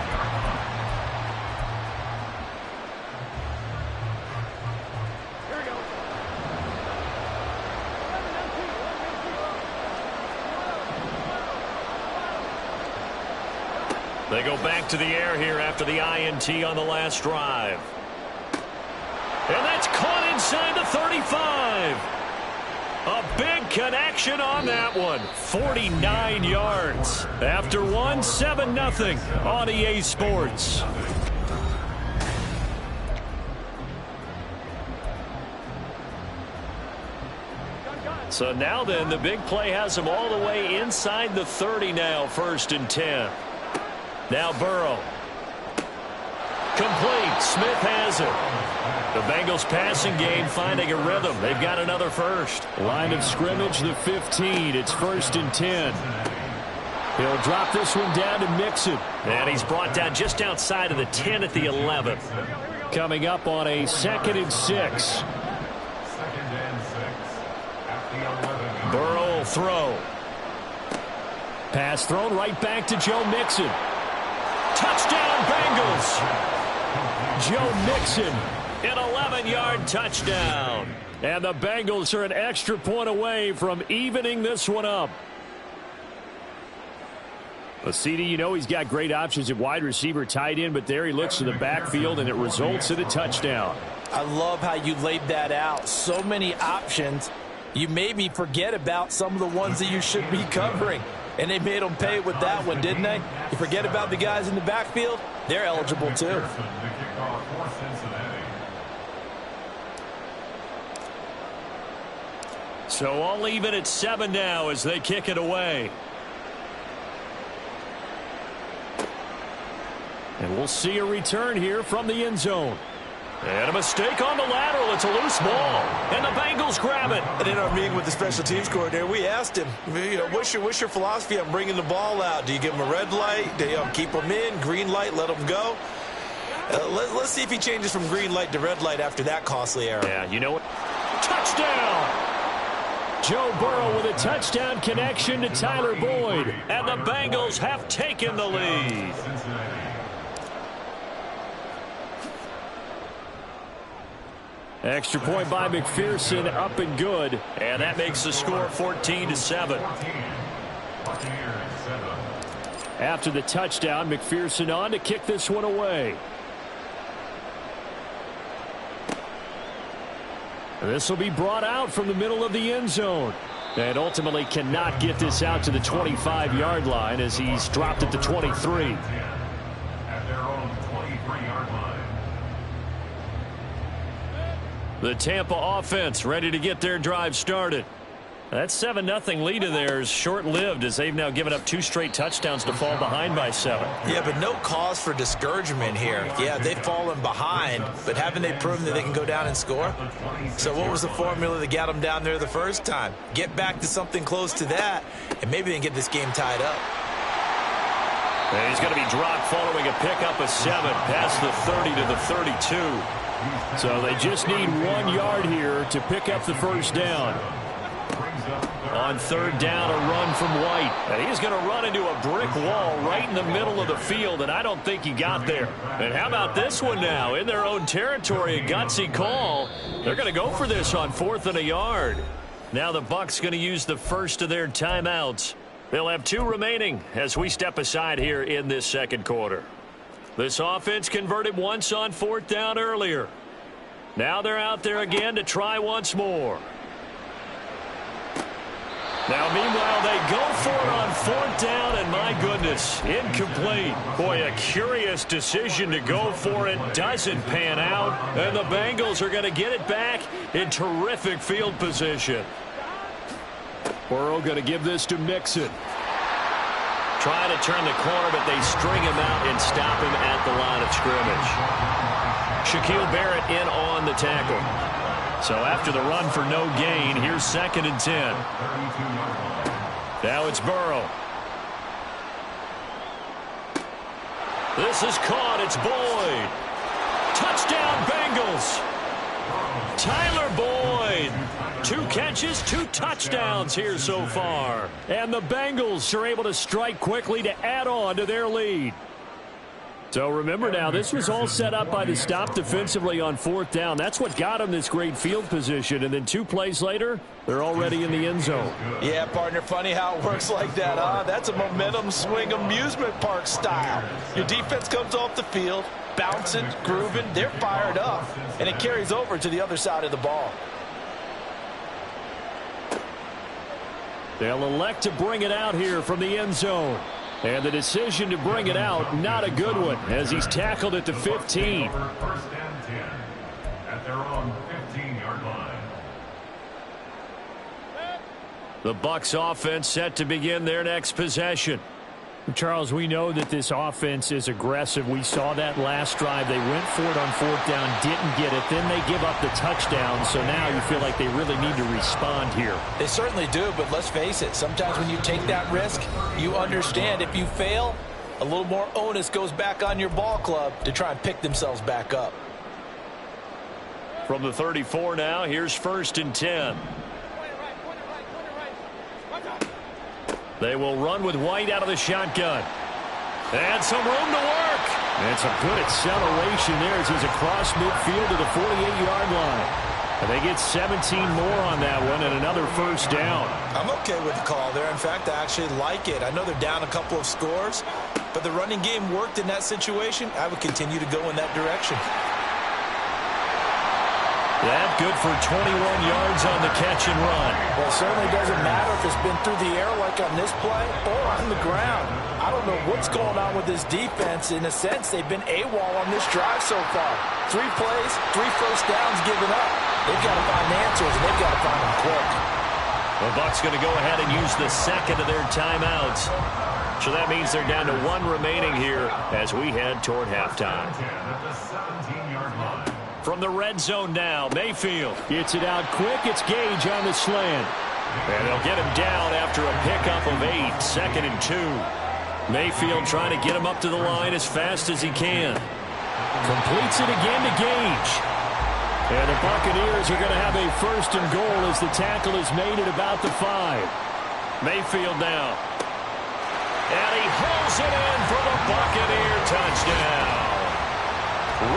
They go back to the air here after the INT on the last drive. And that's caught inside the 35. A big connection on that one. 49 yards. After one, 7-0 on EA Sports. So now then, the big play has them all the way inside the 30 now, 1st and 10. Now Burrow. Complete. Smith has it. The Bengals passing game finding a rhythm. They've got another first. Line of scrimmage, the 15. It's 1st and 10. He'll drop this one down to Mixon. And he's brought down just outside of the 10 at the 11. Coming up on a 2nd and 6. Burrow will throw. Pass thrown right back to Joe Mixon. Touchdown Bengals. Joe Mixon. An 11-yard touchdown. And the Bengals are an extra point away from evening this one up. Well, CD, you know he's got great options at wide receiver, tight end, but there he looks to the backfield, and it results in a touchdown. I love how you laid that out. So many options. You maybe forget about some of the ones that you should be covering. And they made them pay with that one, didn't they? You forget about the guys in the backfield, they're eligible too. So all even at 7 now as they kick it away. And we'll see a return here from the end zone. And a mistake on the lateral. It's a loose ball. And the Bengals grab it. And in our meeting with the special teams coordinator, we asked him, what's your philosophy on bringing the ball out? Do you give him a red light? Do you keep him in? Green light, let him go? Let's see if he changes from green light to red light after that costly error. Yeah, you know what? Touchdown! Joe Burrow with a touchdown connection to Tyler Boyd. And the Bengals have taken the lead. Extra point by McPherson, up and good. And that makes the score 14-7. After the touchdown, McPherson on to kick this one away. And this will be brought out from the middle of the end zone. And ultimately cannot get this out to the 25-yard line as he's dropped at the 23. The Tampa offense ready to get their drive started. That 7-0 lead of theirs short-lived as they've now given up 2 straight touchdowns to fall behind by 7. Yeah, but no cause for discouragement here. Yeah, they've fallen behind, but haven't they proven that they can go down and score? So what was the formula that got them down there the first time? Get back to something close to that, and maybe they can get this game tied up. And he's going to be dropped following a pickup of 7 past the 30 to the 32. So they just need 1 yard here to pick up the first down. On 3rd down, a run from White. And he's going to run into a brick wall right in the middle of the field, and I don't think he got there. And how about this one now? In their own territory, a gutsy call. They're going to go for this on 4th and a yard. Now the Bucs going to use the first of their timeouts. They'll have 2 remaining as we step aside here in this second quarter. This offense converted once on 4th down earlier. Now they're out there again to try once more. Now, meanwhile, they go for it on 4th down, and my goodness, incomplete. Boy, a curious decision to go for it. Doesn't pan out, and the Bengals are going to get it back in terrific field position. Burrow going to give this to Mixon. Trying to turn the corner, but they string him out and stop him at the line of scrimmage. Shaquille Barrett in on the tackle. So after the run for no gain, here's 2nd and 10. Now it's Burrow. This is caught. It's Boyd. Touchdown Bengals. Tyler Boyd. 2 catches, 2 touchdowns here so far. And the Bengals are able to strike quickly to add on to their lead. So remember now, this was all set up by the stop defensively on 4th down. That's what got them this great field position. And then 2 plays later, they're already in the end zone. Yeah, partner, funny how it works like that, huh? That's a momentum swing amusement park style. Your defense comes off the field, bouncing, grooving, they're fired up, and it carries over to the other side of the ball. They'll elect to bring it out here from the end zone. And the decision to bring it out, not a good one, as he's tackled at the 15. First and 10 at their own 15-yard line. The Bucs offense set to begin their next possession. Charles, we know that this offense is aggressive. We saw that last drive. They went for it on 4th down, didn't get it. Then they give up the touchdown. So now you feel like they really need to respond here. They certainly do, but let's face it. Sometimes when you take that risk, you understand if you fail, a little more onus goes back on your ball club to try and pick themselves back up. From the 34 now, here's 1st and 10. They will run with White out of the shotgun. And some room to work. And some good acceleration there as he's across midfield to the 48-yard line. And they get 17 more on that one and another first down. I'm okay with the call there. In fact, I actually like it. I know they're down a couple of scores, but the running game worked in that situation. I would continue to go in that direction. That good for 21 yards on the catch and run. Well, it certainly doesn't matter if it's been through the air like on this play or on the ground. I don't know what's going on with this defense. In a sense, they've been AWOL on this drive so far. 3 plays, 3 first downs given up. They've got to find answers, and they've got to find them quick. The Bucs going to go ahead and use the second of their timeouts. So that means they're down to 1 remaining here as we head toward halftime. From the red zone now, Mayfield gets it out quick. It's Gage on the slant. And they'll get him down after a pickup of 8, 2nd and 2. Mayfield trying to get him up to the line as fast as he can. Completes it again to Gage. And the Buccaneers are going to have a 1st and goal as the tackle is made at about the 5. Mayfield now. And he hauls it in for the Buccaneer touchdown.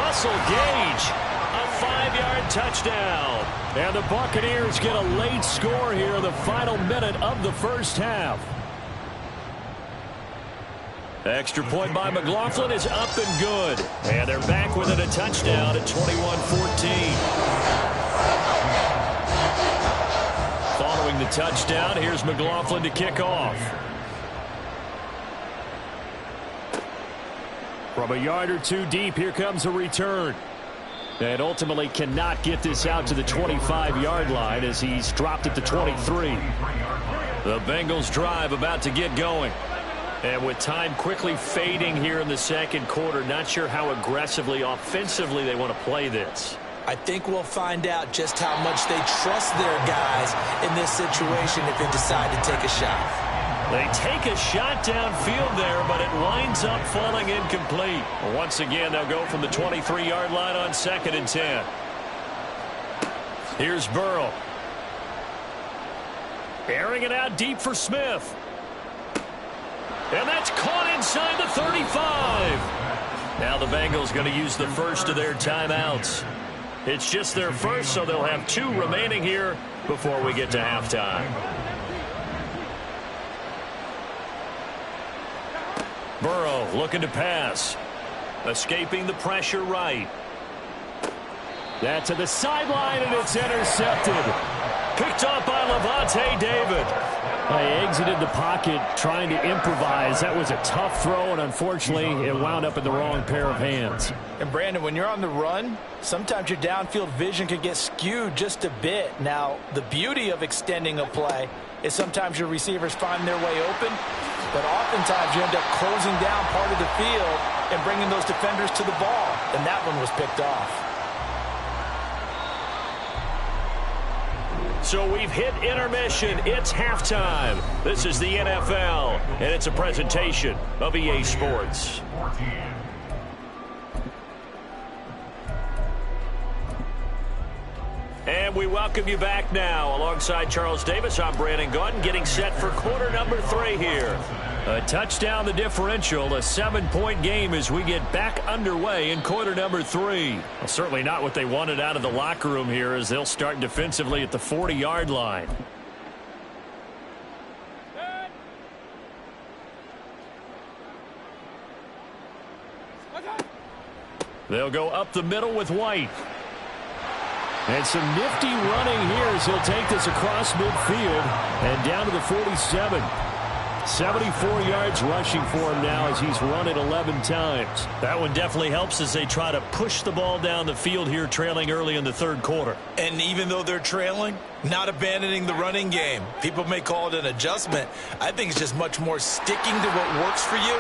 Russell Gage, a 5-yard touchdown. And the Buccaneers get a late score here in the final minute of the first half. Extra point by McLaughlin is up and good. And they're back within a touchdown at 21-14. Following the touchdown, here's McLaughlin to kick off. From a yard or 2 deep, here comes a return. And ultimately cannot get this out to the 25-yard line as he's dropped at the 23. The Bengals drive about to get going. And with time quickly fading here in the second quarter, not sure how aggressively, offensively they want to play this. I think we'll find out just how much they trust their guys in this situation if they decide to take a shot. They take a shot downfield there, but it winds up falling incomplete. Once again, they'll go from the 23-yard line on 2nd and 10. Here's Burrow. Airing it out deep for Smith. And that's caught inside the 35. Now the Bengals going to use the first of their timeouts. It's just their first, so they'll have 2 remaining here before we get to halftime. Burrow looking to pass. Escaping the pressure right. That to the sideline, and it's intercepted. Picked up by Lavonte David. He exited the pocket trying to improvise. That was a tough throw, and unfortunately, it wound up in the wrong pair of hands. And, Brandon, when you're on the run, sometimes your downfield vision can get skewed just a bit. Now, the beauty of extending a play is sometimes your receivers find their way open, but oftentimes you end up closing down part of the field and bringing those defenders to the ball, and that one was picked off. So we've hit intermission. It's halftime. This is the NFL, and it's a presentation of EA Sports. And we welcome you back now. Alongside Charles Davis, I'm Brandon Gaudin, getting set for quarter number 3 here. A touchdown the differential, a 7-point game as we get back underway in quarter number 3. Well, certainly not what they wanted out of the locker room here as they'll start defensively at the 40-yard line. They'll go up the middle with White. And some nifty running here as he'll take this across midfield and down to the 47. 74 yards rushing for him now as he's run it 11 times. That one definitely helps as they try to push the ball down the field here, trailing early in the third quarter. And even though they're trailing, not abandoning the running game. People may call it an adjustment. I think it's just much more sticking to what works for you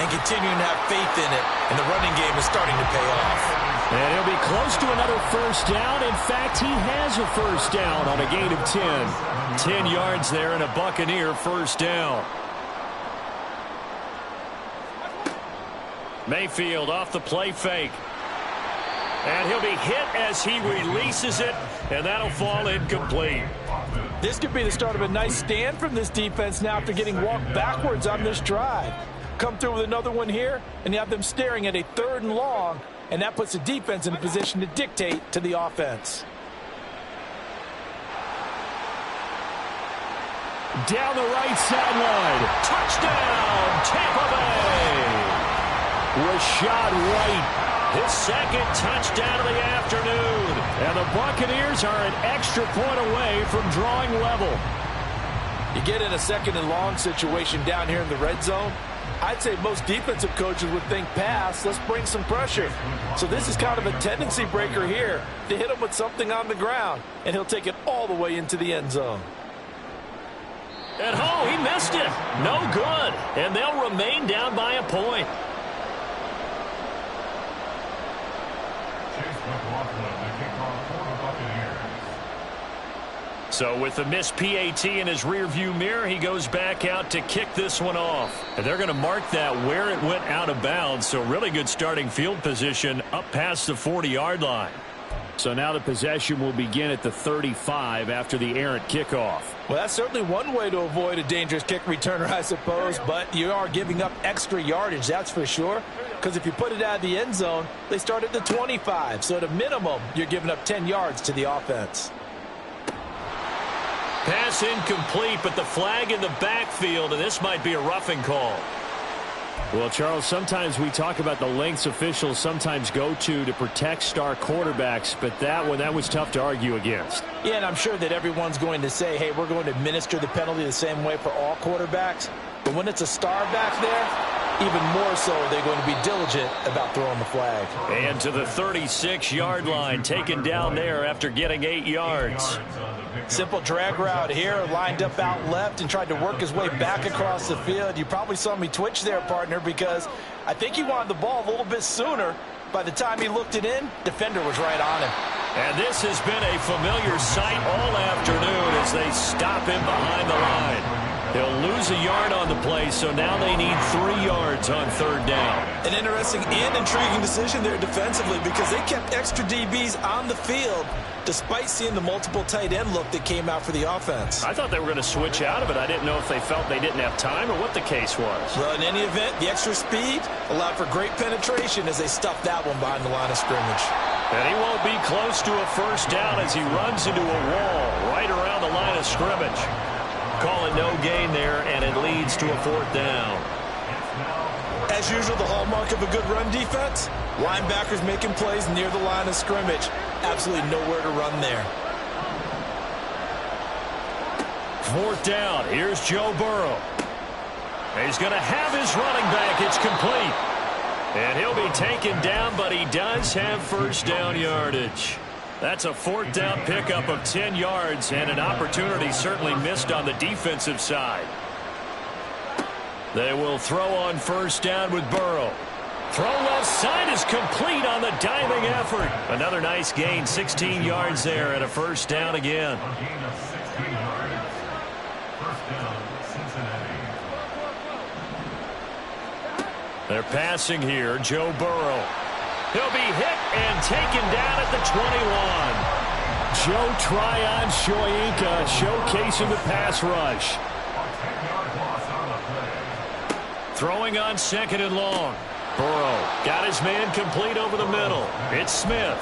and continuing to have faith in it. And the running game is starting to pay off. And he'll be close to another first down. In fact, he has a first down on a gain of 10. 10 yards there and a Buccaneer first down. Mayfield off the play fake. And he'll be hit as he releases it, and that'll fall incomplete. This could be the start of a nice stand from this defense now after getting walked backwards on this drive. Come through with another one here, and you have them staring at a 3rd and long, and that puts the defense in a position to dictate to the offense. Down the right sideline. Touchdown, Tampa Bay. Rachaad White, his 2nd touchdown of the afternoon. And the Buccaneers are an extra point away from drawing level. You get in a 2nd and long situation down here in the red zone, I'd say most defensive coaches would think pass, let's bring some pressure. So this is kind of a tendency breaker here to hit him with something on the ground, and he'll take it all the way into the end zone. And oh, he missed it. No good. And they'll remain down by a point. So with the missed PAT in his rearview mirror, he goes back out to kick this one off. And they're going to mark that where it went out of bounds. So really good starting field position up past the 40-yard line. So now the possession will begin at the 35 after the errant kickoff. Well, that's certainly one way to avoid a dangerous kick returner, I suppose. But you are giving up extra yardage, that's for sure. Because if you put it out of the end zone, they start at the 25. So at a minimum, you're giving up 10 yards to the offense. Pass incomplete, but the flag in the backfield, and this might be a roughing call. Well, Charles, sometimes we talk about the lengths officials sometimes go to protect star quarterbacks, but that one, that was tough to argue against. Yeah, and I'm sure that everyone's going to say, hey, we're going to administer the penalty the same way for all quarterbacks. But when it's a star back there, even more so they're going to be diligent about throwing the flag. And to the 36-yard line, taken down there after getting 8 yards. Simple drag route here, lined up out left and tried to work his way back across the field. You probably saw me twitch there, partner, because I think he wanted the ball a little bit sooner. By the time he looked it in, defender was right on him. And this has been a familiar sight all afternoon as they stop him behind the line. He'll lose a yard on the play, so now they need 3 yards on 3rd down. An interesting and intriguing decision there defensively because they kept extra DBs on the field despite seeing the multiple tight end look that came out for the offense. I thought they were going to switch out of it. I didn't know if they felt they didn't have time or what the case was. Well, in any event, the extra speed allowed for great penetration as they stuffed that one behind the line of scrimmage. And he won't be close to a first down as he runs into a wall right around the line of scrimmage. Call it no gain there, and it leads to a 4th down. As usual, the hallmark of a good run defense, linebackers making plays near the line of scrimmage. Absolutely nowhere to run there. 4th down. Here's Joe Burrow. He's going to have his running back. It's complete. And he'll be taken down, but he does have first down yardage. That's a 4th down pickup of 10 yards and an opportunity certainly missed on the defensive side. They will throw on first down with Burrow. Throw left side is complete on the diving effort. Another nice gain, 16 yards there and a first down again. They're passing here, Joe Burrow. He'll be hit and taken down at the 21. Joe Tryon-Shoyinka showcasing the pass rush. Throwing on 2nd and long. Burrow got his man complete over the middle. It's Smith.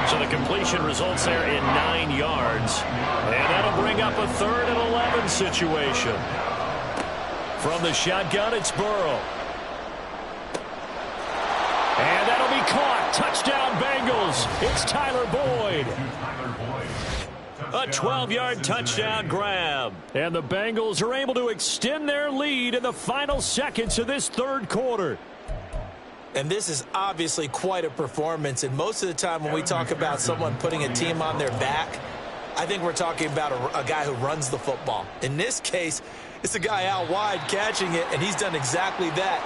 So the completion results there in 9 yards. And that'll bring up a 3rd and 11 situation. From the shotgun, it's Burrow. And that'll be caught. Touchdown, Bengals. It's Tyler Boyd. A 12-yard touchdown grab. And the Bengals are able to extend their lead in the final seconds of this 3rd quarter. And this is obviously quite a performance. And most of the time when we talk about someone putting a team on their back, I think we're talking about a guy who runs the football. In this case, it's a guy out wide catching it, and he's done exactly that,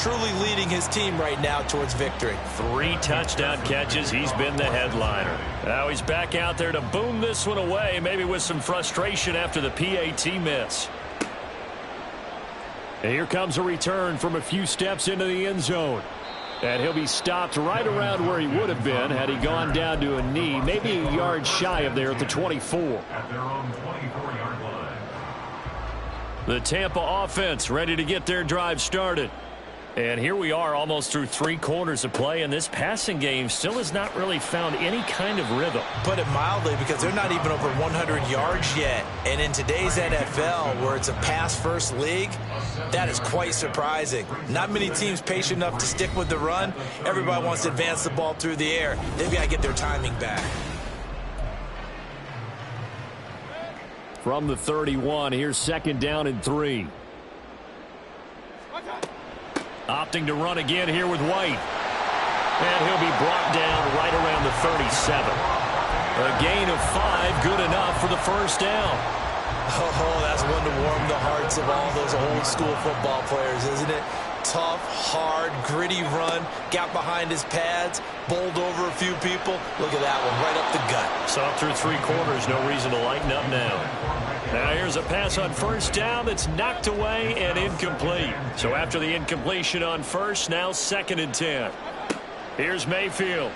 truly leading his team right now towards victory. 3 touchdown catches. He's been the headliner. Now he's back out there to boom this one away, maybe with some frustration after the PAT miss. And here comes a return from a few steps into the end zone. And he'll be stopped right around where he would have been had he gone down to a knee, maybe a yard shy of there at the 24. At their own 24-yard line. The Tampa offense ready to get their drive started. And here we are almost through 3 quarters of play, and this passing game still has not really found any kind of rhythm. Put it mildly, because they're not even over 100 yards yet. And in today's NFL, where it's a pass-first league, that is quite surprising. Not many teams patient enough to stick with the run. Everybody wants to advance the ball through the air. They've got to get their timing back. From the 31, here's 2nd down and 3. Opting to run again here with White. And he'll be brought down right around the 37. A gain of 5, good enough for the 1st down. Oh, that's one to warm the hearts of all those old school football players, isn't it? Tough, hard, gritty run, got behind his pads, bowled over a few people. Look at that one, right up the gut. So up through 3 quarters, no reason to lighten up now. Now here's a pass on 1st down that's knocked away and incomplete. So after the incompletion on 1st, now 2nd and 10. Here's Mayfield.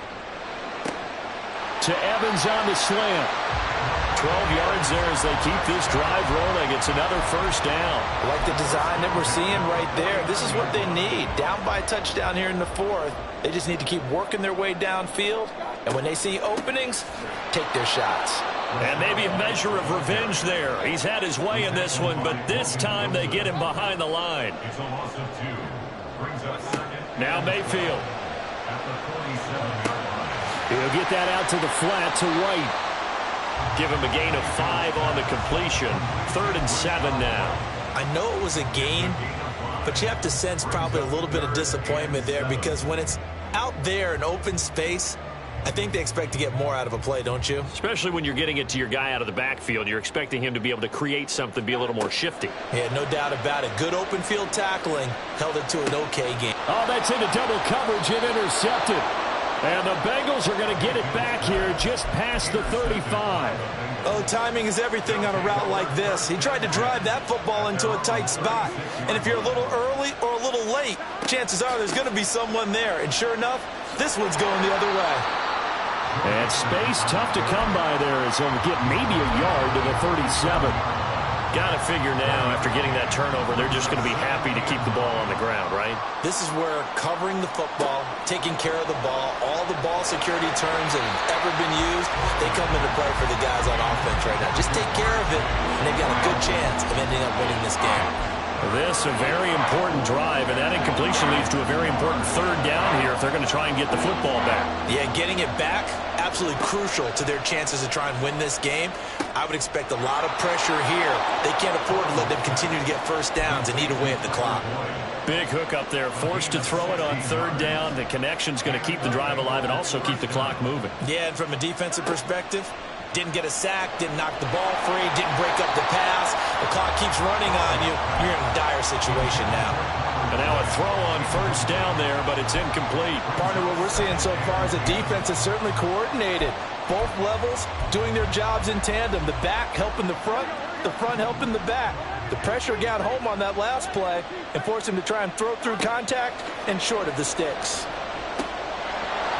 To Evans on the slant. 12 yards there as they keep this drive rolling. It's another 1st down. Like the design that we're seeing right there. This is what they need. Down by a touchdown here in the 4th. They just need to keep working their way downfield. And when they see openings, take their shots. And maybe a measure of revenge there. He's had his way in this one, but this time they get him behind the line. It's a loss of 2. Brings up 2nd. Now Mayfield. At the 47-yard line. He'll get that out to the flat to White. Give him a gain of 5 on the completion. 3rd and 7 now. I know it was a gain, but you have to sense probably a little bit of disappointment there, because when it's out there in open space, I think they expect to get more out of a play, don't you? Especially when you're getting it to your guy out of the backfield. You're expecting him to be able to create something, be a little more shifty. Yeah, no doubt about it. Good open field tackling held it to an okay game. Oh, that's into double coverage and intercepted. And the Bengals are going to get it back here just past the 35. Oh, timing is everything on a route like this. He tried to drive that football into a tight spot. And if you're a little early or a little late, chances are there's going to be someone there. And sure enough, this one's going the other way. And space tough to come by there as he'll get maybe a yard to the 37. Got to figure now, after getting that turnover, they're just going to be happy to keep the ball on the ground, right? This is where covering the football, taking care of the ball, all the ball security terms that have ever been used, they come into play for the guys on offense right now. Just take care of it, and they've got a good chance of ending up winning this game. This a very important drive, and that incompletion leads to a very important 3rd down here if they're going to try and get the football back. Yeah, getting it back, absolutely crucial to their chances to try and win this game. I would expect a lot of pressure here. They can't afford to let them continue to get 1st downs and eat away at the clock. Big hook up there, forced to throw it on 3rd down. The connection's going to keep the drive alive and also keep the clock moving. Yeah, and from a defensive perspective, didn't get a sack, didn't knock the ball free, didn't break up the pass. The clock keeps running on you. You're in a dire situation now. And now a throw on 1st down there, but it's incomplete. Partner, what we're seeing so far is the defense is certainly coordinated. Both levels doing their jobs in tandem. The back helping the front helping the back. The pressure got home on that last play and forced him to try and throw through contact and short of the sticks.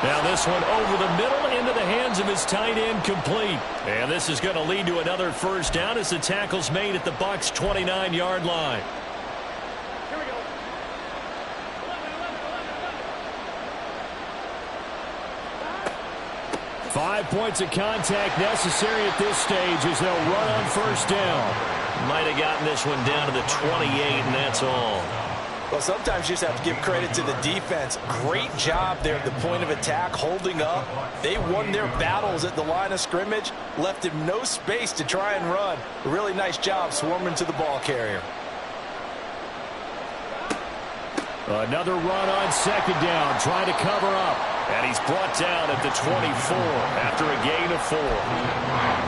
Now this one over the middle into the hands of his tight end, complete. And this is going to lead to another first down as the tackle's made at the Bucs' 29-yard line. 5 points of contact necessary at this stage as they'll run on first down. Might have gotten this one down to the 28, and that's all. Well, sometimes you just have to give credit to the defense. Great job there at the point of attack, holding up. They won their battles at the line of scrimmage, left him no space to try and run. A really nice job swarming to the ball carrier. Another run on second down, trying to cover up. And he's brought down at the 24 after a gain of 4.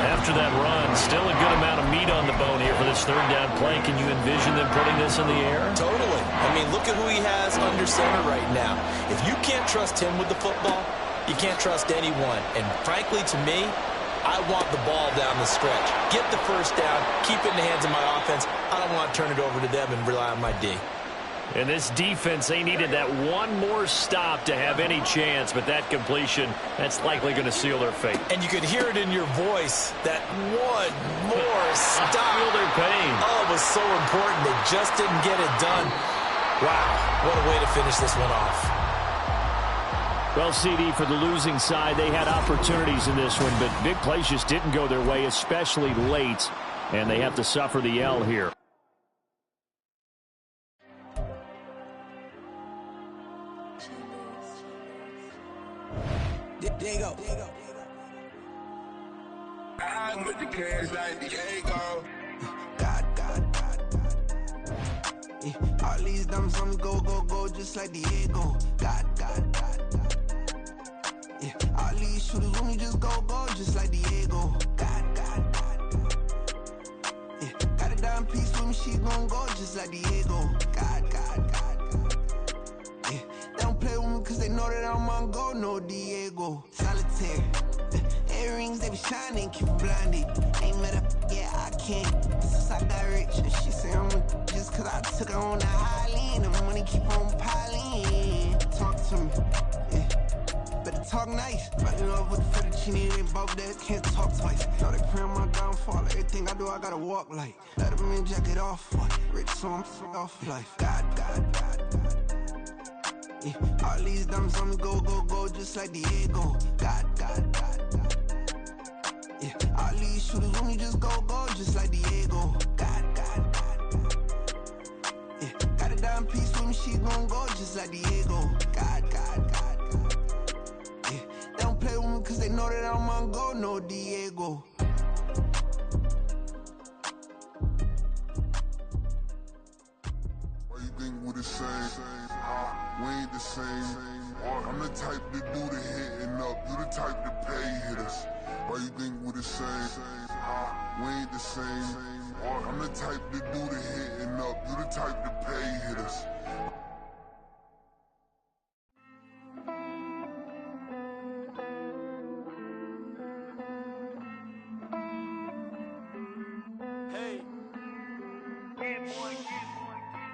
After that run, still a good amount of meat on the bone here for this third down play. Can you envision them putting this in the air? Totally. I mean, look at who he has under center right now. If you can't trust him with the football, you can't trust anyone. And frankly, to me, I want the ball down the stretch. Get the first down, keep it in the hands of my offense. I don't want to turn it over to them and rely on my D. And this defense, they needed that one more stop to have any chance, but that completion, that's likely going to seal their fate. And you could hear it in your voice, that one more stop. Feel their pain. Oh, it was so important. They just didn't get it done. Wow, what a way to finish this one off. Well, CD, for the losing side, they had opportunities in this one, but big plays just didn't go their way, especially late, and they have to suffer the L here. Diego. I'm with the cash like Diego. God. Yeah, all these diamonds on me go, just like Diego. God. Yeah, all these shooters on me just go, just like Diego. God. Yeah, got a dime piece with me, she gon' go just like Diego. God. Yeah, they don't play with me cause they know that I'm on go, no Diego. Solitaire. Earrings, they be shining, keep blinded. Ain't met up, yeah, I can't. Since I got rich, and she say I'm just cause I took her on the island. The money keep on piling. Talk to me, yeah. Better talk nice. Running off with the fettuccine, they both that can't talk twice. Now they pray on my downfall. Everything I do, I gotta walk like. Let them in, jacket off. Rich, so I'm off life. God. Yeah, all these diamonds on me go, just like Diego. God. Yeah, all these shooters on me just go, just like Diego. God. Yeah, got a dime piece with me, she gon' go just like Diego. God. Yeah, they don't play with me cause they know that I'm on go, no Diego. Why you think we're the same? We ain't the same. I'm the type to do the hitting up. You the type to pay hitters. Why you think we're the same? We ain't the same. I'm the type to do the hitting up. You the type to pay hitters.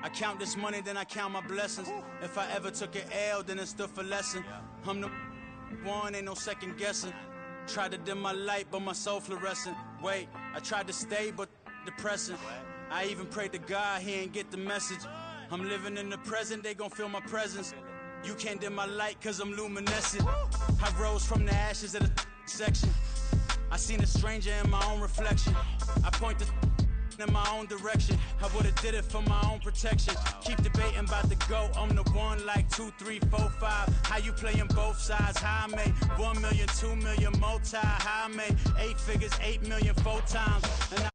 I count this money, then I count my blessings. If I ever took an L, then it stood for lesson. I'm the one, ain't no second guessing. Tried to dim my light, but my soul fluorescent. Wait, I tried to stay, but depressing. I even prayed to God, he ain't get the message. I'm living in the present, they gon' feel my presence. You can't dim my light, cause I'm luminescent. I rose from the ashes of the section. I seen a stranger in my own reflection. I point the in my own direction. I would've did it for my own protection. Keep debating about the go. I'm the one like 2, 3, 4, 5. How you playing both sides? How I made 1 million, 2 million multi. How I made 8 figures, 8 million 4 times. And